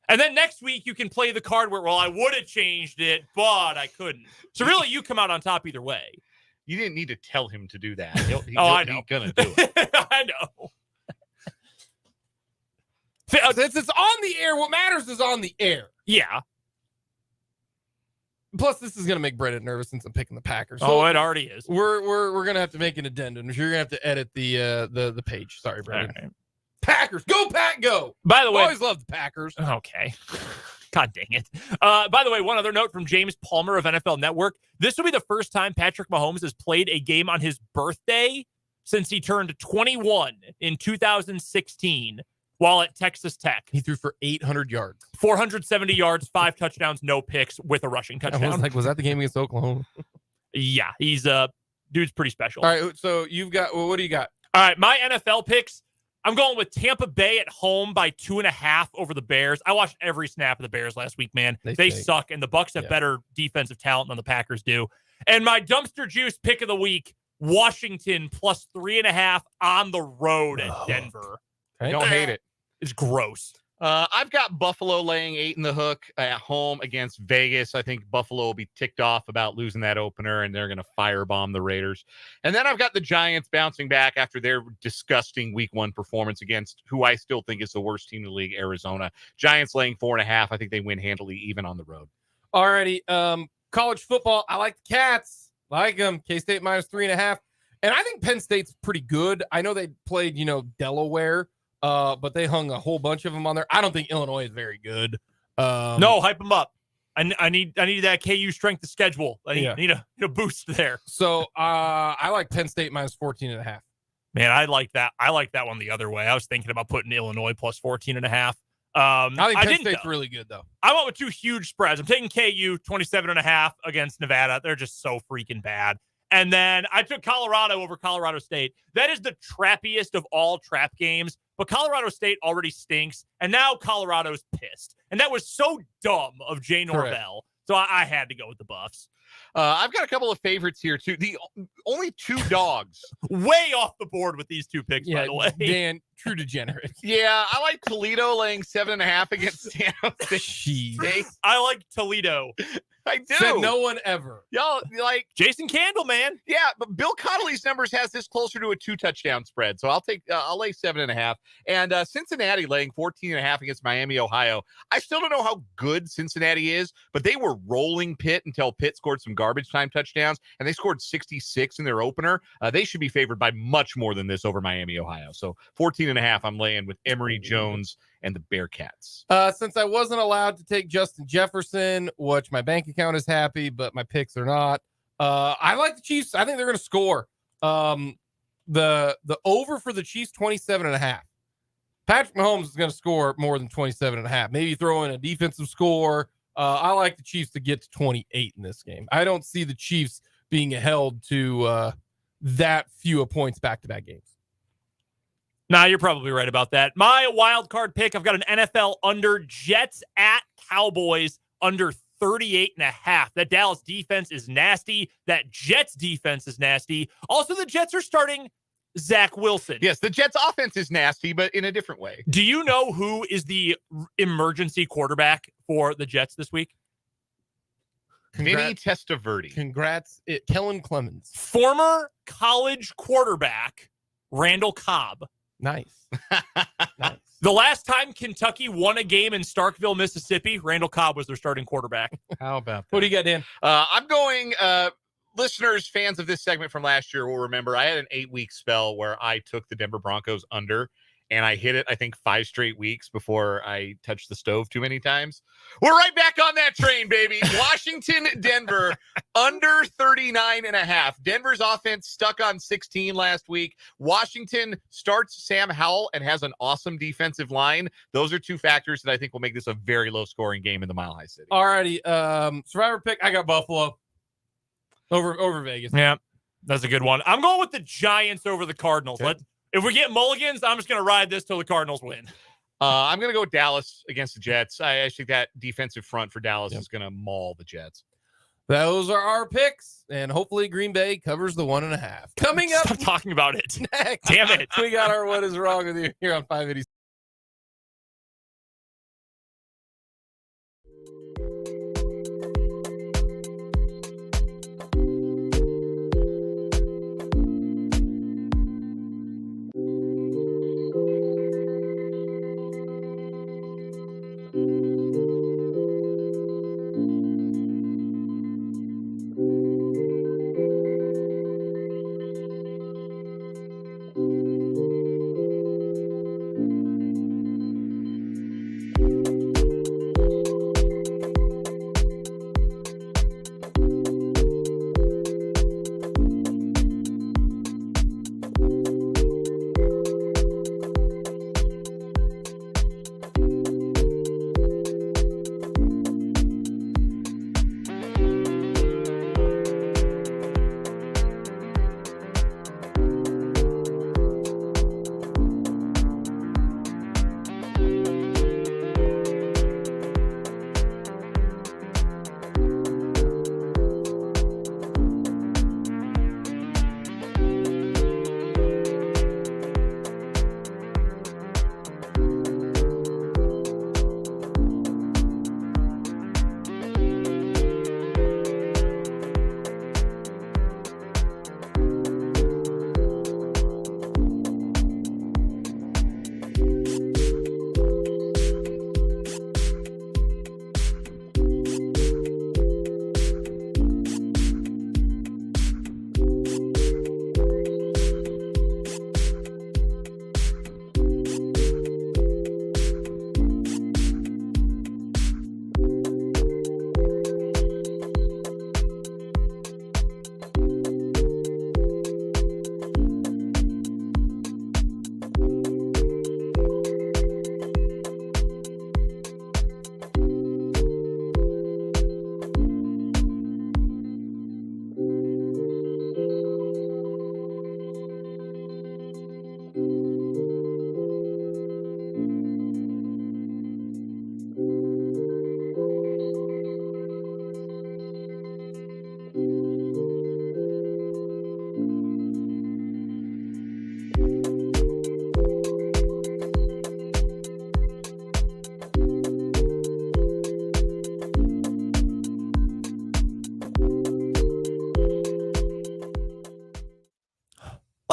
And then next week you can play the card where, I would have changed it, but I couldn't. So really, you come out on top either way. You didn't need to tell him to do that. I know. He's gonna do it. I know. Since it's on the air, what matters is on the air. Yeah. Plus, this is gonna make Brendan nervous since I'm picking the Packers. So it already is. We're gonna have to make an addendum. You're gonna have to edit the page. Sorry, Brendan. Right. Packers, go Pack, go! By the way, always love the Packers. Okay. God dang it. By the way, one other note from James Palmer of NFL Network. This will be the first time Patrick Mahomes has played a game on his birthday since he turned 21 in 2016 while at Texas Tech. He threw for 800 yards. 470 yards, 5 touchdowns, no picks with a rushing touchdown. Was that the game against Oklahoma? Yeah, he's dude's pretty special. All right, so you've got, what do you got? All right, my NFL picks. I'm going with Tampa Bay at home by 2.5 over the Bears. I watched every snap of the Bears last week, man. They suck, and the Bucs have better defensive talent than the Packers do. And my dumpster juice pick of the week, Washington +3.5 on the road at Denver. Okay. Don't hate it. It's gross. I've got Buffalo laying 8 in the hook at home against Vegas. I think Buffalo will be ticked off about losing that opener, and they're going to firebomb the Raiders. And then I've got the Giants bouncing back after their disgusting Week 1 performance against who I still think is the worst team in the league, Arizona. Giants laying 4.5. I think they win handily even on the road. Alrighty. College football, I like the Cats. Like them. K-State -3.5. And I think Penn State's pretty good. I know they played, Delaware. But they hung a whole bunch of them on there. I don't think Illinois is very good. No, hype them up. I need that KU strength of schedule. I need a boost there. So I like Penn State minus 14.5. Man, I like that. I like that one the other way. I was thinking about putting Illinois plus 14.5. I think Penn State's really good, though. I went with two huge spreads. I'm taking KU 27.5 against Nevada. They're just so freaking bad. And then I took Colorado over Colorado State. That is the trappiest of all trap games. But Colorado State already stinks. And now Colorado's pissed. And that was so dumb of Jay Norvell. So I had to go with the Buffs. I've got a couple of favorites here, too. The only two dogs. Way off the board with these two picks, by the way. Dan, true degenerate. Yeah, I like Toledo laying 7.5 against San Jose State. I like Toledo. I do. Said no one ever. Y'all, like Jason Candle, man. Yeah, but Bill Connolly's numbers has this closer to a 2-touchdown spread. So I'll lay 7.5. And Cincinnati laying 14.5 against Miami, Ohio. I still don't know how good Cincinnati is, but they were rolling Pitt until Pitt scored some garbage time touchdowns, and they scored 66 in their opener. They should be favored by much more than this over Miami, Ohio. So 14.5, I'm laying with Emory Jones and the Bearcats. Since I wasn't allowed to take Justin Jefferson, which my bank account is happy, but my picks are not. I like the Chiefs. I think they're going to score. The over for the Chiefs 27.5. Patrick Mahomes is going to score more than 27.5. Maybe throw in a defensive score. I like the Chiefs to get to 28 in this game. I don't see the Chiefs being held to that few points back-to-back games. Nah, you're probably right about that. My wild card pick, I've got an NFL under Jets at Cowboys under 38.5. That Dallas defense is nasty. That Jets defense is nasty. Also, the Jets are starting Zach Wilson. Yes, the Jets offense is nasty, but in a different way. Do you know who is the emergency quarterback for the Jets this week? Vinny Testaverde. Congrats. Kellen Clemens. Former college quarterback Randall Cobb. Nice. Nice. The last time Kentucky won a game in Starkville, Mississippi, Randall Cobb was their starting quarterback. How about that? What do you got, Dan? I'm going, listeners, fans of this segment from last year will remember I had an 8-week spell where I took the Denver Broncos under, and I hit it, I think, 5 straight weeks before I touched the stove too many times. We're right back on that train, baby. Washington, Denver, under 39.5. Denver's offense stuck on 16 last week. Washington starts Sam Howell and has an awesome defensive line. Those are two factors that I think will make this a very low-scoring game in the Mile High City. All righty. Survivor pick, I got Buffalo over Vegas. Yeah, that's a good one. I'm going with the Giants over the Cardinals. Okay. If we get mulligans, I'm just going to ride this till the Cardinals win. I'm going to go with Dallas against the Jets. I think that defensive front for Dallas is going to maul the Jets. Those are our picks, and hopefully Green Bay covers the 1.5. Coming up Stop talking about it. next, Damn it. we got our What Is Wrong With You here on 580.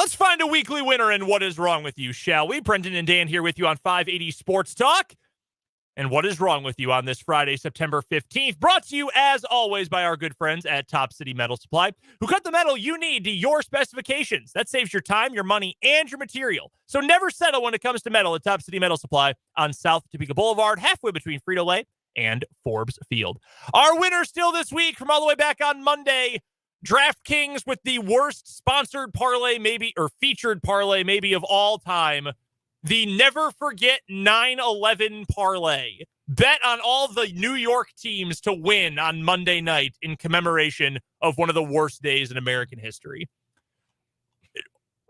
Let's find a weekly winner in What Is Wrong With You, shall we? Brendan and Dan here with you on 580 Sports Talk. And what is wrong with you on this Friday, September 15th? Brought to you, as always, by our good friends at Top City Metal Supply, who cut the metal you need to your specifications. That saves your time, your money, and your material. So never settle when it comes to metal at Top City Metal Supply on South Topeka Boulevard, halfway between Frito-Lay and Forbes Field. Our winner still this week from all the way back on Monday, DraftKings with the worst sponsored parlay maybe, or featured parlay maybe of all time. The Never Forget 9/11 parlay. Bet on all the New York teams to win on Monday night in commemoration of one of the worst days in American history.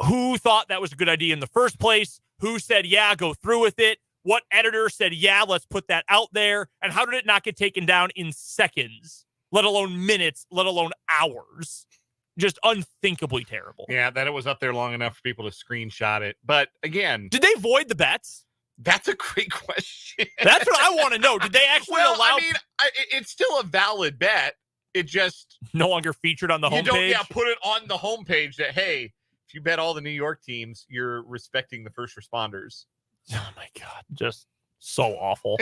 Who thought that was a good idea in the first place? Who said, yeah, go through with it? What editor said, yeah, let's put that out there? And how did it not get taken down in seconds, let alone minutes, let alone hours? Just unthinkably terrible. Yeah, that it was up there long enough for people to screenshot it. But again, did they void the bets? That's a great question. That's what I want to know. Did they actually allow? I mean, it's still a valid bet. It just no longer featured on the homepage. Yeah, put it on the homepage that, hey, if you bet all the New York teams, you're respecting the first responders. Oh my God, just so awful.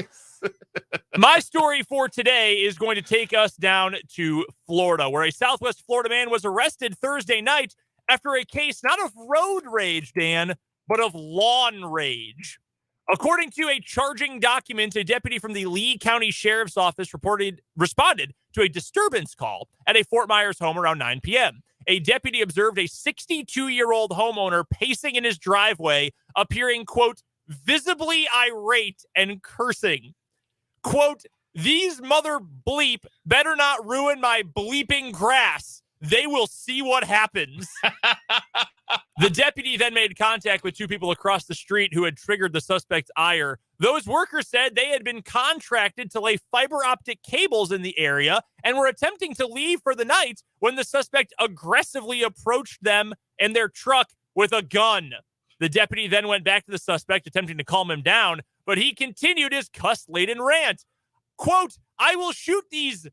My story for today is going to take us down to Florida, where a Southwest Florida man was arrested Thursday night after a case not of road rage, Dan, but of lawn rage. According to a charging document, a deputy from the Lee County Sheriff's Office responded to a disturbance call at a Fort Myers home around 9 p.m. A deputy observed a 62-year-old homeowner pacing in his driveway, appearing, quote, visibly irate and cursing. Quote, these mother bleep better not ruin my bleeping grass. They will see what happens. The deputy then made contact with two people across the street who had triggered the suspect's ire. Those workers said they had been contracted to lay fiber optic cables in the area and were attempting to leave for the night when the suspect aggressively approached them and their truck with a gun. The deputy then went back to the suspect, attempting to calm him down, but he continued his cuss-laden rant. Quote, I will shoot these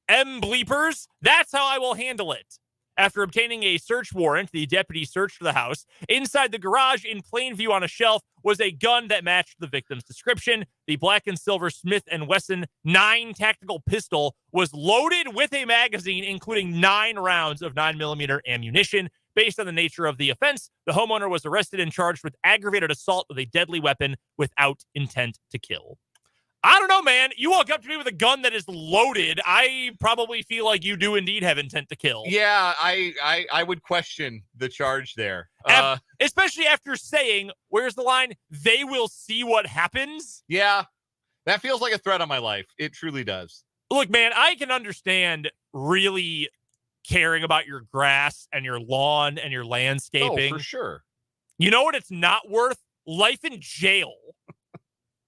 bleepers. That's how I will handle it. After obtaining a search warrant, the deputy searched the house. Inside the garage, in plain view on a shelf, was a gun that matched the victim's description. The black and silver Smith & Wesson 9 tactical pistol was loaded with a magazine, including 9 rounds of 9mm ammunition. Based on the nature of the offense, the homeowner was arrested and charged with aggravated assault with a deadly weapon without intent to kill. I don't know, man. You walk up to me with a gun that is loaded. I probably feel like you do indeed have intent to kill. Yeah, I would question the charge there. Especially after saying, where's the line? They will see what happens. Yeah, that feels like a threat on my life. It truly does. Look, man, I can understand really caring about your grass and your lawn and your landscaping. Oh, for sure. You know what it's not worth? Life in jail.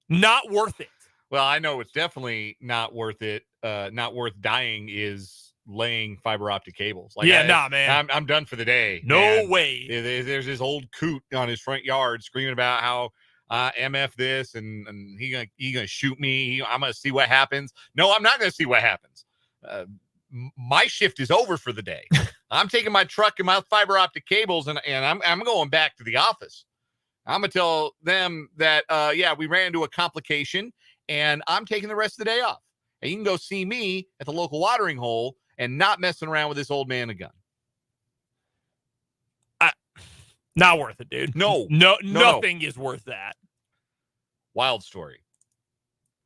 Not worth it. Well, I know it's definitely not worth it. Not worth dying is laying fiber optic cables. Like, man. I'm done for the day. No man. way. There's this old coot on his front yard screaming about how MF this and he gonna shoot me. I'm gonna see what happens. No, I'm not gonna see what happens. My shift is over for the day. I'm taking my truck and my fiber optic cables and I'm going back to the office. I'm gonna tell them that we ran into a complication and I'm taking the rest of the day off. And you can go see me at the local watering hole and not messing around with this old man a gun. Not worth it, dude. No, nothing is worth that. Wild story.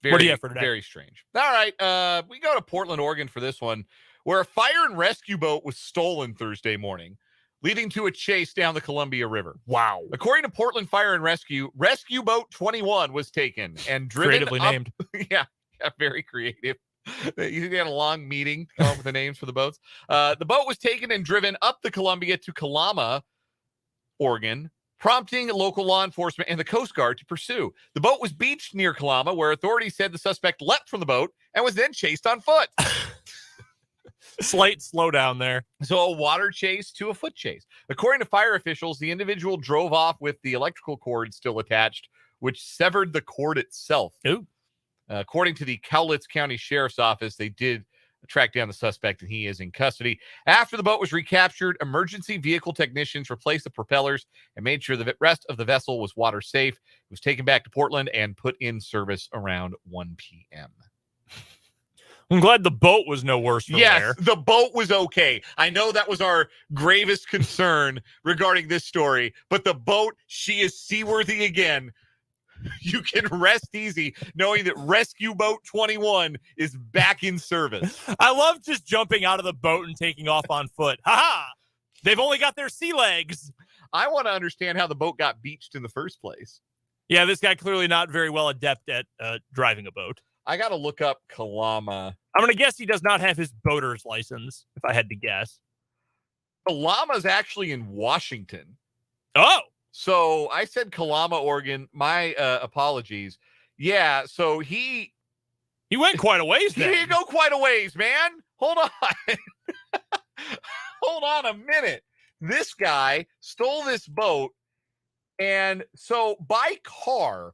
What do you have for today? Very strange. All right. We go to Portland, Oregon for this one, where a fire and rescue boat was stolen Thursday morning, leading to a chase down the Columbia River. Wow. According to Portland Fire and Rescue, Rescue Boat 21 was taken and driven creatively up, named. Yeah, very creative. You had a long meeting to come up with the names for the boats. The boat was taken and driven up the Columbia to Kalama, Oregon, prompting local law enforcement and the Coast Guard to pursue. The boat was beached near Kalama, where authorities said the suspect leapt from the boat and was then chased on foot. Slight slowdown there. So a water chase to a foot chase. According to fire officials, the individual drove off with the electrical cord still attached, which severed the cord itself. Ooh. According to the Cowlitz County Sheriff's Office, they did track down the suspect, and he is in custody. After the boat was recaptured, emergency vehicle technicians replaced the propellers and made sure the rest of the vessel was water safe. It was taken back to Portland and put in service around 1 p.m. I'm glad the boat was no worse for wear. The boat was okay. I know that was our gravest concern regarding this story, but the boat, she is seaworthy again. You can rest easy knowing that Rescue Boat 21 is back in service. I love just jumping out of the boat and taking off on foot. Ha-ha! They've only got their sea legs. I want to understand how the boat got beached in the first place. Yeah, this guy clearly not very well adept at driving a boat. I got to look up Kalama. I'm going to guess he does not have his boater's license, if I had to guess. Kalama's actually in Washington. Oh! So I said Kalama, Oregon. My apologies. Yeah, so he went quite a ways He then. didn't go quite a ways, man. Hold on. Hold on a minute. This guy stole this boat. And so by car,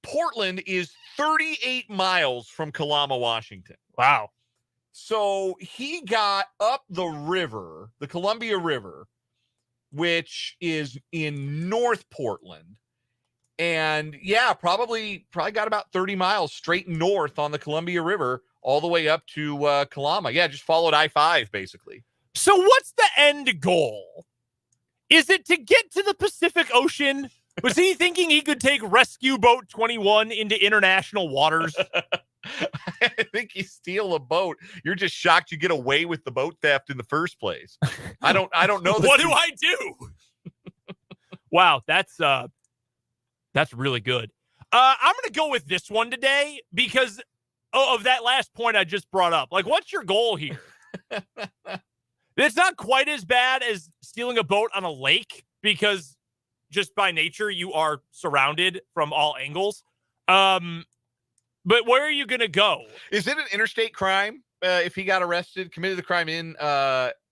Portland is 38 miles from Kalama, Washington. Wow. So he got up the river, the Columbia River, which is in North Portland. And yeah, probably got about 30 miles straight north on the Columbia River all the way up to Kalama. Yeah, just followed I-5 basically. So what's the end goal? Is it to get to the Pacific Ocean? Was he thinking he could take Rescue Boat 21 into international waters? I think you steal a boat. You're just shocked you get away with the boat theft in the first place. I don't know. What do I do? Wow, that's really good. I'm going to go with this one today because of that last point I just brought up. Like, what's your goal here? It's not quite as bad as stealing a boat on a lake because just by nature, you are surrounded from all angles. But where are you going to go? Is it an interstate crime if he got arrested, committed the crime in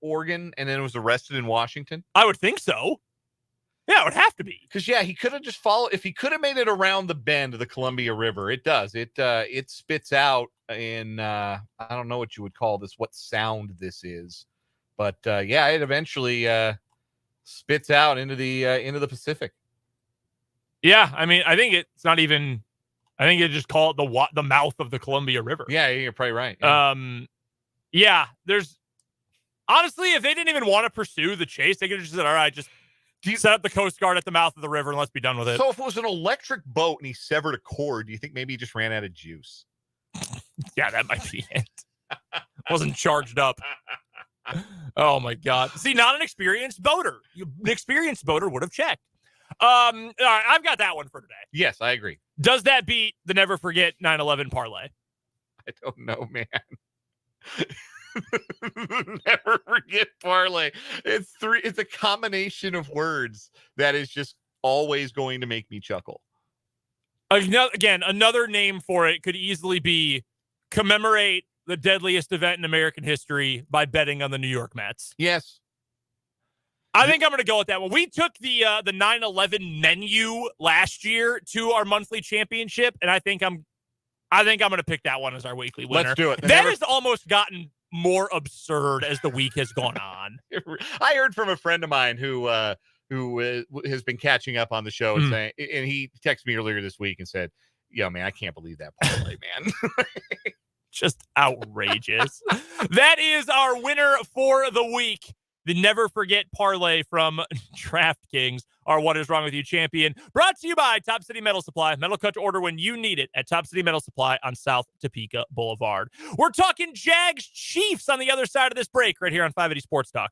Oregon, and then was arrested in Washington? I would think so. Yeah, it would have to be. Because, yeah, he could have just followed. If he could have made it around the bend of the Columbia River, it does. It spits out in, I don't know what you would call this, what sound this is. But, yeah, it eventually spits out into the Pacific. Yeah, I mean, I think it's not even... I think they just call it the mouth of the Columbia River. Yeah, you're probably right. Yeah. Yeah, there's... Honestly, if they didn't even want to pursue the chase, they could have just said, all right, just set up the Coast Guard at the mouth of the river and let's be done with it. So if it was an electric boat and he severed a cord, do you think maybe he just ran out of juice? Yeah, that might be it. Wasn't charged up. Oh, my God. See, not an experienced boater. An experienced boater would have checked. All right, I've got that one for today. Yes, I agree. Does that beat the Never Forget 9/11 parlay? I don't know, man. Never forget parlay. It's a combination of words that is just always going to make me chuckle. Again, another name for it could easily be commemorate the deadliest event in American history by betting on the New York Mets. Yes. I think I'm going to go with that one. We took the 9/11 menu last year to our monthly championship, and I think I'm going to pick that one as our weekly winner. Let's do it. That has almost gotten more absurd as the week has gone on. I heard from a friend of mine who has been catching up on the show and saying, and he texted me earlier this week and said, "Yo, man, I can't believe that parlay, man." Just outrageous. That is our winner for the week. The Never Forget parlay from DraftKings, our What Is Wrong With You champion. Brought to you by Top City Metal Supply. Metal cut to order when you need it at Top City Metal Supply on South Topeka Boulevard. We're talking Jags Chiefs on the other side of this break right here on 580 Sports Talk.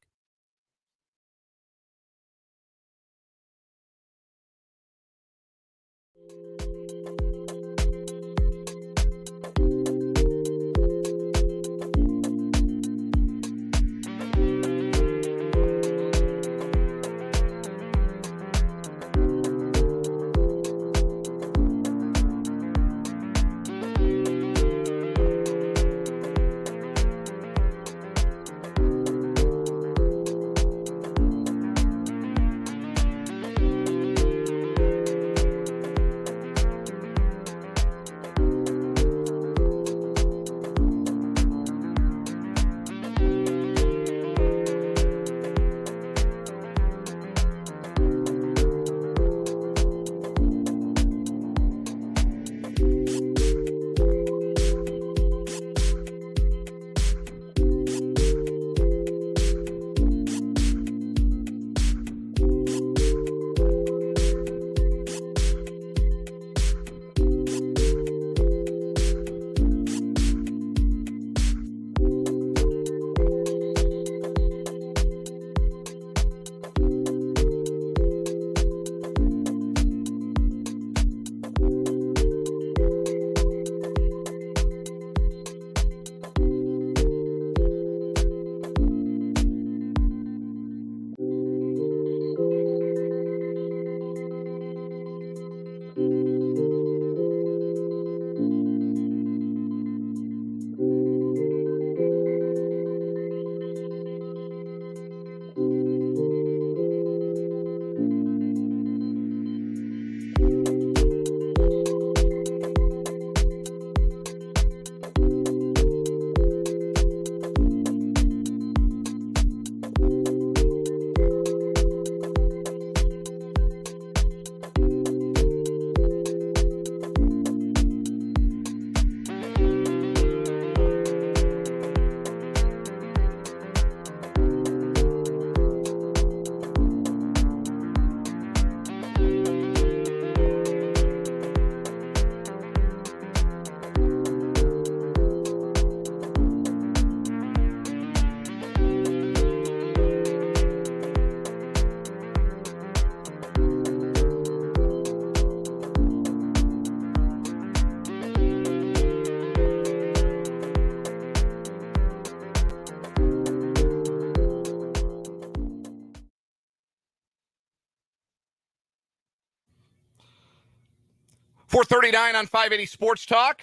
4:39 on 580 Sports Talk.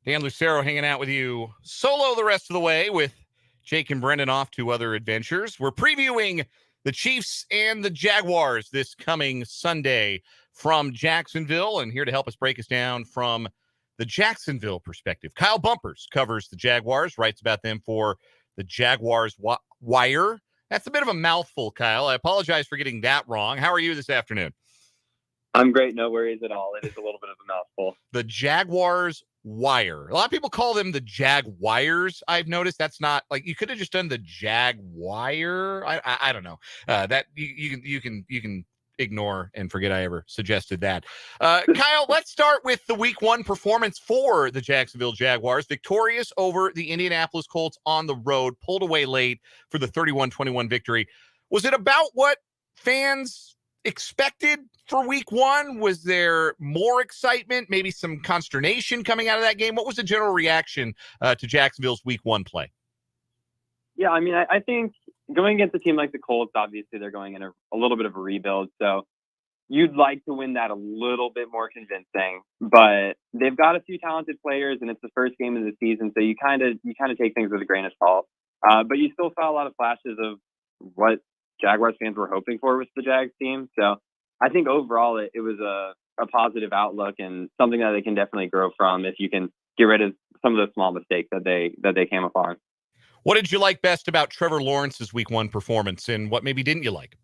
Dan Lucero hanging out with you solo the rest of the way with Jake and Brendan off to other adventures. We're previewing the Chiefs and the Jaguars this coming Sunday from Jacksonville. And here to help us break us down from the Jacksonville perspective, Kyle Bumpers covers the Jaguars, writes about them for the Jaguars Wire. That's a bit of a mouthful, Kyle. I apologize for getting that wrong. How are you this afternoon? I'm great. No worries at all. It is a little bit of a mouthful. The Jaguars Wire. A lot of people call them the Jaguars. I've noticed that's not like you could have just done the Jaguar. I don't know. That you can ignore and forget I ever suggested that. Kyle, let's start with the week 1 performance for the Jacksonville Jaguars. Victorious over the Indianapolis Colts on the road, pulled away late for the 31-21 victory. Was it about what fans expected for week 1? Was there more excitement, maybe some consternation coming out of that game? What was the general reaction to Jacksonville's week 1 play? Yeah, I mean, I think going against a team like the Colts, obviously they're going in a little bit of a rebuild. So you'd like to win that a little bit more convincing, but they've got a few talented players and it's the first game of the season. So you kind of take things with a grain of salt. But you still saw a lot of flashes of what Jaguars fans were hoping for with the Jags team. So I think overall it was a positive outlook and something that they can definitely grow from if you can get rid of some of the small mistakes that they came upon. What did you like best about Trevor Lawrence's week 1 performance and what maybe didn't you like?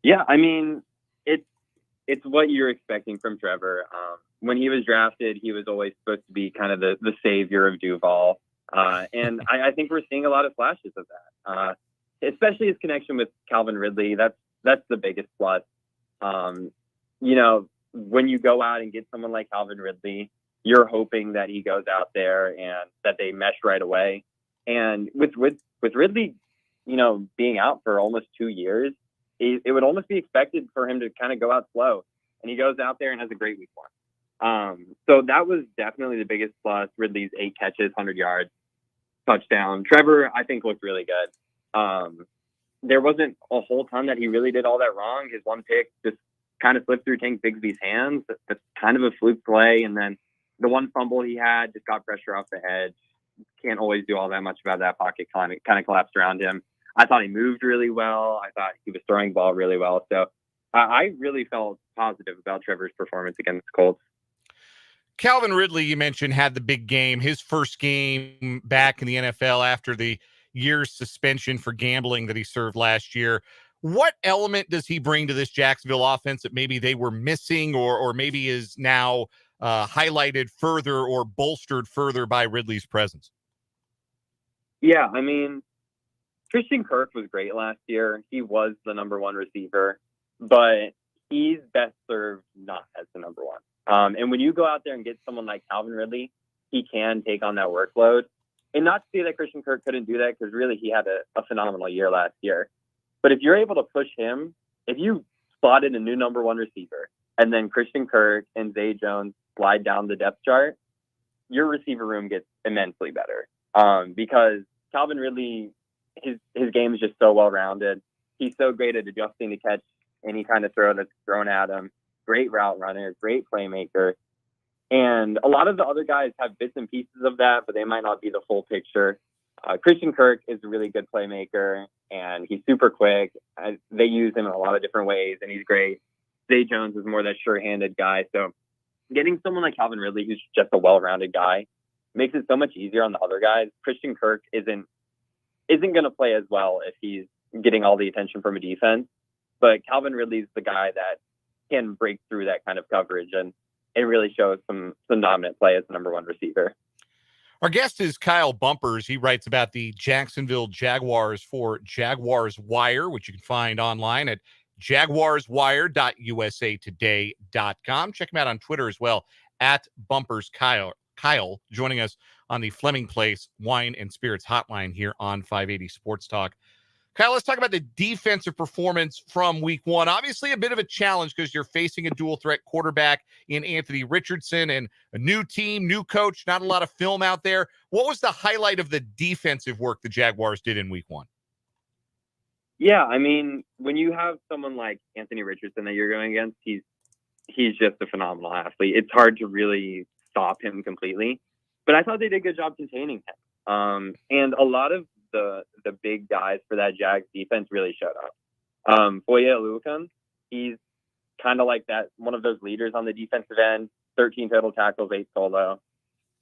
Yeah, I mean, it's what you're expecting from Trevor. When he was drafted, he was always supposed to be kind of the savior of Duval. And I think we're seeing a lot of flashes of that. Especially his connection with Calvin Ridley. That's the biggest plus. When you go out and get someone like Calvin Ridley, you're hoping that he goes out there and that they mesh right away. And with Ridley, being out for almost 2 years, it would almost be expected for him to kind of go out slow. And he goes out there and has a great week 1. So that was definitely the biggest plus. Ridley's 8 catches, 100 yards, touchdown. Trevor, I think, looked really good. There wasn't a whole ton that he really did all that wrong. His 1 pick just kind of slipped through Tank Bigsby's hands. That's kind of a fluke play. And then the 1 fumble he had just got pressure off the edge. Can't always do all that much about that. Pocket kind of collapsed around him. I thought he moved really well. I thought he was throwing the ball really well. So I really felt positive about Trevor's performance against the Colts. Calvin Ridley, you mentioned, had the big game, his first game back in the NFL after the year's suspension for gambling that he served last year. What element does he bring to this Jacksonville offense that maybe they were missing or maybe is now highlighted further or bolstered further by Ridley's presence? Yeah, I mean, Christian Kirk was great last year. He was the number 1 receiver, but he's best served not as the number 1. And when you go out there and get someone like Calvin Ridley, he can take on that workload. And not to say that Christian Kirk couldn't do that, because really he had a phenomenal year last year. But if you're able to push him, if you slotted a new number 1 receiver, and then Christian Kirk and Zay Jones slide down the depth chart, your receiver room gets immensely better. Because Calvin Ridley, his game is just so well-rounded. He's so great at adjusting to catch any kind of throw that's thrown at him. Great route runner, great playmaker. And a lot of the other guys have bits and pieces of that, but they might not be the full picture. Christian Kirk is a really good playmaker, and he's super quick. They use him in a lot of different ways, and he's great. Zay Jones is more that sure-handed guy. So getting someone like Calvin Ridley, who's just a well-rounded guy, makes it so much easier on the other guys. Christian Kirk isn't going to play as well if he's getting all the attention from a defense. But Calvin Ridley's the guy that can break through that kind of coverage and really shows some dominant play as the number 1 receiver. Our guest is Kyle Bumpers. He writes about the Jacksonville Jaguars for Jaguars Wire, which you can find online at jaguarswire.usatoday.com. Check him out on Twitter as well, at Bumpers Kyle. Kyle joining us on the Fleming Place Wine and Spirits Hotline here on 580 Sports Talk. Kyle, let's talk about the defensive performance from week 1. Obviously a bit of a challenge because you're facing a dual threat quarterback in Anthony Richardson and a new team, new coach, not a lot of film out there. What was the highlight of the defensive work the Jaguars did in week 1? Yeah, I mean, when you have someone like Anthony Richardson that you're going against, he's he's just a phenomenal athlete. It's hard to really stop him completely, but I thought they did a good job containing him. And a lot of the big guys for that Jags defense really showed up. Foye Oluokun, he's kind of like that, one of those leaders on the defensive end. 13 total tackles, 8 solo,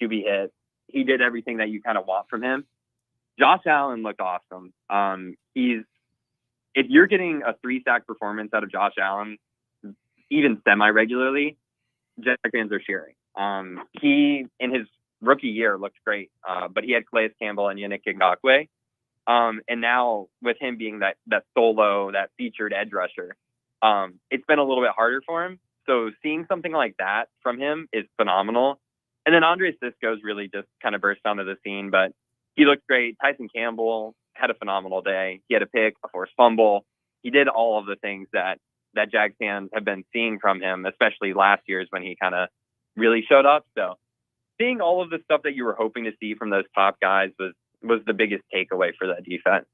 QB hit. He did everything that you kind of want from him. Josh Allen looked awesome. If you're getting a 3-sack performance out of Josh Allen, even semi-regularly, Jags fans are cheering. He, in his rookie year, looked great, but he had Calais Campbell and Yannick Ngakoue. And now with him being that solo, that featured edge rusher, it's been a little bit harder for him. So seeing something like that from him is phenomenal. And then Andre Sisco's really just kind of burst onto the scene, but he looked great. Tyson Campbell had a phenomenal day. He had a pick, a forced fumble. He did all of the things that Jags fans have been seeing from him, especially last year's when he kind of really showed up. So seeing all of the stuff that you were hoping to see from those top guys was the biggest takeaway for that defense.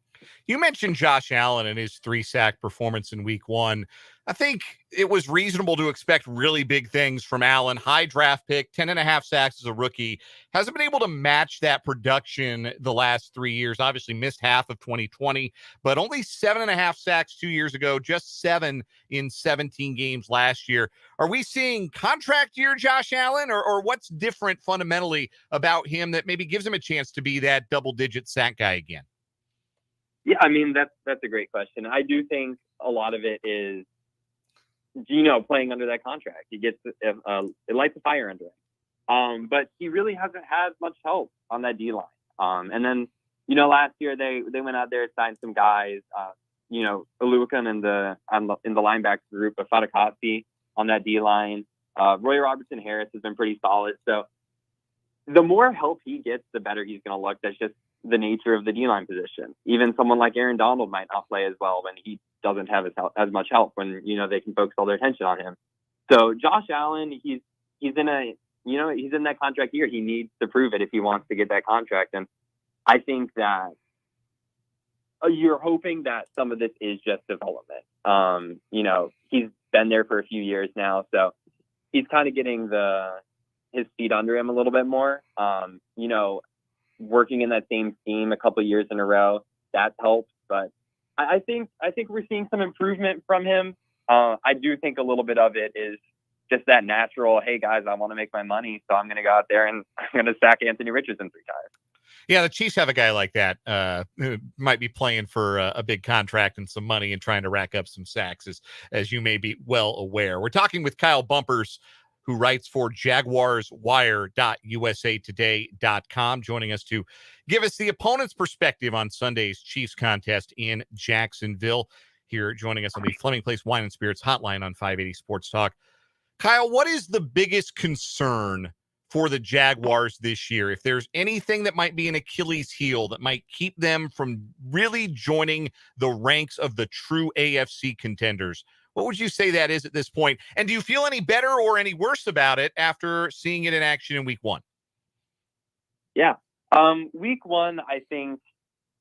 You mentioned Josh Allen and his 3-sack performance in week 1. I think it was reasonable to expect really big things from Allen. High draft pick, 10.5 sacks as a rookie. Hasn't been able to match that production the last 3 years. Obviously missed half of 2020, but only 7.5 sacks 2 years ago, just 7 in 17 games last year. Are we seeing contract year Josh Allen, or what's different fundamentally about him that maybe gives him a chance to be that double-digit sack guy again? Yeah, I mean, that's a great question. I do think a lot of it is, playing under that contract. He gets it lights a fire under him. But he really hasn't had much help on that D line. And then, last year they went out there, signed some guys, Oluokun in the linebacker group, Fatukasi on that D line. Roy Robertson Harris has been pretty solid. So the more help he gets, the better he's going to look. That's just the nature of the D-line position. Even someone like Aaron Donald might not play as well when he doesn't have as much help, when, they can focus all their attention on him. So Josh Allen, he's in that contract year. He needs to prove it if he wants to get that contract. And I think that you're hoping that some of this is just development. He's been there for a few years now, so he's kind of getting his feet under him a little bit more. Working in that same team a couple of years in a row, that's helped. But I think we're seeing some improvement from him. I do think a little bit of it is just that natural, hey guys, I want to make my money, so I'm going to go out there and I'm going to sack Anthony Richardson 3 times. Yeah, the Chiefs have a guy like that who might be playing for a big contract and some money and trying to rack up some sacks, as you may be well aware. We're talking with Kyle Bumpers, who writes for JaguarsWire.usatoday.com, joining us to give us the opponent's perspective on Sunday's Chiefs contest in Jacksonville. Here, joining us on the Fleming Place Wine and Spirits hotline on 580 Sports Talk. Kyle, what is the biggest concern for the Jaguars this year? If there's anything that might be an Achilles heel that might keep them from really joining the ranks of the true AFC contenders, what would you say that is at this point? And do you feel any better or any worse about it after seeing it in action in week 1? Yeah. Week 1, I think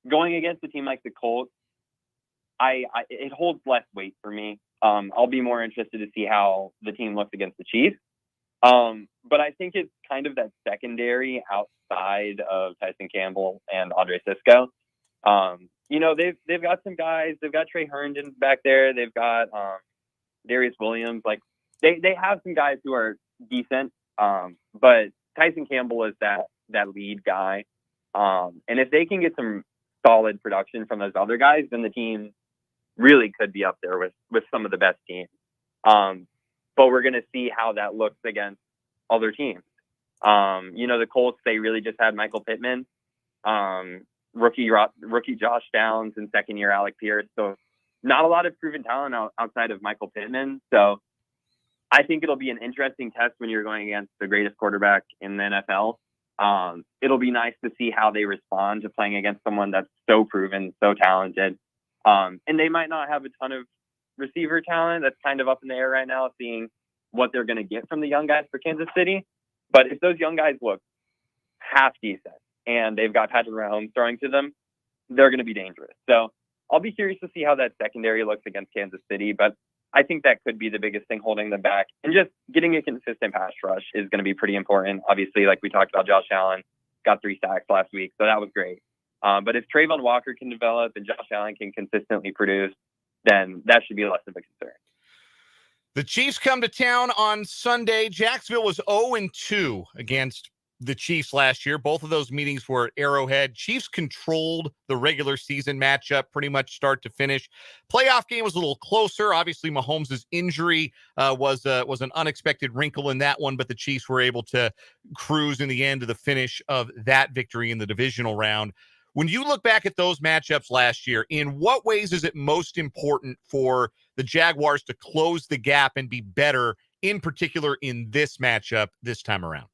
going against a team like the Colts, it holds less weight for me. I'll be more interested to see how the team looks against the Chiefs. But I think it's kind of that secondary outside of Tyson Campbell and Andre Sisco. They've got some guys. They've got Trey Herndon back there. They've got Darius Williams. Like they have some guys who are decent. But Tyson Campbell is that lead guy. And if they can get some solid production from those other guys, then the team really could be up there with some of the best teams. But we're going to see how that looks against other teams. The Colts, they really just had Michael Pittman. Rookie Josh Downs and second year Alec Pierce. So not a lot of proven talent outside of Michael Pittman. So I think it'll be an interesting test when you're going against the greatest quarterback in the NFL. It'll be nice to see how they respond to playing against someone that's so proven, so talented. And they might not have a ton of receiver talent. That's kind of up in the air right now, seeing what they're going to get from the young guys for Kansas City. But if those young guys look half decent, and they've got Patrick Mahomes throwing to them, they're going to be dangerous. So I'll be curious to see how that secondary looks against Kansas City. But I think that could be the biggest thing holding them back. And just getting a consistent pass rush is going to be pretty important. Obviously, like we talked about, Josh Allen got 3 sacks last week, so that was great. But if Trayvon Walker can develop and Josh Allen can consistently produce, then that should be less of a concern. The Chiefs come to town on Sunday. Jacksonville was 0-2 against the Chiefs last year. Both of those meetings were at Arrowhead. Chiefs controlled the regular season matchup pretty much start to finish. Playoff game was a little closer. Obviously, Mahomes' injury was an unexpected wrinkle in that one, but the Chiefs were able to cruise in the end to the finish of that victory in the divisional round. When you look back at those matchups last year, in what ways is it most important for the Jaguars to close the gap and be better, in particular in this matchup this time around?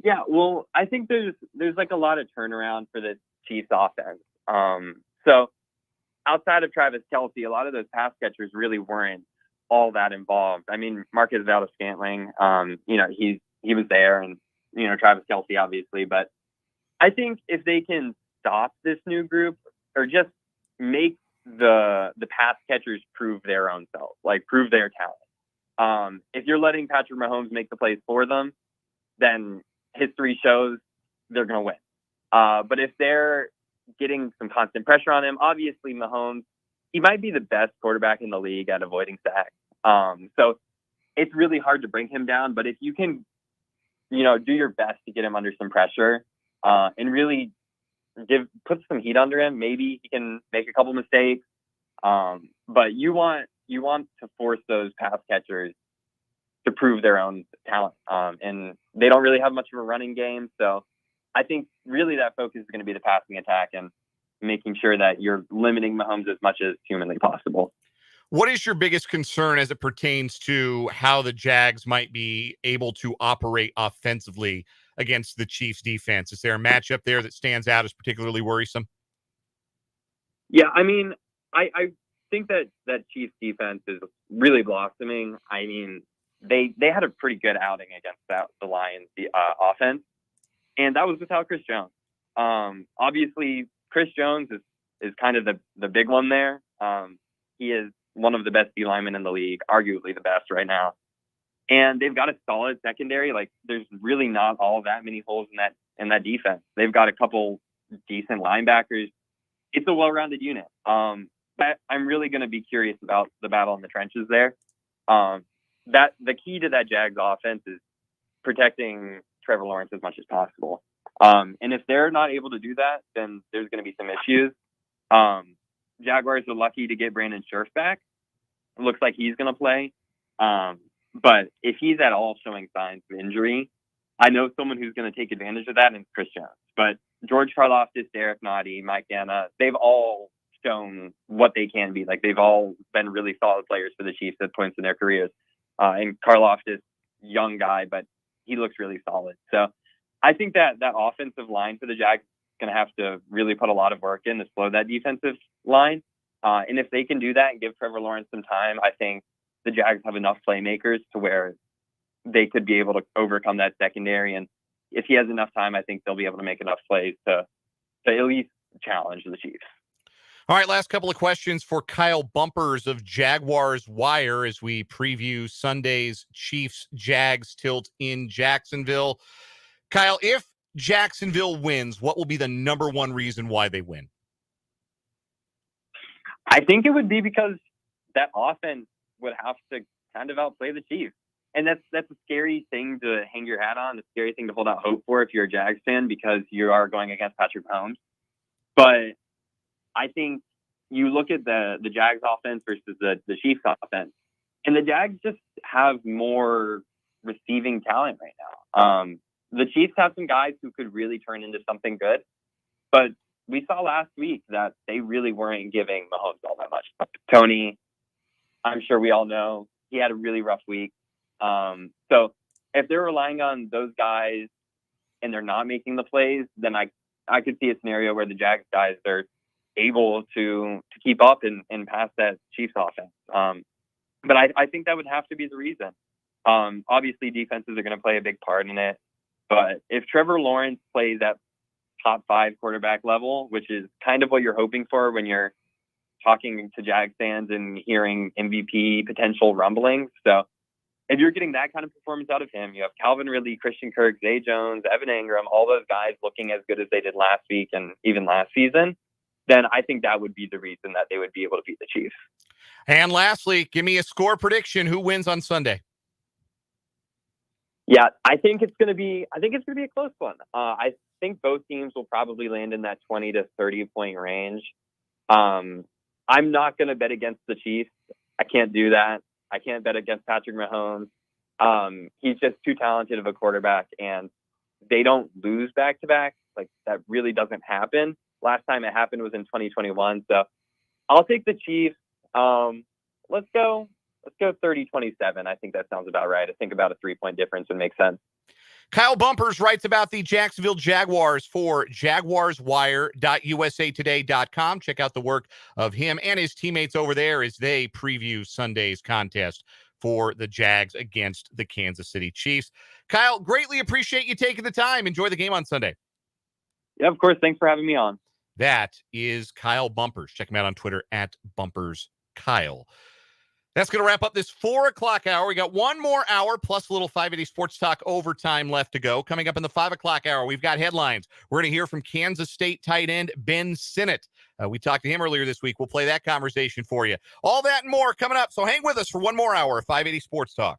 Yeah, well, I think there's like a lot of turnaround for the Chiefs offense. So outside of Travis Kelce, a lot of those pass catchers really weren't all that involved. I mean, Marcus Valdes-Scantling, he was there, and Travis Kelce obviously, but I think if they can stop this new group or just make the pass catchers prove their own self, like prove their talent. If you're letting Patrick Mahomes make the plays for them, then history shows they're going to win. But if they're getting some constant pressure on him, obviously Mahomes, he might be the best quarterback in the league at avoiding sacks. So it's really hard to bring him down. But if you can, do your best to get him under some pressure and really put some heat under him, maybe he can make a couple mistakes. But you want to force those pass catchers to prove their own talent. And they don't really have much of a running game. So I think really that focus is going to be the passing attack and making sure that you're limiting Mahomes as much as humanly possible. What is your biggest concern as it pertains to how the Jags might be able to operate offensively against the Chiefs defense? Is there a matchup there that stands out as particularly worrisome? Yeah, I mean, I think that Chiefs defense is really blossoming. I mean, they had a pretty good outing against the Lions offense, and that was without Chris Jones. Obviously, Chris Jones is kind of the big one there. He is one of the best D linemen in the league, arguably the best right now. And they've got a solid secondary. Like, there's really not all that many holes in that defense. They've got a couple decent linebackers. It's a well-rounded unit. But I'm really going to be curious about the battle in the trenches there. That the key to that Jags offense is protecting Trevor Lawrence as much as possible. And if they're not able to do that, then there's going to be some issues. Jaguars are lucky to get Brandon Scherf back. It looks like he's going to play. But if he's at all showing signs of injury, I know someone who's going to take advantage of that, and it's Chris Jones. But George Karlaftis, Derrick Nottie, Mike Ganna, they've all shown what they can be. Like, they've all been really solid players for the Chiefs at points in their careers. And Karlaftis, young guy, but he looks really solid. So I think that offensive line for the Jags is going to have to really put a lot of work in to slow that defensive line. And if they can do that and give Trevor Lawrence some time, I think the Jags have enough playmakers to where they could be able to overcome that secondary. And if he has enough time, I think they'll be able to make enough plays to at least challenge the Chiefs. All right, last couple of questions for Kyle Bumpers of Jaguars Wire as we preview Sunday's Chiefs-Jags tilt in Jacksonville. Kyle, if Jacksonville wins, what will be the number one reason why they win? I think it would be because that offense would have to kind of outplay the Chiefs. And that's a scary thing to hang your hat on, a scary thing to hold out hope for if you're a Jags fan, because you are going against Patrick Mahomes. But I think you look at the Jags offense versus the Chiefs offense, and the Jags just have more receiving talent right now. The Chiefs have some guys who could really turn into something good, but we saw last week that they really weren't giving Mahomes all that much. Tony, I'm sure we all know, he had a really rough week. So if they're relying on those guys and they're not making the plays, then I could see a scenario where the Jags guys are able to keep up and pass that Chiefs offense. But I think that would have to be the reason. Obviously, defenses are going to play a big part in it. But if Trevor Lawrence plays at top 5 quarterback level, which is kind of what you're hoping for when you're talking to Jag fans and hearing MVP potential rumblings. So if you're getting that kind of performance out of him, you have Calvin Ridley, Christian Kirk, Zay Jones, Evan Engram, all those guys looking as good as they did last week and even last season, then I think that would be the reason that they would be able to beat the Chiefs. And lastly, give me a score prediction. Who wins on Sunday? Yeah, I think it's going to be a close one. I think both teams will probably land in that 20 to 30 point range. I'm not going to bet against the Chiefs. I can't do that. I can't bet against Patrick Mahomes. He's just too talented of a quarterback, and they don't lose back-to-back. Like, that really doesn't happen. Last time it happened was in 2021. So I'll take the Chiefs. Let's go 30-27. I think that sounds about right. I think about a 3-point difference would make sense. Kyle Bumpers writes about the Jacksonville Jaguars for jaguarswire.usatoday.com. Check out the work of him and his teammates over there as they preview Sunday's contest for the Jags against the Kansas City Chiefs. Kyle, greatly appreciate you taking the time. Enjoy the game on Sunday. Yeah, of course. Thanks for having me on. That is Kyle Bumpers. Check him out on Twitter at BumpersKyle. That's going to wrap up this 4 o'clock hour. We got one more hour plus a little 580 Sports Talk overtime left to go. Coming up in the 5 o'clock hour, we've got headlines. We're going to hear from Kansas State tight end Ben Sinnott. We talked to him earlier this week. We'll play that conversation for you. All that and more coming up. So hang with us for one more hour of 580 Sports Talk.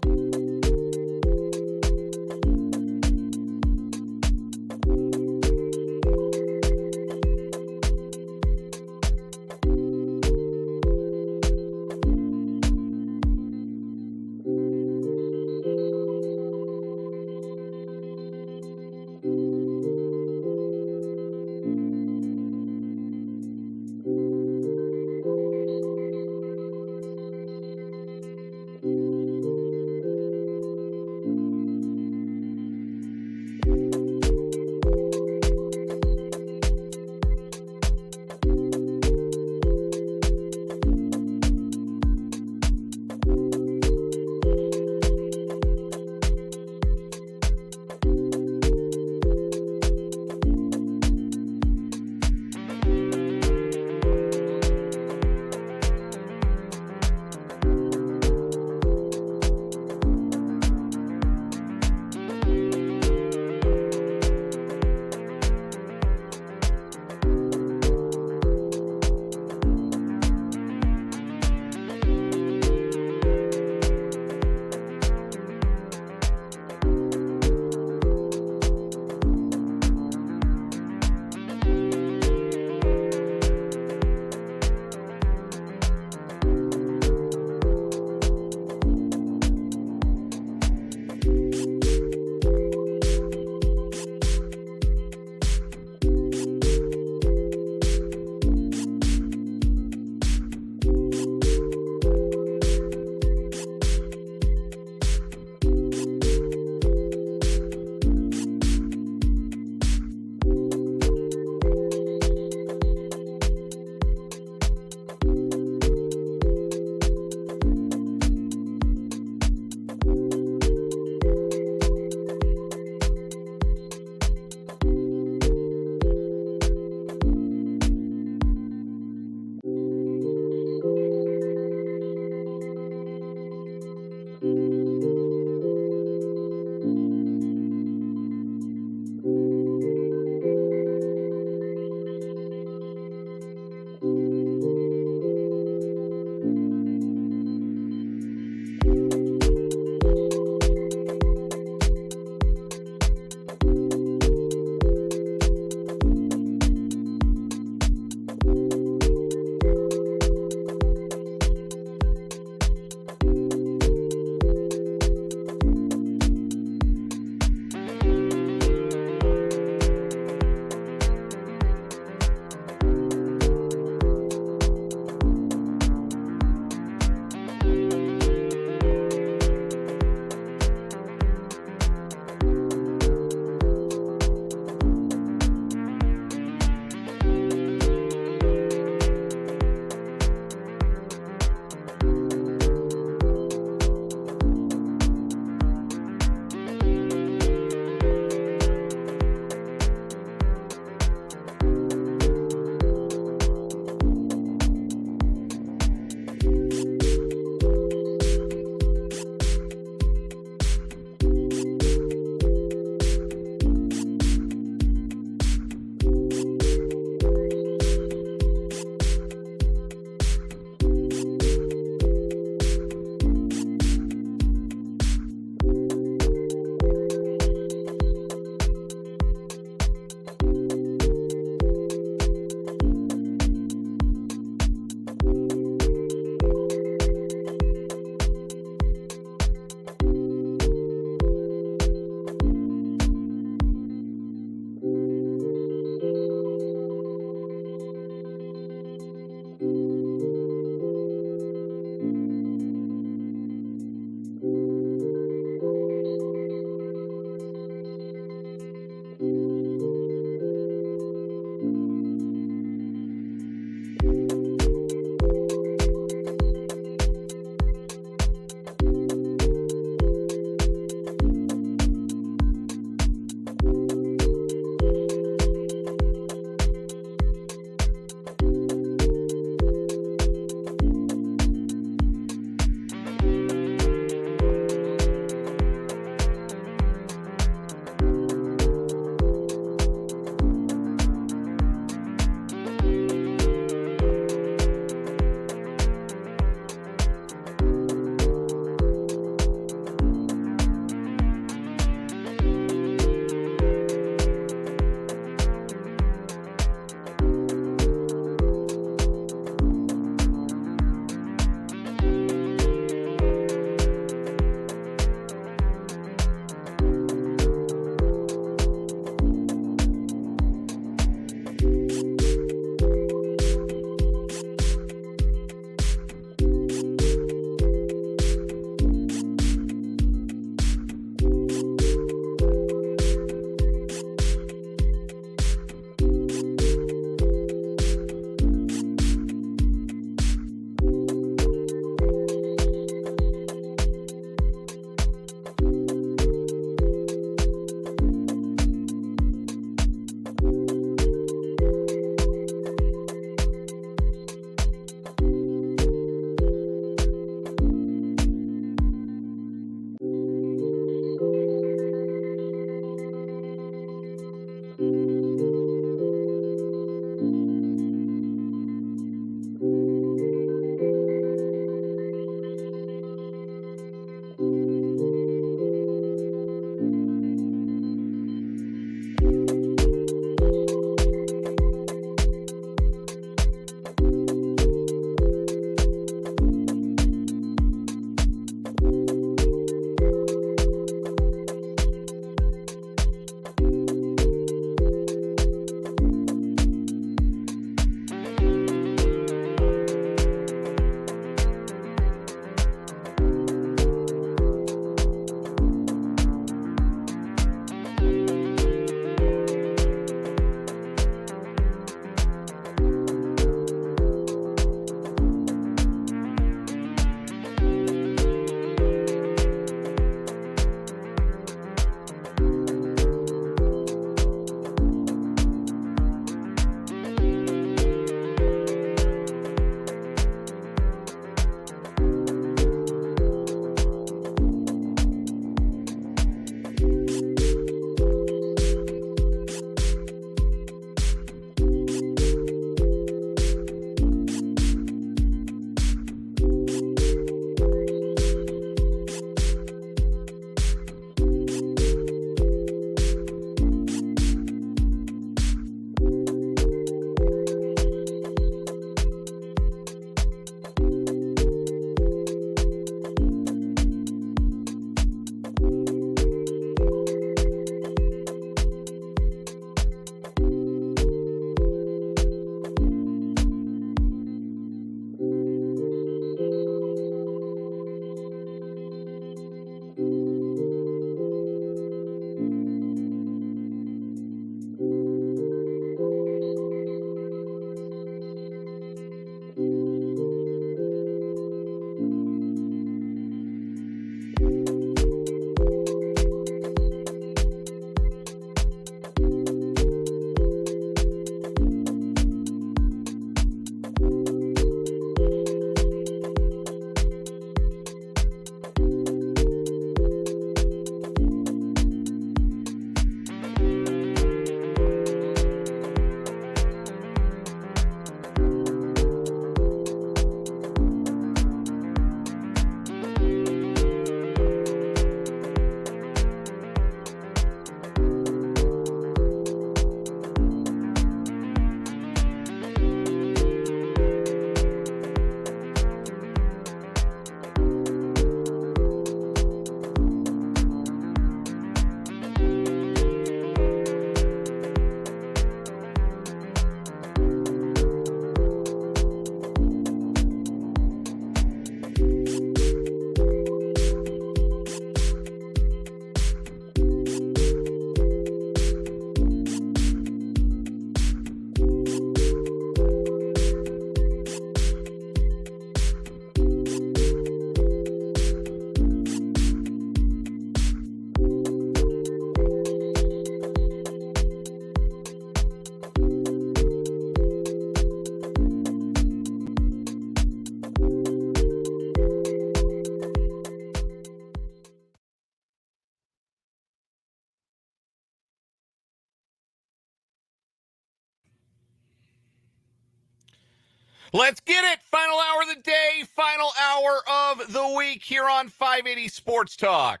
Let's get it. Final hour of the day, final hour of the week here on 580 Sports Talk.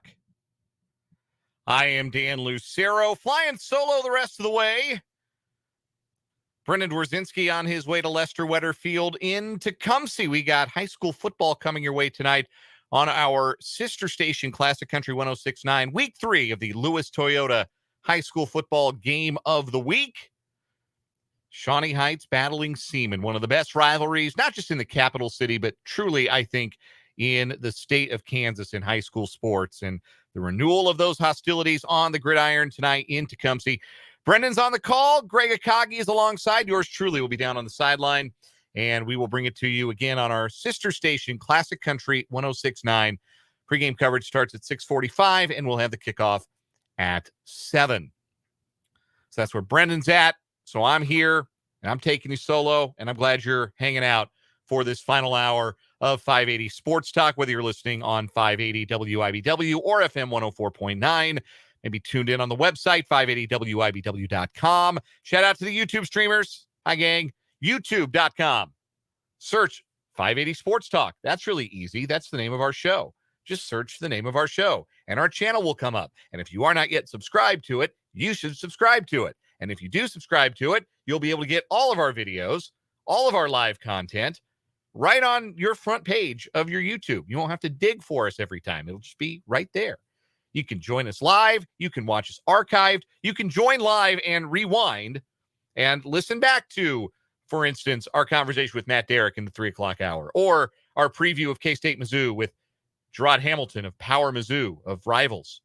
I am Dan Lucero, flying solo the rest of the way. Brendan Dworzinski on his way to Lester Weatherfield in Tecumseh. We got high school football coming your way tonight on our sister station, Classic Country 106.9, week 3 of the Lewis Toyota High School Football Game of the Week. Shawnee Heights battling Seaman, one of the best rivalries, not just in the capital city, but truly, I think, in the state of Kansas in high school sports. And the renewal of those hostilities on the gridiron tonight in Tecumseh. Brendan's on the call. Greg Akagi is alongside. Yours truly will be down on the sideline, and we will bring it to you again on our sister station, Classic Country 106.9. Pregame coverage starts at 6:45, and we'll have the kickoff at 7. So that's where Brendan's at. So I'm here, and I'm taking you solo, and I'm glad you're hanging out for this final hour of 580 Sports Talk, whether you're listening on 580 WIBW or FM 104.9. Maybe tuned in on the website, 580WIBW.com. Shout out to the YouTube streamers. Hi, gang. YouTube.com. Search 580 Sports Talk. That's really easy. That's the name of our show. Just search the name of our show, and our channel will come up. And if you are not yet subscribed to it, you should subscribe to it. And if you do subscribe to it, you'll be able to get all of our videos, all of our live content, right on your front page of your YouTube. You won't have to dig for us every time. It'll just be right there. You can join us live. You can watch us archived. You can join live and rewind and listen back to, for instance, our conversation with Matt Derrick in the 3 o'clock hour, or our preview of K-State Mizzou with Jurod Hamilton of Power Mizzou of Rivals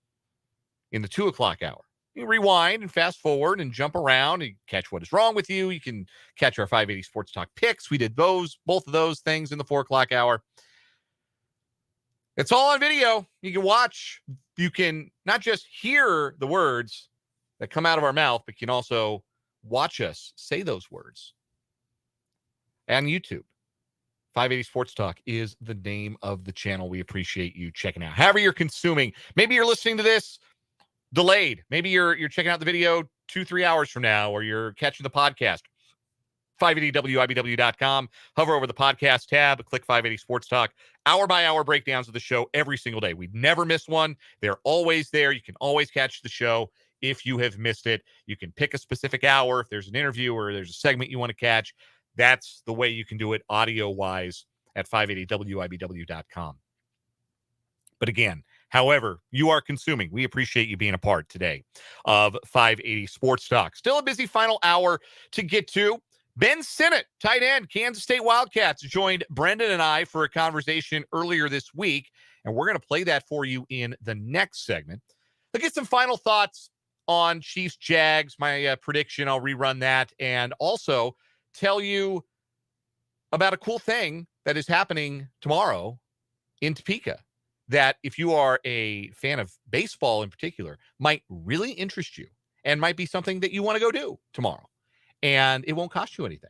in the 2 o'clock hour. You can rewind and fast forward and jump around and catch what is wrong with you. You can catch our 580 Sports Talk picks. We did both of those things in the 4 o'clock hour. It's all on video. You can watch. You can not just hear the words that come out of our mouth, but you can also watch us say those words. And YouTube. 580 Sports Talk is the name of the channel. We appreciate you checking out. However you're consuming. Maybe you're listening to this delayed. Maybe you're checking out the video 2-3 hours from now, or you're catching the podcast. 580WIBW.com. Hover over the podcast tab, click 580 Sports Talk. Hour-by-hour breakdowns of the show every single day. We never miss one. They're always there. You can always catch the show if you have missed it. You can pick a specific hour if there's an interview or there's a segment you want to catch. That's the way you can do it audio-wise at 580WIBW.com. But again, however you are consuming, we appreciate you being a part today of 580 Sports Talk. Still a busy final hour to get to. Ben Sinnott, tight end, Kansas State Wildcats, joined Brendan and I for a conversation earlier this week, and we're going to play that for you in the next segment. Let's get some final thoughts on Chiefs-Jags, my prediction. I'll rerun that, and also tell you about a cool thing that is happening tomorrow in Topeka that, if you are a fan of baseball in particular, might really interest you and might be something that you want to go do tomorrow. And it won't cost you anything.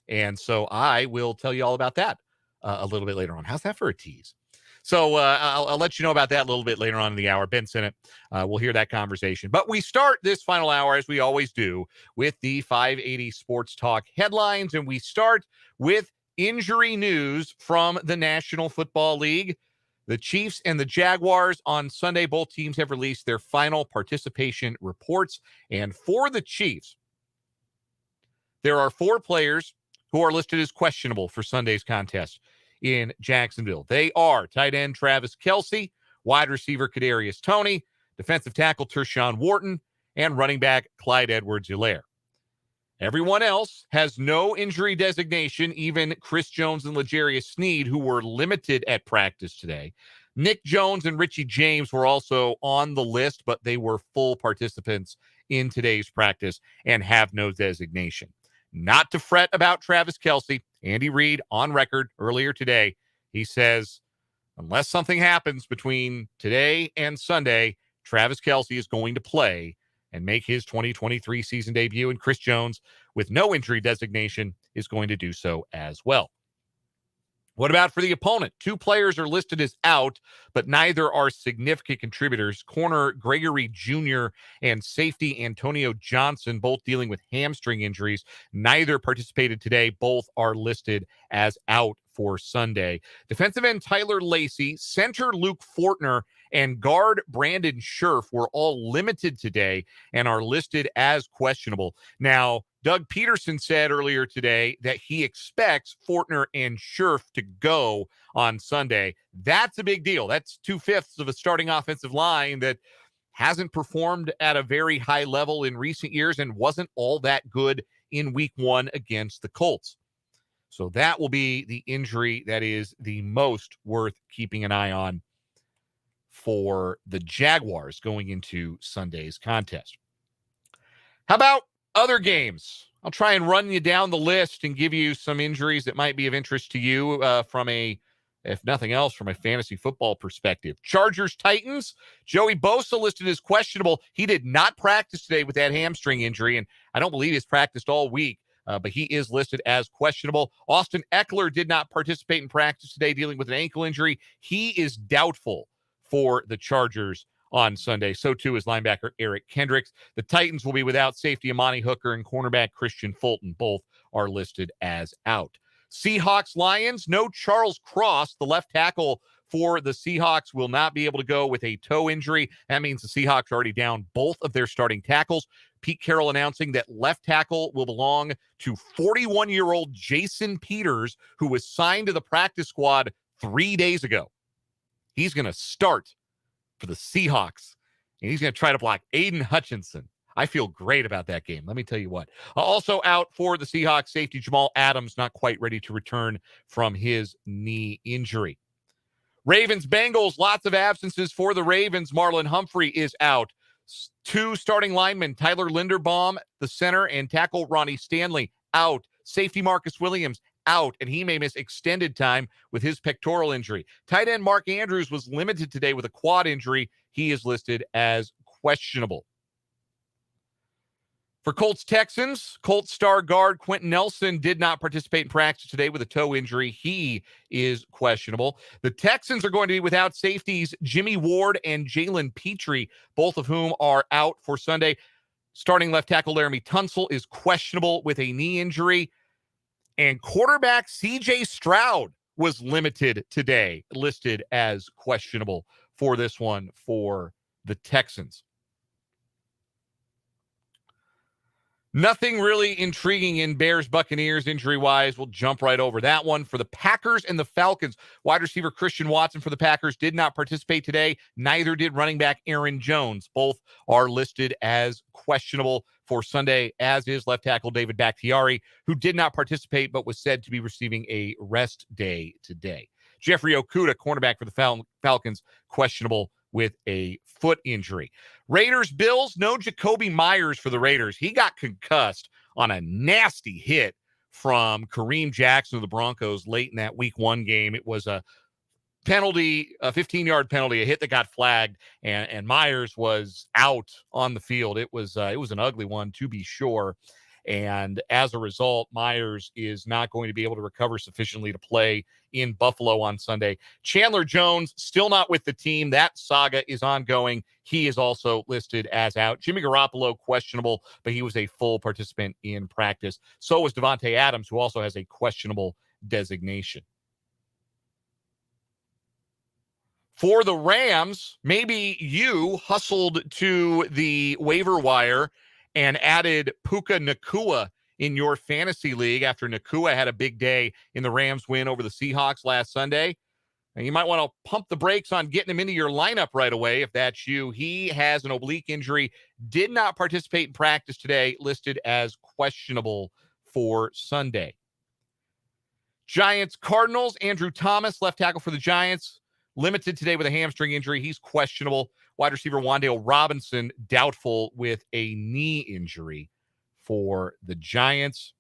And so I will tell you all about that a little bit later on. How's that for a tease? So I'll let you know about that a little bit later on in the hour. Ben Sinnott, we'll hear that conversation. But we start this final hour, as we always do, with the 580 Sports Talk headlines. And we start with injury news from the National Football League. The Chiefs and the Jaguars on Sunday, both teams have released their final participation reports. And for the Chiefs, there are 4 players who are listed as questionable for Sunday's contest in Jacksonville. They are tight end Travis Kelce, wide receiver Kadarius Toney, defensive tackle Tershawn Wharton, and running back Clyde Edwards-Helaire. Everyone else has no injury designation, even Chris Jones and L'Jarius Sneed, who were limited at practice today. Nick Jones and Richie James were also on the list, but they were full participants in today's practice and have no designation. Not to fret about Travis Kelce. Andy Reid on record earlier today, he says, unless something happens between today and Sunday, Travis Kelce is going to play and make his 2023 season debut, and Chris Jones, with no injury designation, is going to do so as well. What about for the opponent? 2 players are listed as out, but neither are significant contributors. Corner Gregory Jr. and safety Antonio Johnson, both dealing with hamstring injuries. Neither participated today. Both are listed as out for Sunday. Defensive end Tyler Lacey, center Luke Fortner, and guard Brandon Scherf were all limited today and are listed as questionable. Now, Doug Peterson said earlier today that he expects Fortner and Scherf to go on Sunday. That's a big deal. That's 2/5 of a starting offensive line that hasn't performed at a very high level in recent years and wasn't all that good in week 1 against the Colts. So that will be the injury that is the most worth keeping an eye on for the Jaguars going into Sunday's contest. How about other games? I'll try and run you down the list and give you some injuries that might be of interest to you from a, if nothing else, from a fantasy football perspective. Chargers, Titans, Joey Bosa listed as questionable. He did not practice today with that hamstring injury, and I don't believe he's practiced all week, but he is listed as questionable. Austin Eckler did not participate in practice today, dealing with an ankle injury. He is doubtful for the Chargers on Sunday. So too is linebacker Eric Kendricks. The Titans will be without safety Amani Hooker and cornerback Christian Fulton. Both are listed as out. Seahawks, Lions, no Charles Cross. The left tackle for the Seahawks will not be able to go with a toe injury. That means the Seahawks are already down both of their starting tackles. Pete Carroll announcing that left tackle will belong to 41-year-old Jason Peters, who was signed to the practice squad 3 days ago. He's going to start for the Seahawks, and he's going to try to block Aiden Hutchinson. I feel great about that game. Let me tell you what. Also out for the Seahawks, safety Jamal Adams, not quite ready to return from his knee injury. Ravens, Bengals, lots of absences for the Ravens. Marlon Humphrey is out. 2 starting linemen, Tyler Linderbaum, the center, and tackle Ronnie Stanley, out. Safety Marcus Williams, out, and he may miss extended time with his pectoral injury. Tight end Mark Andrews was limited today with a quad injury. He is listed as questionable. For Colts Texans, Colts star guard Quentin Nelson did not participate in practice today with a toe injury. He is questionable. The Texans are going to be without safeties Jimmy Ward and Jalen Petrie, both of whom are out for Sunday. Starting left tackle Laramie Tunsil is questionable with a knee injury. And quarterback C.J. Stroud was limited today, listed as questionable for this one for the Texans. Nothing really intriguing in Bears-Buccaneers injury-wise. We'll jump right over that one. For the Packers and the Falcons, wide receiver Christian Watson for the Packers did not participate today. Neither did running back Aaron Jones. Both are listed as questionable for Sunday, as is left tackle David Bakhtiari, who did not participate but was said to be receiving a rest day today. Jeffrey Okudah, cornerback for the Falcons, questionable with a foot injury. Raiders, Bills, no Jacoby Myers for the Raiders. He got concussed on a nasty hit from Kareem Jackson of the Broncos late in that week 1 game. It was a penalty, a 15-yard penalty, a hit that got flagged, and Myers was out on the field. It was an ugly one, to be sure. And as a result, Myers is not going to be able to recover sufficiently to play in Buffalo on Sunday. Chandler Jones, still not with the team. That saga is ongoing. He is also listed as out. Jimmy Garoppolo, questionable, but he was a full participant in practice. So was Devontae Adams, who also has a questionable designation. For the Rams, maybe you hustled to the waiver wire and added Puka Nacua in your fantasy league after Nacua had a big day in the Rams win over the Seahawks last Sunday. And you might want to pump the brakes on getting him into your lineup right away if that's you. He has an oblique injury, did not participate in practice today, listed as questionable for Sunday. Giants, Cardinals, Andrew Thomas, left tackle for the Giants, limited today with a hamstring injury. He's questionable. Wide receiver Wan'Dale Robinson, doubtful with a knee injury for the Giants.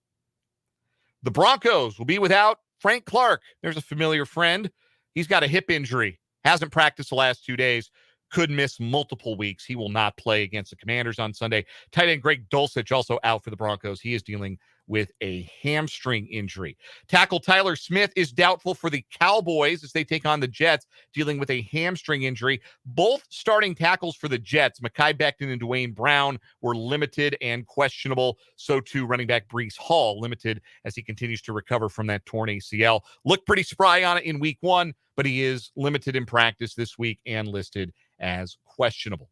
The Broncos will be without Frank Clark. There's a familiar friend. He's got a hip injury. Hasn't practiced the last 2 days. Could miss multiple weeks. He will not play against the Commanders on Sunday. Tight end Greg Dulcich also out for the Broncos. He is dealing with a hamstring injury. Tackle Tyler Smith is doubtful for the Cowboys as they take on the Jets, dealing with a hamstring injury. Both starting tackles for the Jets, Mekhi Becton and Dwayne Brown, were limited and questionable. So too running back Breece Hall, limited as he continues to recover from that torn ACL. Looked pretty spry on it in week 1, but he is limited in practice this week and listed as questionable.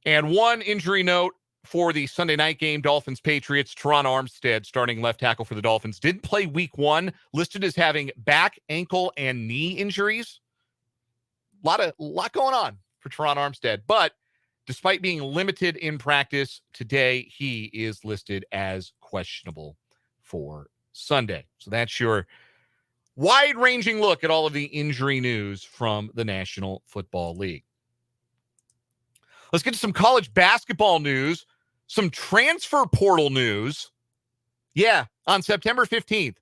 And one injury note for the Sunday night game, Dolphins-Patriots, Teron Armstead, starting left tackle for the Dolphins, didn't play week 1, listed as having back, ankle, and knee injuries. A lot going on for Teron Armstead, but despite being limited in practice today, he is listed as questionable for Sunday. So that's your wide-ranging look at all of the injury news from the National Football League. Let's get to some college basketball news, some transfer portal news. Yeah, on September 15th,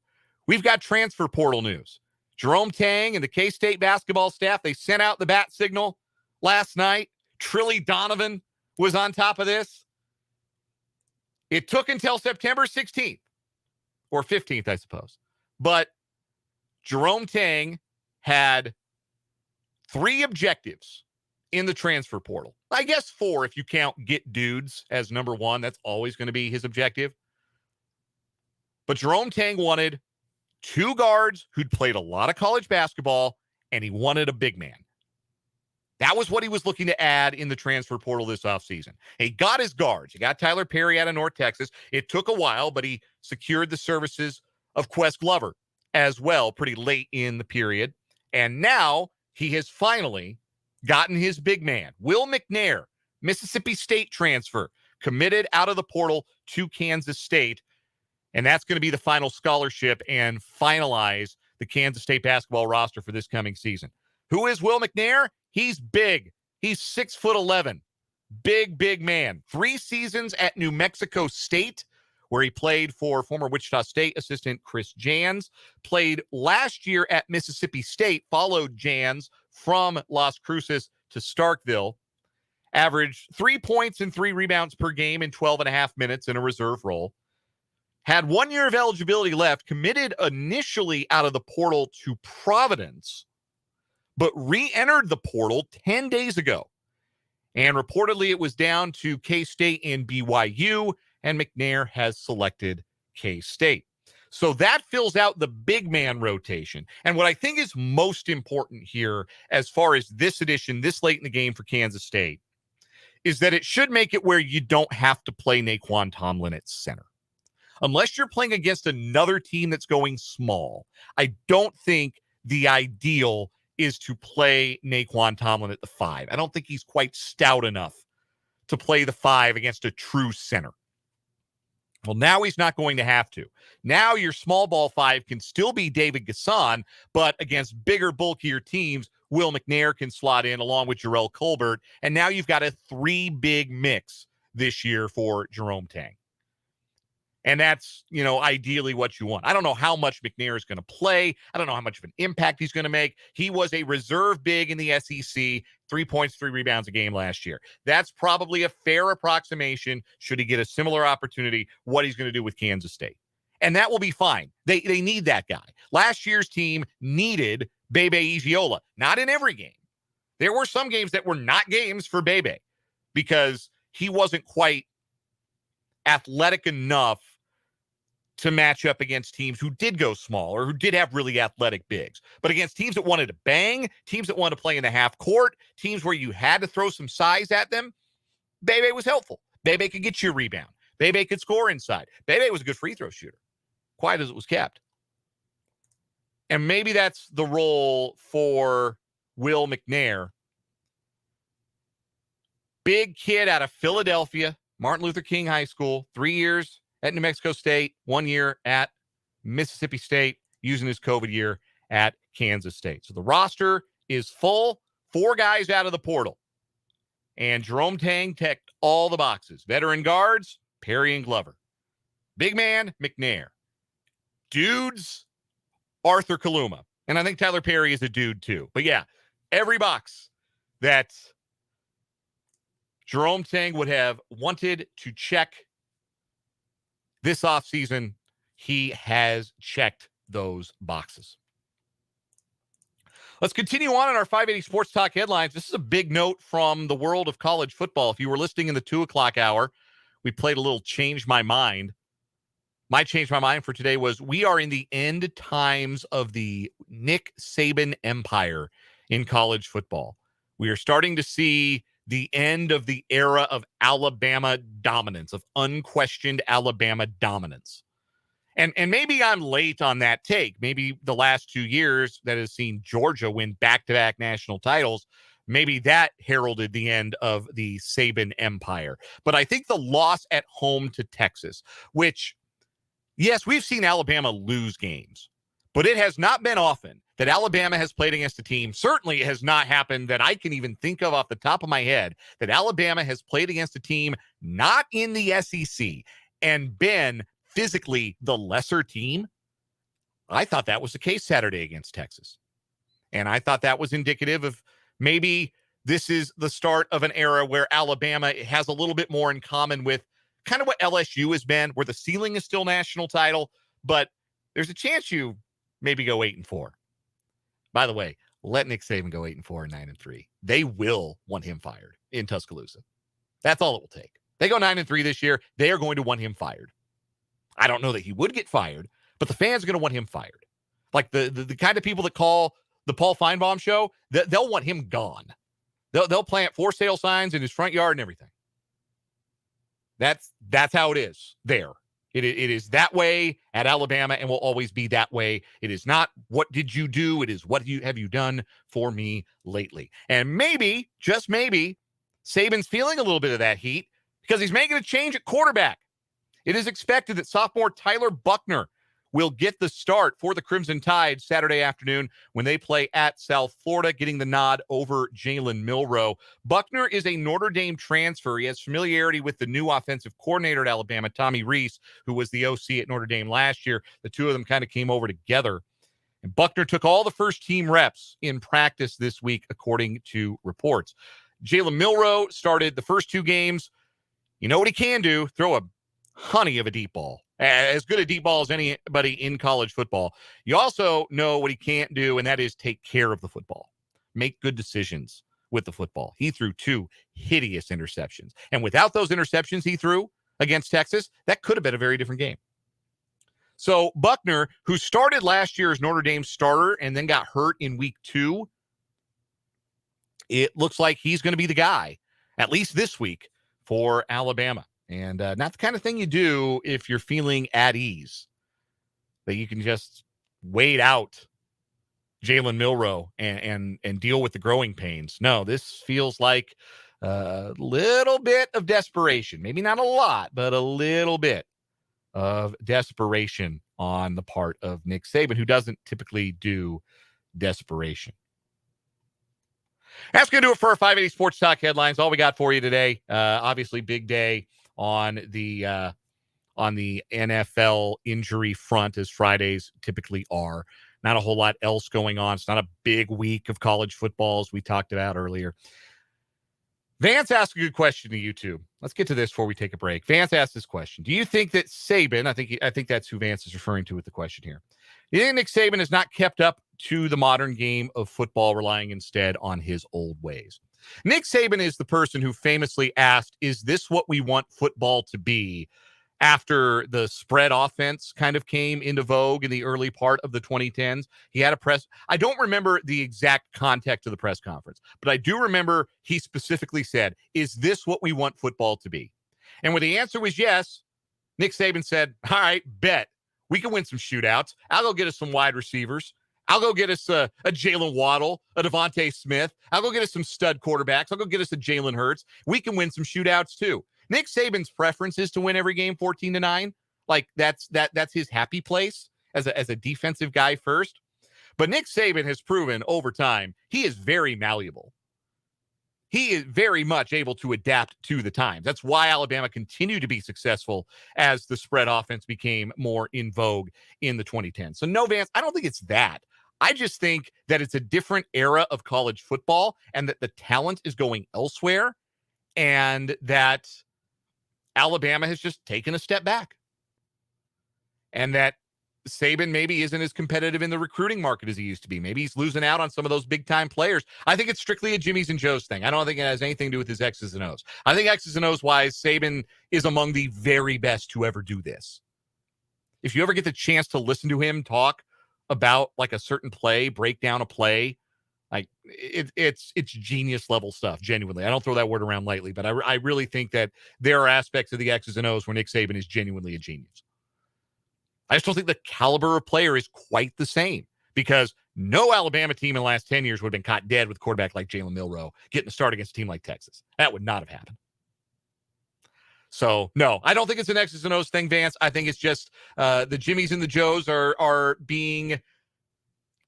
we've got transfer portal news. Jerome Tang and the K-State basketball staff, they sent out the bat signal last night. Trilly Donovan was on top of this. It took until September 16th, or 15th, I suppose. But Jerome Tang had 3 objectives in the transfer portal. I guess 4 if you count get dudes as number 1. That's always going to be his objective. But Jerome Tang wanted 2 guards who'd played a lot of college basketball, and he wanted a big man. That was what he was looking to add in the transfer portal this offseason. He got his guards. He got Tyler Perry out of North Texas. It took a while, but he secured the services of Quest Glover as well pretty late in the period. And now he has finally gotten his big man, Will McNair, Mississippi State transfer, committed out of the portal to Kansas State. And that's going to be the final scholarship and finalize the Kansas State basketball roster for this coming season. Who is Will McNair? He's big. He's 6'11". Big man. 3 seasons at New Mexico State, where he played for former Wichita State assistant Chris Jans. Played last year at Mississippi State, followed Jans from Las Cruces to Starkville. Averaged 3 points and 3 rebounds per game in 12.5 minutes in a reserve role. Had 1 year of eligibility left, committed initially out of the portal to Providence, but re-entered the portal 10 days ago. And reportedly it was down to K-State and BYU, and McNair has selected K-State. So that fills out the big man rotation. And what I think is most important here, as far as this edition, this late in the game for Kansas State, is that it should make it where you don't have to play Naquan Tomlin at center. Unless you're playing against another team that's going small, I don't think the ideal is to play Naquan Tomlin at the 5. I don't think he's quite stout enough to play the 5 against a true center. Well, now he's not going to have to. Now your small ball 5 can still be David Gasson, but against bigger, bulkier teams, Will McNair can slot in along with Jarrell Colbert. And now you've got a 3 big mix this year for Jerome Tang. And that's, ideally what you want. I don't know how much McNair is going to play. I don't know how much of an impact he's going to make. He was a reserve big in the SEC, 3 points, 3 rebounds a game last year. That's probably a fair approximation, should he get a similar opportunity, what he's going to do with Kansas State. And that will be fine. They need that guy. Last year's team needed Bebe Igiola. Not in every game. There were some games that were not games for Bebe because he wasn't quite athletic enough to match up against teams who did go small or who did have really athletic bigs. But against teams that wanted to bang, teams that wanted to play in the half court, teams where you had to throw some size at them, Bebe was helpful. Bebe could get you a rebound. Bebe could score inside. Bebe was a good free throw shooter, quiet as it was kept. And maybe that's the role for Will McNair. Big kid out of Philadelphia, Martin Luther King High School, 3 years at New Mexico State, 1 year at Mississippi State, using his COVID year at Kansas State. So the roster is full, 4 guys out of the portal. And Jerome Tang checked all the boxes. Veteran guards, Perry and Glover. Big man, McNair. Dudes, Arthur Kaluma. And I think Tyler Perry is a dude too. But yeah, every box that Jerome Tang would have wanted to check this offseason. He has checked those boxes. Let's continue on in our 580 Sports Talk headlines. This is a big note from the world of college football. If you were listening in the 2 o'clock hour, we played a little Change My Mind. My Change My Mind for today was we are in the end times of the Nick Saban empire in college football. We are starting to see the end of the era of Alabama dominance, of unquestioned Alabama dominance. And maybe I'm late on that take. Maybe the last 2 years that has seen Georgia win back-to-back national titles, maybe that heralded the end of the Saban empire. But I think the loss at home to Texas, which, yes, we've seen Alabama lose games, but it has not been often that Alabama has played against a team. Certainly it has not happened that I can even think of off the top of my head that Alabama has played against a team not in the SEC and been physically the lesser team. I thought that was the case Saturday against Texas. And I thought that was indicative of maybe this is the start of an era where Alabama has a little bit more in common with kind of what LSU has been, where the ceiling is still national title, but there's a chance you maybe go 8-4. By the way, let Nick Saban go 8-4 and 9-3. They will want him fired in Tuscaloosa. That's all it will take. They go 9-3 this year. They are going to want him fired. I don't know that he would get fired, but the fans are going to want him fired. Like the kind of people that call the Paul Feinbaum show, they'll want him gone. They'll plant for sale signs in his front yard and everything. That's how it is there. It is that way at Alabama and will always be that way. It is not what did you do? It is what have you done for me lately? And maybe, just maybe, Saban's feeling a little bit of that heat because he's making a change at quarterback. It is expected that sophomore Tyler Buckner will get the start for the Crimson Tide Saturday afternoon when they play at South Florida, getting the nod over Jalen Milroe. Buckner is a Notre Dame transfer. He has familiarity with the new offensive coordinator at Alabama, Tommy Rees, who was the OC at Notre Dame last year. The two of them kind of came over together. And Buckner took all the first-team reps in practice this week, according to reports. Jalen Milroe started the first 2 games. You know what he can do? Throw a honey of a deep ball. As good a deep ball as anybody in college football. You also know what he can't do, and that is take care of the football. Make good decisions with the football. He threw 2 hideous interceptions. And without those interceptions he threw against Texas, that could have been a very different game. So Buckner, who started last year as Notre Dame's starter and then got hurt in week 2, it looks like he's going to be the guy, at least this week, for Alabama. And not the kind of thing you do if you're feeling at ease, that you can just wait out Jalen Milroe and deal with the growing pains. No, this feels like a little bit of desperation. Maybe not a lot, but a little bit of desperation on the part of Nick Saban, who doesn't typically do desperation. That's going to do it for our 580 Sports Talk headlines. All we got for you today. Obviously, big day on the NFL injury front, as Fridays typically are. Not a whole lot else going on. It's not a big week of college football, as we talked about earlier. Vance asked a good question to YouTube. Let's get to this before we take a break. Vance asked this question. Do you think that Saban, I think that's who Vance is referring to with the question here. Do you think Nick Saban has not kept up to the modern game of football, relying instead on his old ways? Nick Saban is the person who famously asked, is this what we want football to be, after the spread offense kind of came into vogue in the early part of the 2010s. He had a press. I don't remember the exact context of the press conference, but I do remember he specifically said, is this what we want football to be? And when the answer was yes, Nick Saban said, all right, bet. We can win some shootouts. I'll go get us some wide receivers. I'll go get us a Jalen Waddle, a Devontae Smith. I'll go get us some stud quarterbacks. I'll go get us a Jalen Hurts. We can win some shootouts too. Nick Saban's preference is to win every game 14-9. Like that's his happy place as a defensive guy first. But Nick Saban has proven over time he is very malleable. He is very much able to adapt to the times. That's why Alabama continued to be successful as the spread offense became more in vogue in the 2010s. So no, Vance, I don't think it's that. I just think that it's a different era of college football and that the talent is going elsewhere. and that Alabama has just taken a step back, and that Saban maybe isn't as competitive in the recruiting market as he used to be. Maybe he's losing out on some of those big-time players. I think it's strictly a Jimmy's and Joe's thing. I don't think it has anything to do with his X's and O's. I think X's and O's wise, Saban is among the very best to ever do this. If you ever get the chance to listen to him talk about like a certain play, break down a play, like it's genius level stuff, genuinely. I don't throw that word around lightly, but I really think that there are aspects of the X's and O's where Nick Saban is genuinely a genius. I just don't think the caliber of player is quite the same, because no Alabama team in the last 10 years would have been caught dead with a quarterback like Jalen Milroe getting a start against a team like Texas. That would not have happened. So, no, I don't think it's an X's and O's thing, Vance. I think it's just the Jimmys and the Joes are being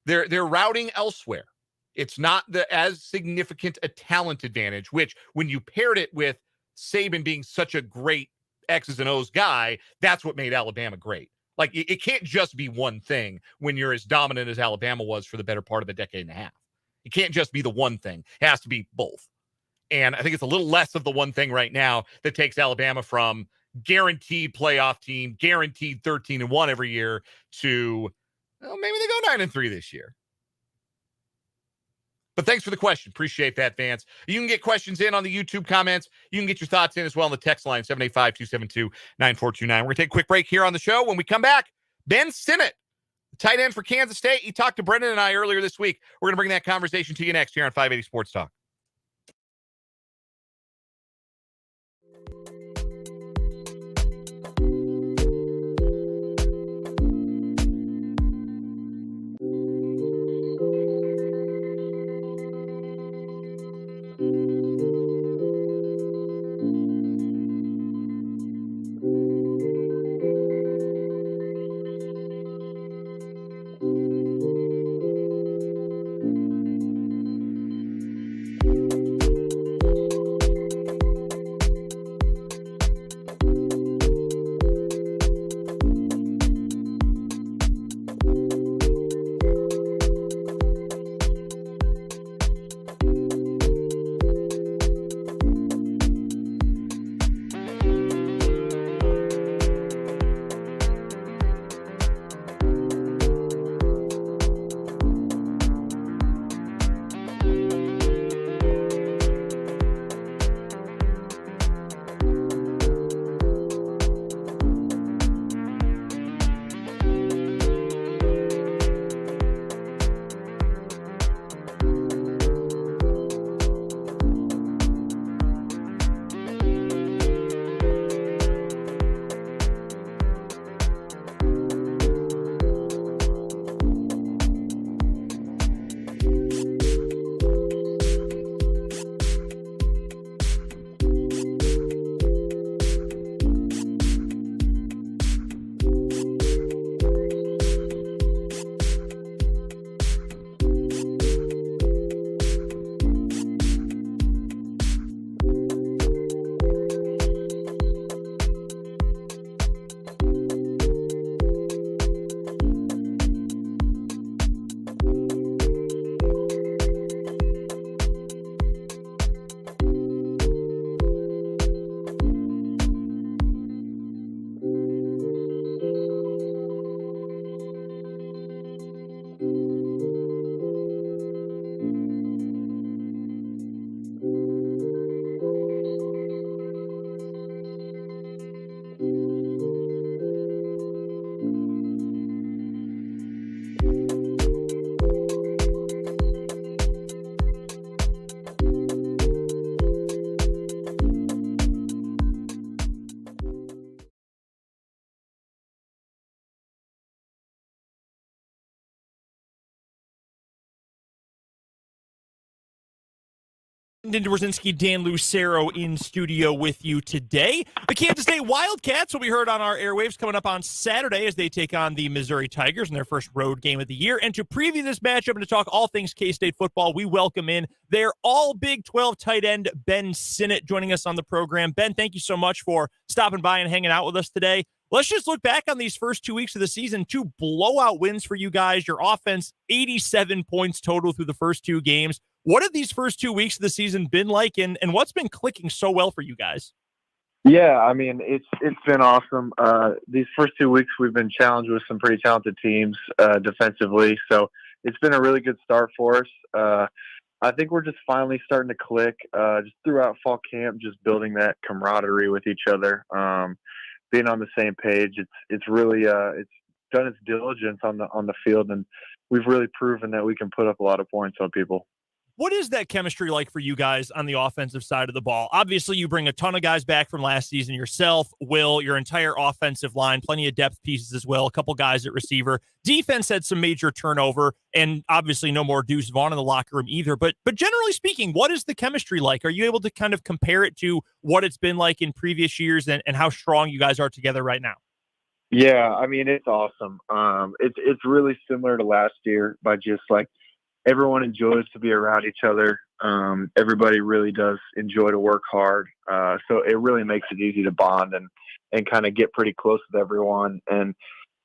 they're routing elsewhere. It's not as significant a talent advantage, which when you paired it with Saban being such a great X's and O's guy, that's what made Alabama great. Like, it can't just be one thing when you're as dominant as Alabama was for the better part of a decade and a half. It can't just be the one thing. It has to be both. And I think it's a little less of the one thing right now that takes Alabama from guaranteed playoff team, guaranteed 13-1 every year to, well, maybe they go 9-3 this year. But thanks for the question. Appreciate that, Vance. You can get questions in on the YouTube comments. You can get your thoughts in as well on the text line, 785-272-9429. We're going to take a quick break here on the show. When we come back, Ben Sinnott, tight end for Kansas State. He talked to Brendan and I earlier this week. We're going to bring that conversation to you next here on 580 Sports Talk. Dworzinski, Dan Lucero in studio with you today. The Kansas State Wildcats will be heard on our airwaves coming up on Saturday as they take on the Missouri Tigers in their first road game of the year. And to preview this matchup and to talk all things K-State football, we welcome in their all Big 12 tight end, Ben Sinnott, joining us on the program. Ben, thank you so much for stopping by and hanging out with us today. Let's just look back on these first 2 weeks of the season. 2 blowout wins for you guys. Your offense, 87 points total through the first 2 games. What have these first 2 weeks of the season been like, and what's been clicking so well for you guys? Yeah, I mean, it's been awesome. These first 2 weeks, we've been challenged with some pretty talented teams defensively, so it's been a really good start for us. I think we're just finally starting to click just throughout fall camp, just building that camaraderie with each other, being on the same page. It's really it's done its diligence on the field, and we've really proven that we can put up a lot of points on people. What is that chemistry like for you guys on the offensive side of the ball? Obviously, you bring a ton of guys back from last season yourself, Will, your entire offensive line, plenty of depth pieces as well, a couple guys at receiver. Defense had some major turnover, and obviously no more Deuce Vaughn in the locker room either. But generally speaking, what is the chemistry like? Are you able to kind of compare it to what it's been like in previous years and how strong you guys are together right now? Yeah, I mean, it's awesome. It's really similar to last year by just like everyone enjoys to be around each other. Everybody really does enjoy to work hard. So it really makes it easy to bond and kind of get pretty close with everyone. And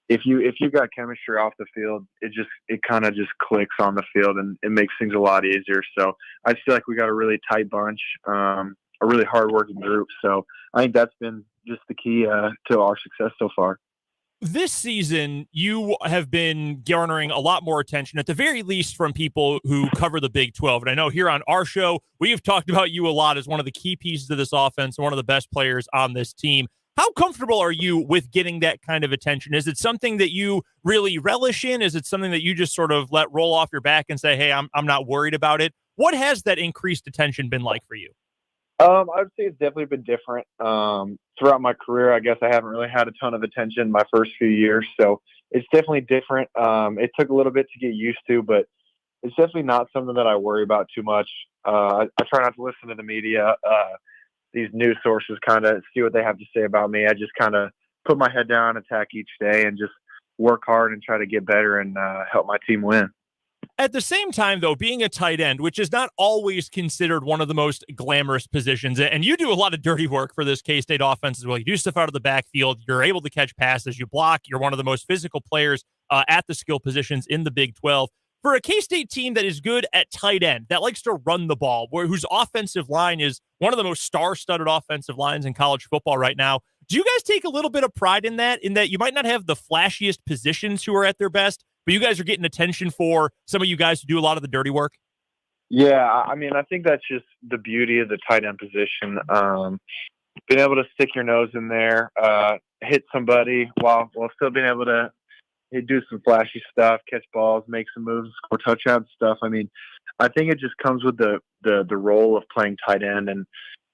if you got chemistry off the field, it kind of just clicks on the field and it makes things a lot easier. So I feel like we got a really tight bunch, a really hardworking group. So I think that's been just the key to our success so far. This season, you have been garnering a lot more attention, at the very least from people who cover the Big 12. And I know here on our show, we've talked about you a lot as one of the key pieces of this offense and one of the best players on this team. How comfortable are you with getting that kind of attention? Is it something that you really relish in? Is it something that you just sort of let roll off your back and say, hey, I'm not worried about it? What has that increased attention been like for you? I would say it's definitely been different. Throughout my career, I guess I haven't really had a ton of attention my first few years. So it's definitely different. It took a little bit to get used to, but it's definitely not something that I worry about too much. I try not to listen to the media, these news sources, kind of see what they have to say about me. I just kind of put my head down, attack each day, and just work hard and try to get better and help my team win. At the same time, though, being a tight end, which is not always considered one of the most glamorous positions, and you do a lot of dirty work for this K-State offense as well. You do stuff out of the backfield. You're able to catch passes. You block. You're one of the most physical players at the skill positions in the Big 12. For a K-State team that is good at tight end, that likes to run the ball, whose offensive line is one of the most star-studded offensive lines in college football right now, do you guys take a little bit of pride in that you might not have the flashiest positions who are at their best, but you guys are getting attention for some of you guys who do a lot of the dirty work? Yeah, I mean, I think that's just the beauty of the tight end position. Being able to stick your nose in there, hit somebody while still being able to do some flashy stuff, catch balls, make some moves, score touchdown stuff. I mean, I think it just comes with the role of playing tight end, and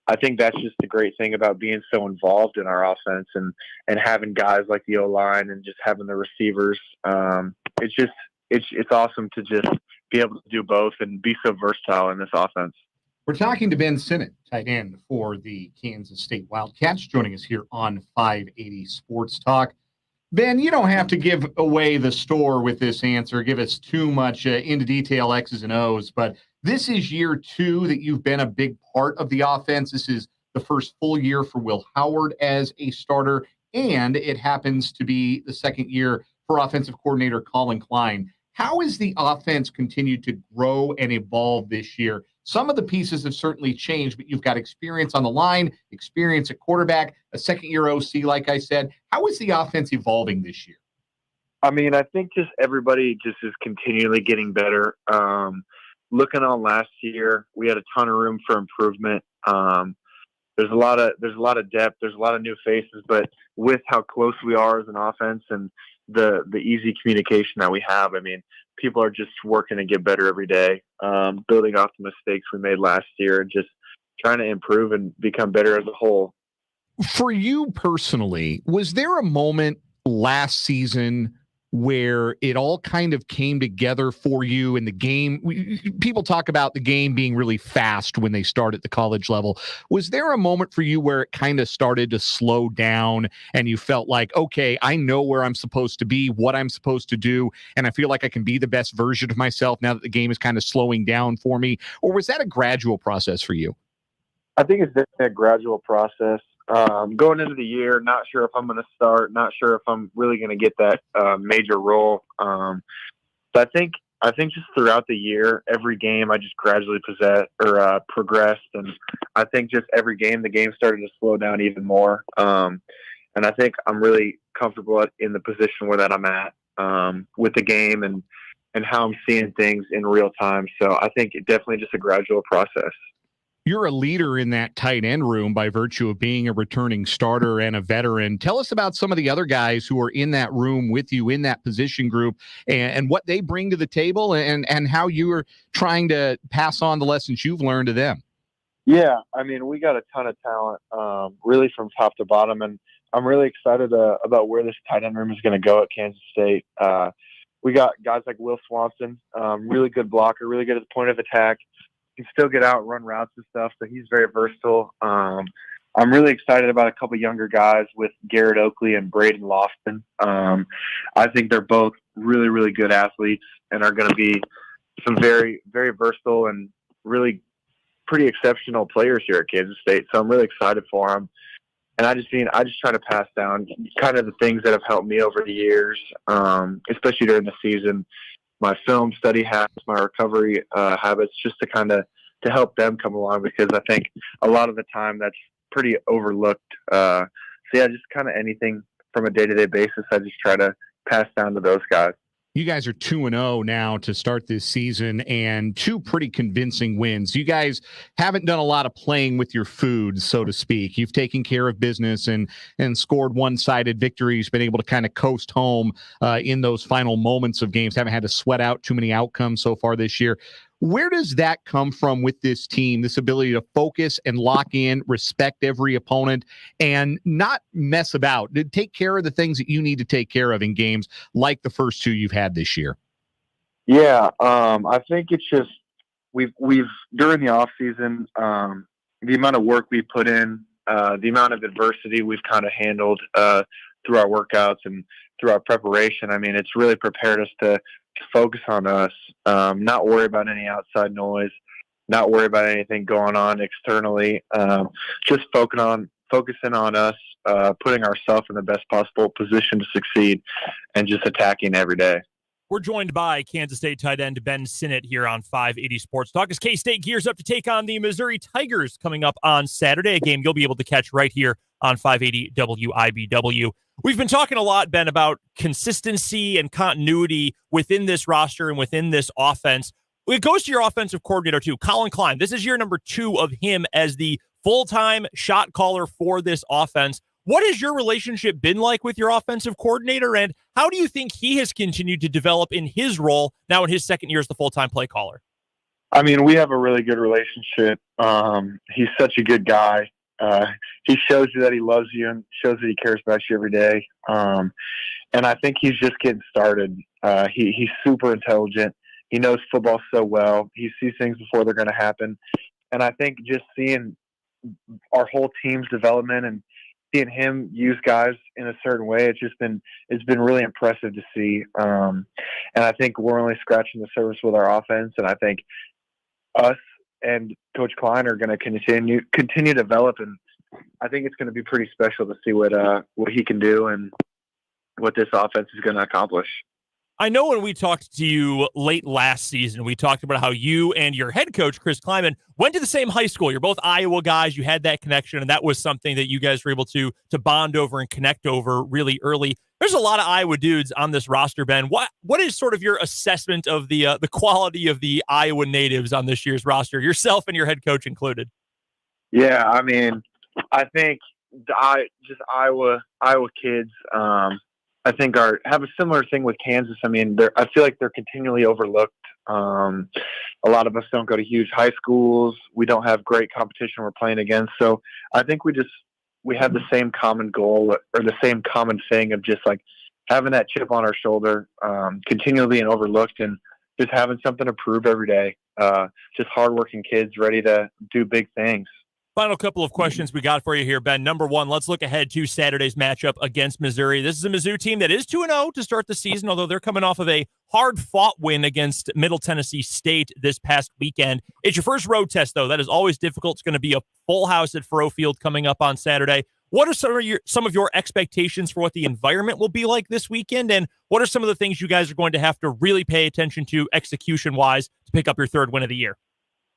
I think that's just the great thing about being so involved in our offense and having guys like the O-line and just having the receivers. It's awesome to just be able to do both and be so versatile in this offense. We're talking to Ben Sinnott, tight end for the Kansas State Wildcats, joining us here on 580 Sports Talk. Ben, you don't have to give away the store with this answer, give us too much into detail X's and O's, but this is year 2 that you've been a big part of the offense. This is the first full year for Will Howard as a starter, and it happens to be the second year for offensive coordinator Colin Klein. How has the offense continued to grow and evolve this year? Some of the pieces have certainly changed, but you've got experience on the line, experience at quarterback, a second-year OC, like I said. How is the offense evolving this year? I mean, I think just everybody just is continually getting better. Looking on last year, we had a ton of room for improvement. There's a lot of depth. There's a lot of new faces, but with how close we are as an offense and the easy communication that we have, I mean, people are just working to get better every day, building off the mistakes we made last year and just trying to improve and become better as a whole. For you personally, was there a moment last season where it all kind of came together for you in the game? People talk about the game being really fast when they start at the college level. Was there a moment for you where it kind of started to slow down and you felt like, okay, I know where I'm supposed to be, what I'm supposed to do, and I feel like I can be the best version of myself now that the game is kind of slowing down for me? Or was that a gradual process for you? I think it's definitely a gradual process. Going into the year, not sure if I'm going to start, not sure if I'm really going to get that major role. But I think I think just throughout the year, every game I just gradually progressed, and I think just every game the game started to slow down even more. And I think I'm really comfortable in the position where that I'm at with the game and how I'm seeing things in real time. So I think it definitely just a gradual process. You're a leader in that tight end room by virtue of being a returning starter and a veteran. Tell us about some of the other guys who are in that room with you in that position group and what they bring to the table and how you are trying to pass on the lessons you've learned to them. Yeah, I mean, we got a ton of talent, really from top to bottom, and I'm really excited about where this tight end room is going to go at Kansas State. We got guys like Will Swanson, really good blocker, really good at the point of attack. He can still get out, run routes and stuff, so he's very versatile. I'm really excited about a couple younger guys with Garrett Oakley and Braden Lofton. I think they're both really, really good athletes and are going to be some very, very versatile and really pretty exceptional players here at Kansas State. So I'm really excited for them. And I just try to pass down kind of the things that have helped me over the years, especially during the season. My film study habits, my recovery habits, just to help them come along, because I think a lot of the time that's pretty overlooked. So yeah, just kind of anything from a day-to-day basis, I just try to pass down to those guys. You guys are 2-0 now to start this season and 2 pretty convincing wins. You guys haven't done a lot of playing with your food, so to speak. You've taken care of business and scored one-sided victories, been able to kind of coast home in those final moments of games. Haven't had to sweat out too many outcomes so far this year. Where does that come from with this team, this ability to focus and lock in, respect every opponent, and not mess about? Take care of the things that you need to take care of in games like the first 2 you've had this year. Yeah, I think it's just we've during the off season, the amount of work we put in, the amount of adversity we've kind of handled through our workouts and through our preparation. I mean, it's really prepared us to focus on us, not worry about any outside noise, not worry about anything going on externally, just focusing on us, putting ourselves in the best possible position to succeed and just attacking every day. We're joined by Kansas State tight end Ben Sinnott here on 580 Sports Talk as K-State gears up to take on the Missouri Tigers coming up on Saturday, a game you'll be able to catch right here on 580 WIBW. We've been talking a lot, Ben, about consistency and continuity within this roster and within this offense. It goes to your offensive coordinator, too, Colin Klein. This is year number 2 of him as the full-time shot caller for this offense. What has your relationship been like with your offensive coordinator, and how do you think he has continued to develop in his role now in his second year as the full-time play caller? I mean, we have a really good relationship. He's such a good guy. He shows you that he loves you and shows that he cares about you every day. And I think he's just getting started. He's super intelligent. He knows football so well. He sees things before they're going to happen. And I think just seeing our whole team's development and seeing him use guys in a certain way, it's been really impressive to see. And I think we're only scratching the surface with our offense. And I think us and Coach Klein are going to continue to develop, and I think it's going to be pretty special to see what he can do and what this offense is going to accomplish. I know when we talked to you late last season, we talked about how you and your head coach, Chris Kleiman, went to the same high school. You're both Iowa guys. You had that connection, and that was something that you guys were able to bond over and connect over really early. There's a lot of Iowa dudes on this roster, Ben. What is sort of your assessment of the quality of the Iowa natives on this year's roster, yourself and your head coach included? Yeah, I mean, I think Iowa kids, I think have a similar thing with Kansas. I mean, I feel like they're continually overlooked. A lot of us don't go to huge high schools. We don't have great competition we're playing against. So I think we have the same common goal or the same common thing of just like having that chip on our shoulder, continually being overlooked and just having something to prove every day. Just hardworking kids ready to do big things. Final couple of questions we got for you here, Ben. Number one, let's look ahead to Saturday's matchup against Missouri. This is a Mizzou team that is 2-0 to start the season, although they're coming off of a hard-fought win against Middle Tennessee State this past weekend. It's your first road test, though. That is always difficult. It's going to be a full house at Faurot Field coming up on Saturday. What are some of your expectations for what the environment will be like this weekend? And what are some of the things you guys are going to have to really pay attention to execution-wise to pick up your third win of the year?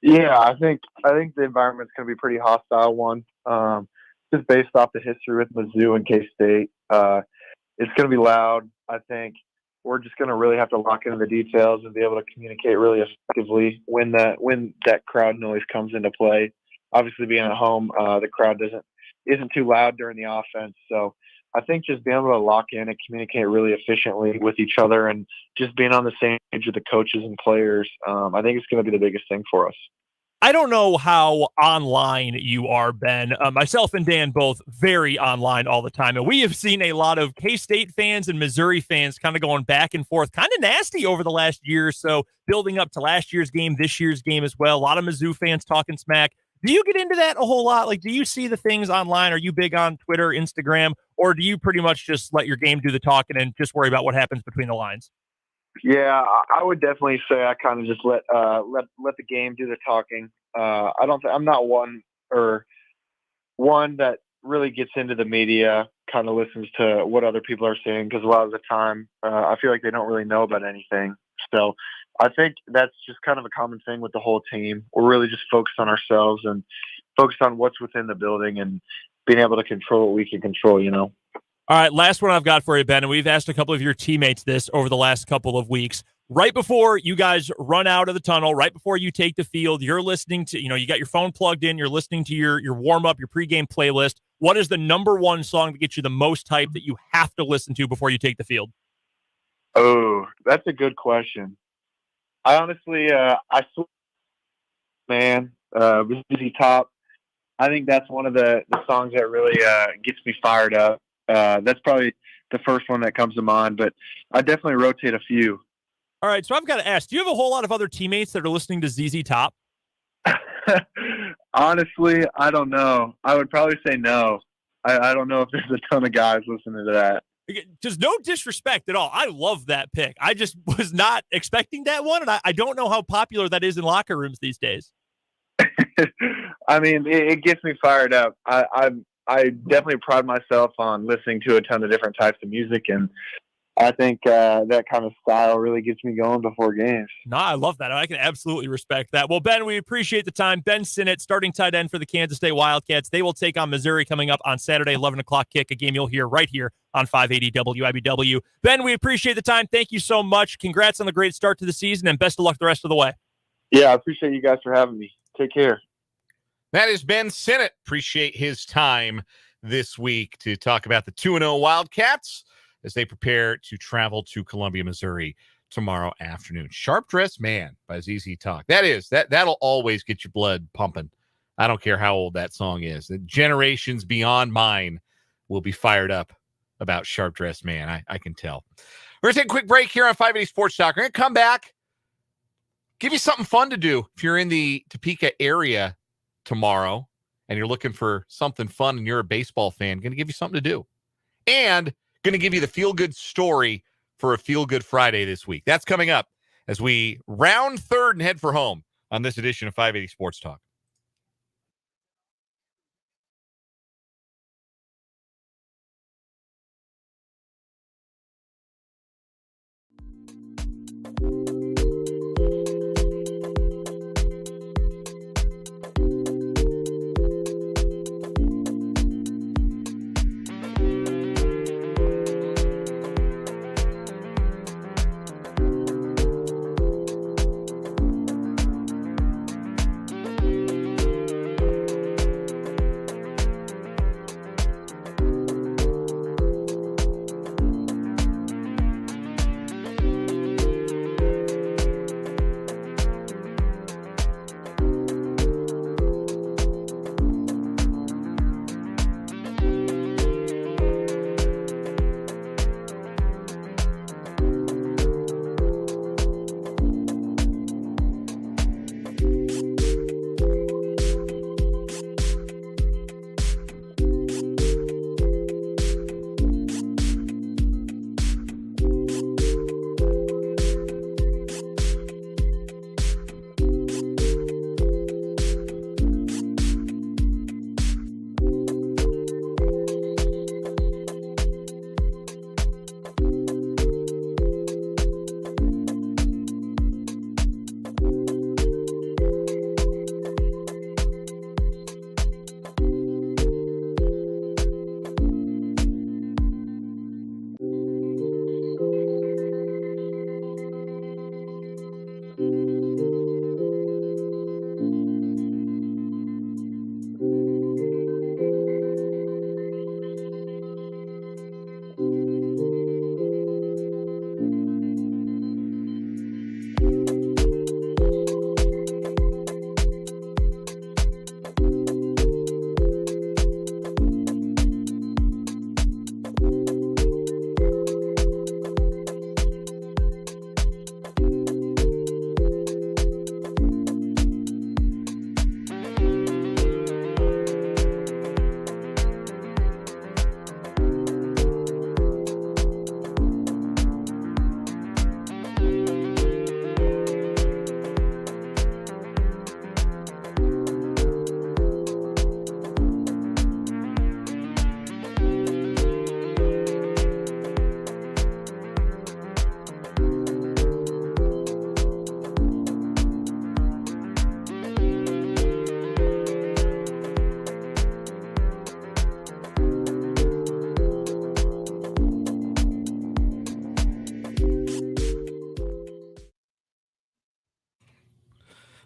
Yeah, I think the environment's going to be a pretty hostile one. Just based off the history with Mizzou and K-State, it's going to be loud. I think we're just going to really have to lock into the details and be able to communicate really effectively when that crowd noise comes into play. Obviously, being at home, the crowd isn't too loud during the offense. So I think just being able to lock in and communicate really efficiently with each other and just being on the same page with the coaches and players, I think it's going to be the biggest thing for us. I don't know how online you are, Ben. Myself and Dan both very online all the time. And we have seen a lot of K-State fans and Missouri fans kind of going back and forth, kind of nasty over the last year or so, building up to last year's game, this year's game as well. A lot of Mizzou fans talking smack. Do you get into that a whole lot? Like, do you see the things online? Are you big on Twitter, Instagram, or do you pretty much just let your game do the talking and just worry about what happens between the lines? Yeah, I would definitely say I kind of just let the game do the talking. I'm not one that really gets into the media, kind of listens to what other people are saying, because a lot of the time I feel like they don't really know about anything. So I think that's just kind of a common thing with the whole team. We're really just focused on ourselves and focused on what's within the building and being able to control what we can control, you know. All right, last one I've got for you, Ben, and we've asked a couple of your teammates this over the last couple of weeks. Right before you guys run out of the tunnel, right before you take the field, you're listening to, you got your phone plugged in, you're listening to your warm-up, your pregame playlist. What is the number one song that gets you the most hype that you have to listen to before you take the field? Oh, that's a good question. I honestly, ZZ Top. I think that's one of the songs that really gets me fired up. That's probably the first one that comes to mind, but I definitely rotate a few. All right, so I've got to ask, do you have a whole lot of other teammates that are listening to ZZ Top? Honestly, I don't know. I would probably say no. I don't know if there's a ton of guys listening to that. Just no disrespect at all. I love that pick. I just was not expecting that one, and I don't know how popular that is in locker rooms these days. I mean, it gets me fired up. I definitely pride myself on listening to a ton of different types of music, and I think that kind of style really gets me going before games. No, I love that. I can absolutely respect that. Well, Ben, we appreciate the time. Ben Sinnott, starting tight end for the Kansas State Wildcats. They will take on Missouri coming up on Saturday, 11 o'clock kick, a game you'll hear right here on 580 WIBW. Ben, we appreciate the time. Thank you so much. Congrats on the great start to the season, and best of luck the rest of the way. Yeah, I appreciate you guys for having me. Take care. That is Ben Sinnott. Appreciate his time this week to talk about the 2-0 Wildcats as they prepare to travel to Columbia, Missouri tomorrow afternoon. Sharp Dressed Man by ZZ Top. That'll always get your blood pumping. I don't care how old that song is. The generations beyond mine will be fired up about Sharp Dressed Man. I can tell. We're going to take a quick break here on 580 Sports Talk. We're going to come back, give you something fun to do if you're in the Topeka area tomorrow and you're looking for something fun and you're a baseball fan. Going to give you something to do. And going to give you the feel-good story for a feel-good Friday this week. That's coming up as we round third and head for home on this edition of 580 Sports Talk.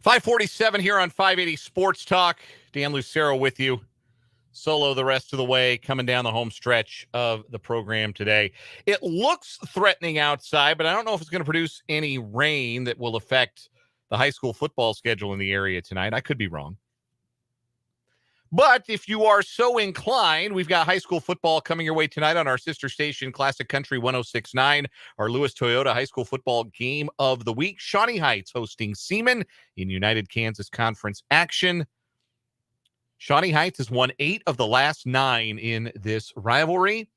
547 here on 580 Sports Talk. Dan Lucero with you. Solo the rest of the way, coming down the home stretch of the program today. It looks threatening outside, but I don't know if it's going to produce any rain that will affect the high school football schedule in the area tonight. I could be wrong. But if you are so inclined, we've got high school football coming your way tonight on our sister station, Classic Country 106.9, our Lewis Toyota high school football game of the week. Shawnee Heights hosting Seaman in United Kansas Conference action. Shawnee Heights has won 8 of the last 9 in this rivalry.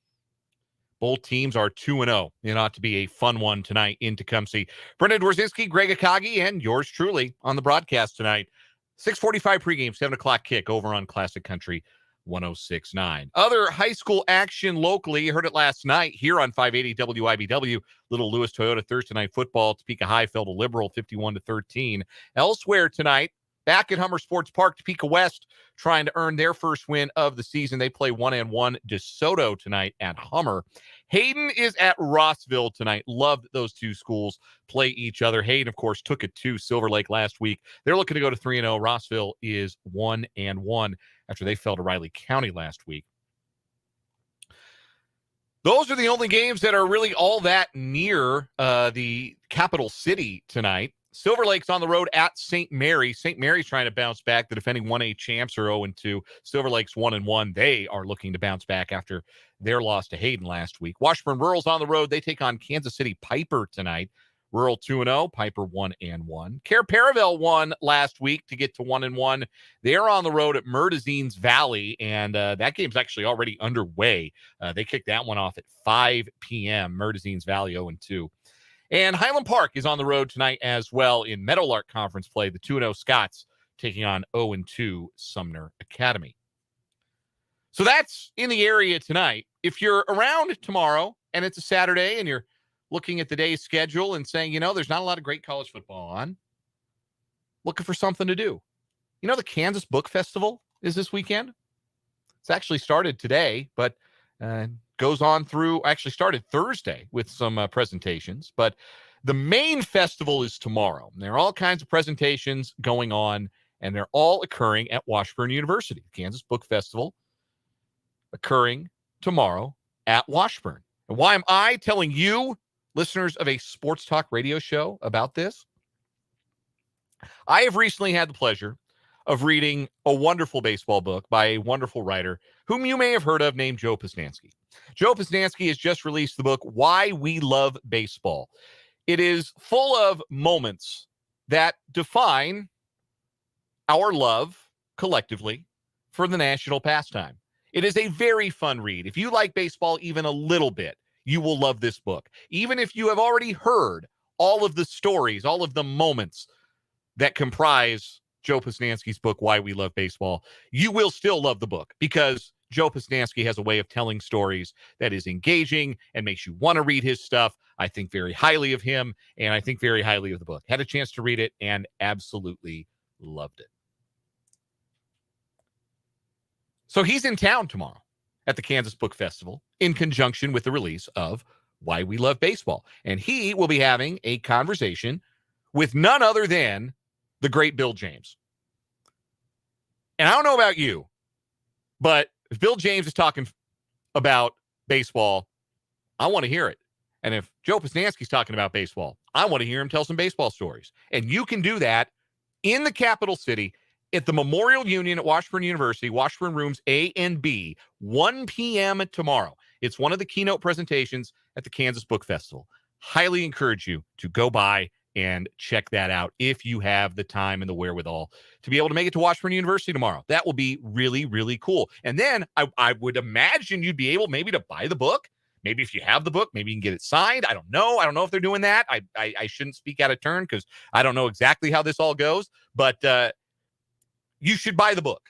Both teams are 2-0. It ought to be a fun one tonight in Tecumseh. Brendan Dworzinski, Greg Akagi, and yours truly on the broadcast tonight. 6:45 pregame, 7 o'clock kick over on Classic Country 106.9. Other high school action locally. You heard it last night here on 580 WIBW. Little Lewis Toyota Thursday night football. Topeka High fell to Liberal 51-13. Elsewhere tonight, back at Hummer Sports Park, Topeka West trying to earn their first win of the season. They play 1-1 DeSoto tonight at Hummer. Hayden is at Rossville tonight. Loved those two schools play each other. Hayden, of course, took it to Silver Lake last week. They're looking to go to 3-0. Rossville is 1-1 after they fell to Riley County last week. Those are the only games that are really all that near the capital city tonight. Silver Lake's on the road at St. Mary. St. Mary's trying to bounce back. The defending 1A champs are 0-2. Silver Lake's 1-1. They are looking to bounce back after their loss to Hayden last week. Washburn Rural's on the road. They take on Kansas City Piper tonight. Rural 2-0, Piper 1-1. Care Paravel won last week to get to 1-1. They're on the road at Murtazine's Valley, and that game's actually already underway. They kicked that one off at 5 p.m. Murtazine's Valley 0-2. And Highland Park is on the road tonight as well in Meadowlark Conference play. The 2-0 Scots taking on 0-2 Sumner Academy. So that's in the area tonight. If you're around tomorrow and it's a Saturday and you're looking at the day's schedule and saying, there's not a lot of great college football on, looking for something to do. The Kansas Book Festival is this weekend. It's actually started today, but goes on through, actually started Thursday with some presentations, but the main festival is tomorrow. And there are all kinds of presentations going on, and they're all occurring at Washburn University. Kansas Book Festival occurring tomorrow at Washburn. And why am I telling you, listeners of a sports talk radio show, about this? I have recently had the pleasure of reading a wonderful baseball book by a wonderful writer whom you may have heard of, named Joe Posnanski. Joe Posnanski has just released the book, Why We Love Baseball. It is full of moments that define our love collectively for the national pastime. It is a very fun read. If you like baseball even a little bit, you will love this book. Even if you have already heard all of the stories, all of the moments that comprise Joe Posnanski's book, Why We Love Baseball, you will still love the book because Joe Posnanski has a way of telling stories that is engaging and makes you want to read his stuff. I think very highly of him, and I think very highly of the book. Had a chance to read it and absolutely loved it. So he's in town tomorrow at the Kansas Book Festival in conjunction with the release of Why We Love Baseball. And he will be having a conversation with none other than the great Bill James. And I don't know about you, but if Bill James is talking about baseball, I want to hear it. And if Joe Posnanski's talking about baseball, I want to hear him tell some baseball stories. And you can do that in the capital city at the Memorial Union at Washburn University, Washburn Rooms A and B, 1 p.m. tomorrow. It's one of the keynote presentations at the Kansas Book Festival. Highly encourage you to go by and check that out if you have the time and the wherewithal to be able to make it to Washburn University tomorrow. That will be really, really cool. And then I would imagine you'd be able maybe to buy the book. Maybe if you have the book, maybe you can get it signed. I don't know. I don't know if they're doing that. I shouldn't speak out of turn because I don't know exactly how this all goes. But you should buy the book,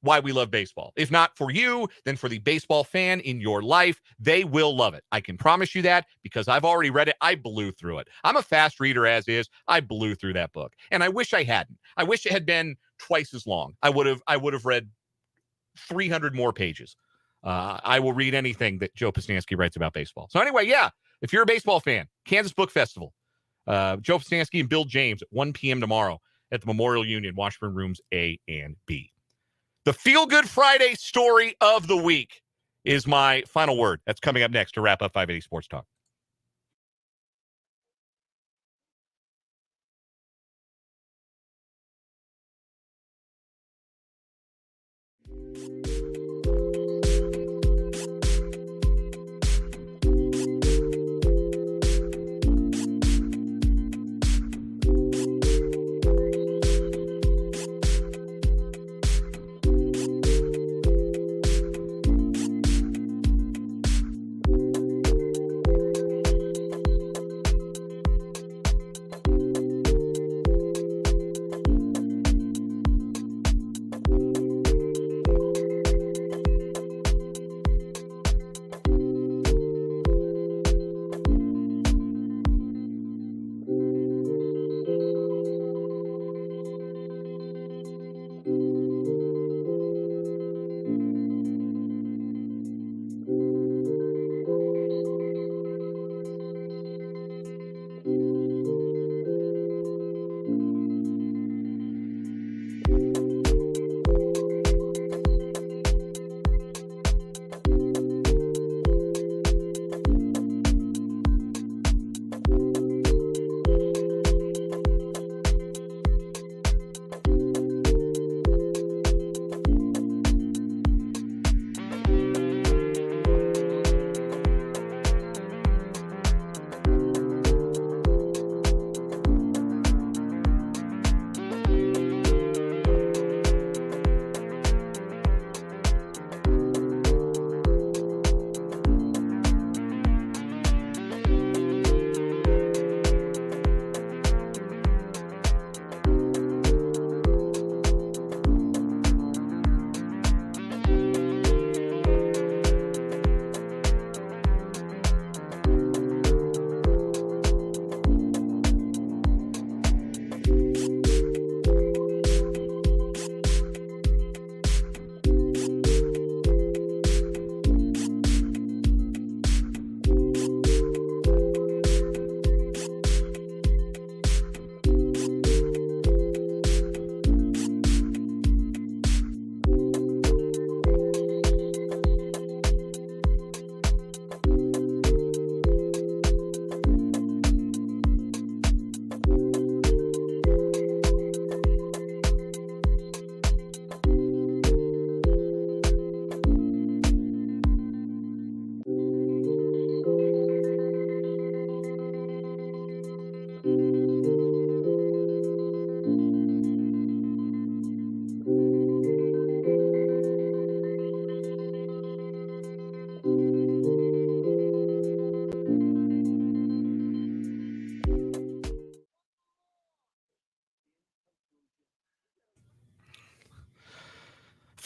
Why We Love Baseball. If not for you, then for the baseball fan in your life, they will love it. I can promise you that because I've already read it. I blew through it. I'm a fast reader as is. I blew through that book. And I wish I hadn't. I wish it had been twice as long. I would have read 300 more pages. I will read anything that Joe Posnanski writes about baseball. So anyway, yeah, if you're a baseball fan, Kansas Book Festival, Joe Posnanski and Bill James at 1 p.m. tomorrow at the Memorial Union, Washburn Rooms A and B. The Feel Good Friday story of the week is my final word. That's coming up next to wrap up 580 Sports Talk.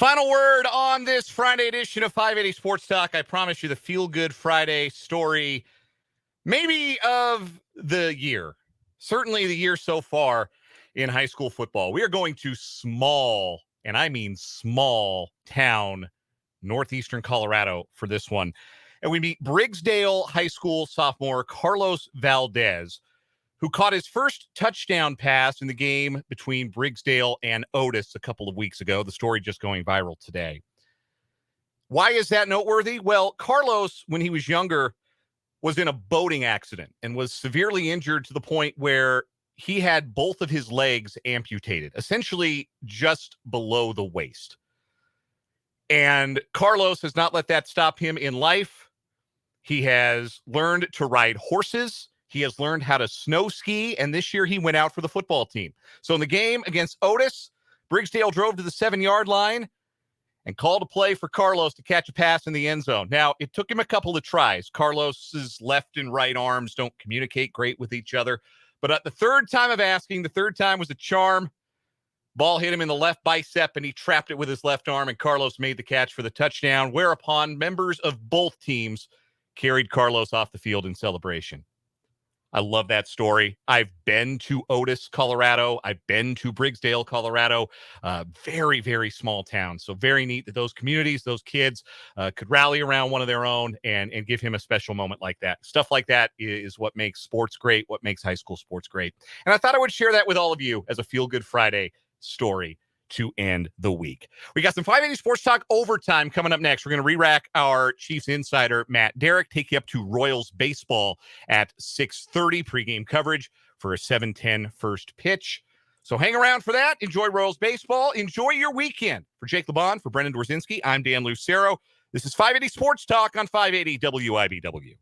Final word on this Friday edition of 580 Sports Talk. I promise you the Feel Good Friday story, maybe of the year. Certainly the year so far in high school football. We are going to small, and I mean small town, northeastern Colorado for this one. And we meet Briggsdale High School sophomore Carlos Valdez, who caught his first touchdown pass in the game between Briggsdale and Otis a couple of weeks ago. The story just going viral today. Why is that noteworthy? Well, Carlos, when he was younger, was in a boating accident and was severely injured to the point where he had both of his legs amputated, essentially just below the waist. And Carlos has not let that stop him in life. He has learned to ride horses. He has learned how to snow ski, and this year he went out for the football team. So in the game against Otis, Briggsdale drove to the 7-yard line and called a play for Carlos to catch a pass in the end zone. Now, it took him a couple of tries. Carlos's left and right arms don't communicate great with each other. But at the third time of asking, the third time was a charm. Ball hit him in the left bicep, and he trapped it with his left arm, and Carlos made the catch for the touchdown, whereupon members of both teams carried Carlos off the field in celebration. I love that story. I've been to Otis, Colorado. I've been to Briggsdale, Colorado. Very, very small town. So very neat that those communities, those kids could rally around one of their own and give him a special moment like that. Stuff like that is what makes sports great, what makes high school sports great. And I thought I would share that with all of you as a Feel Good Friday story to end the week. We got some 580 Sports Talk overtime coming up next. We're going to re-rack our Chiefs insider, Matt Derrick, take you up to Royals baseball at 6:30 pregame coverage for a 7:10 first pitch. So hang around for that. Enjoy Royals baseball. Enjoy your weekend. For Jake LeBon, for Brendan Dworzinski, I'm Dan Lucero. This is 580 Sports Talk on 580 WIBW.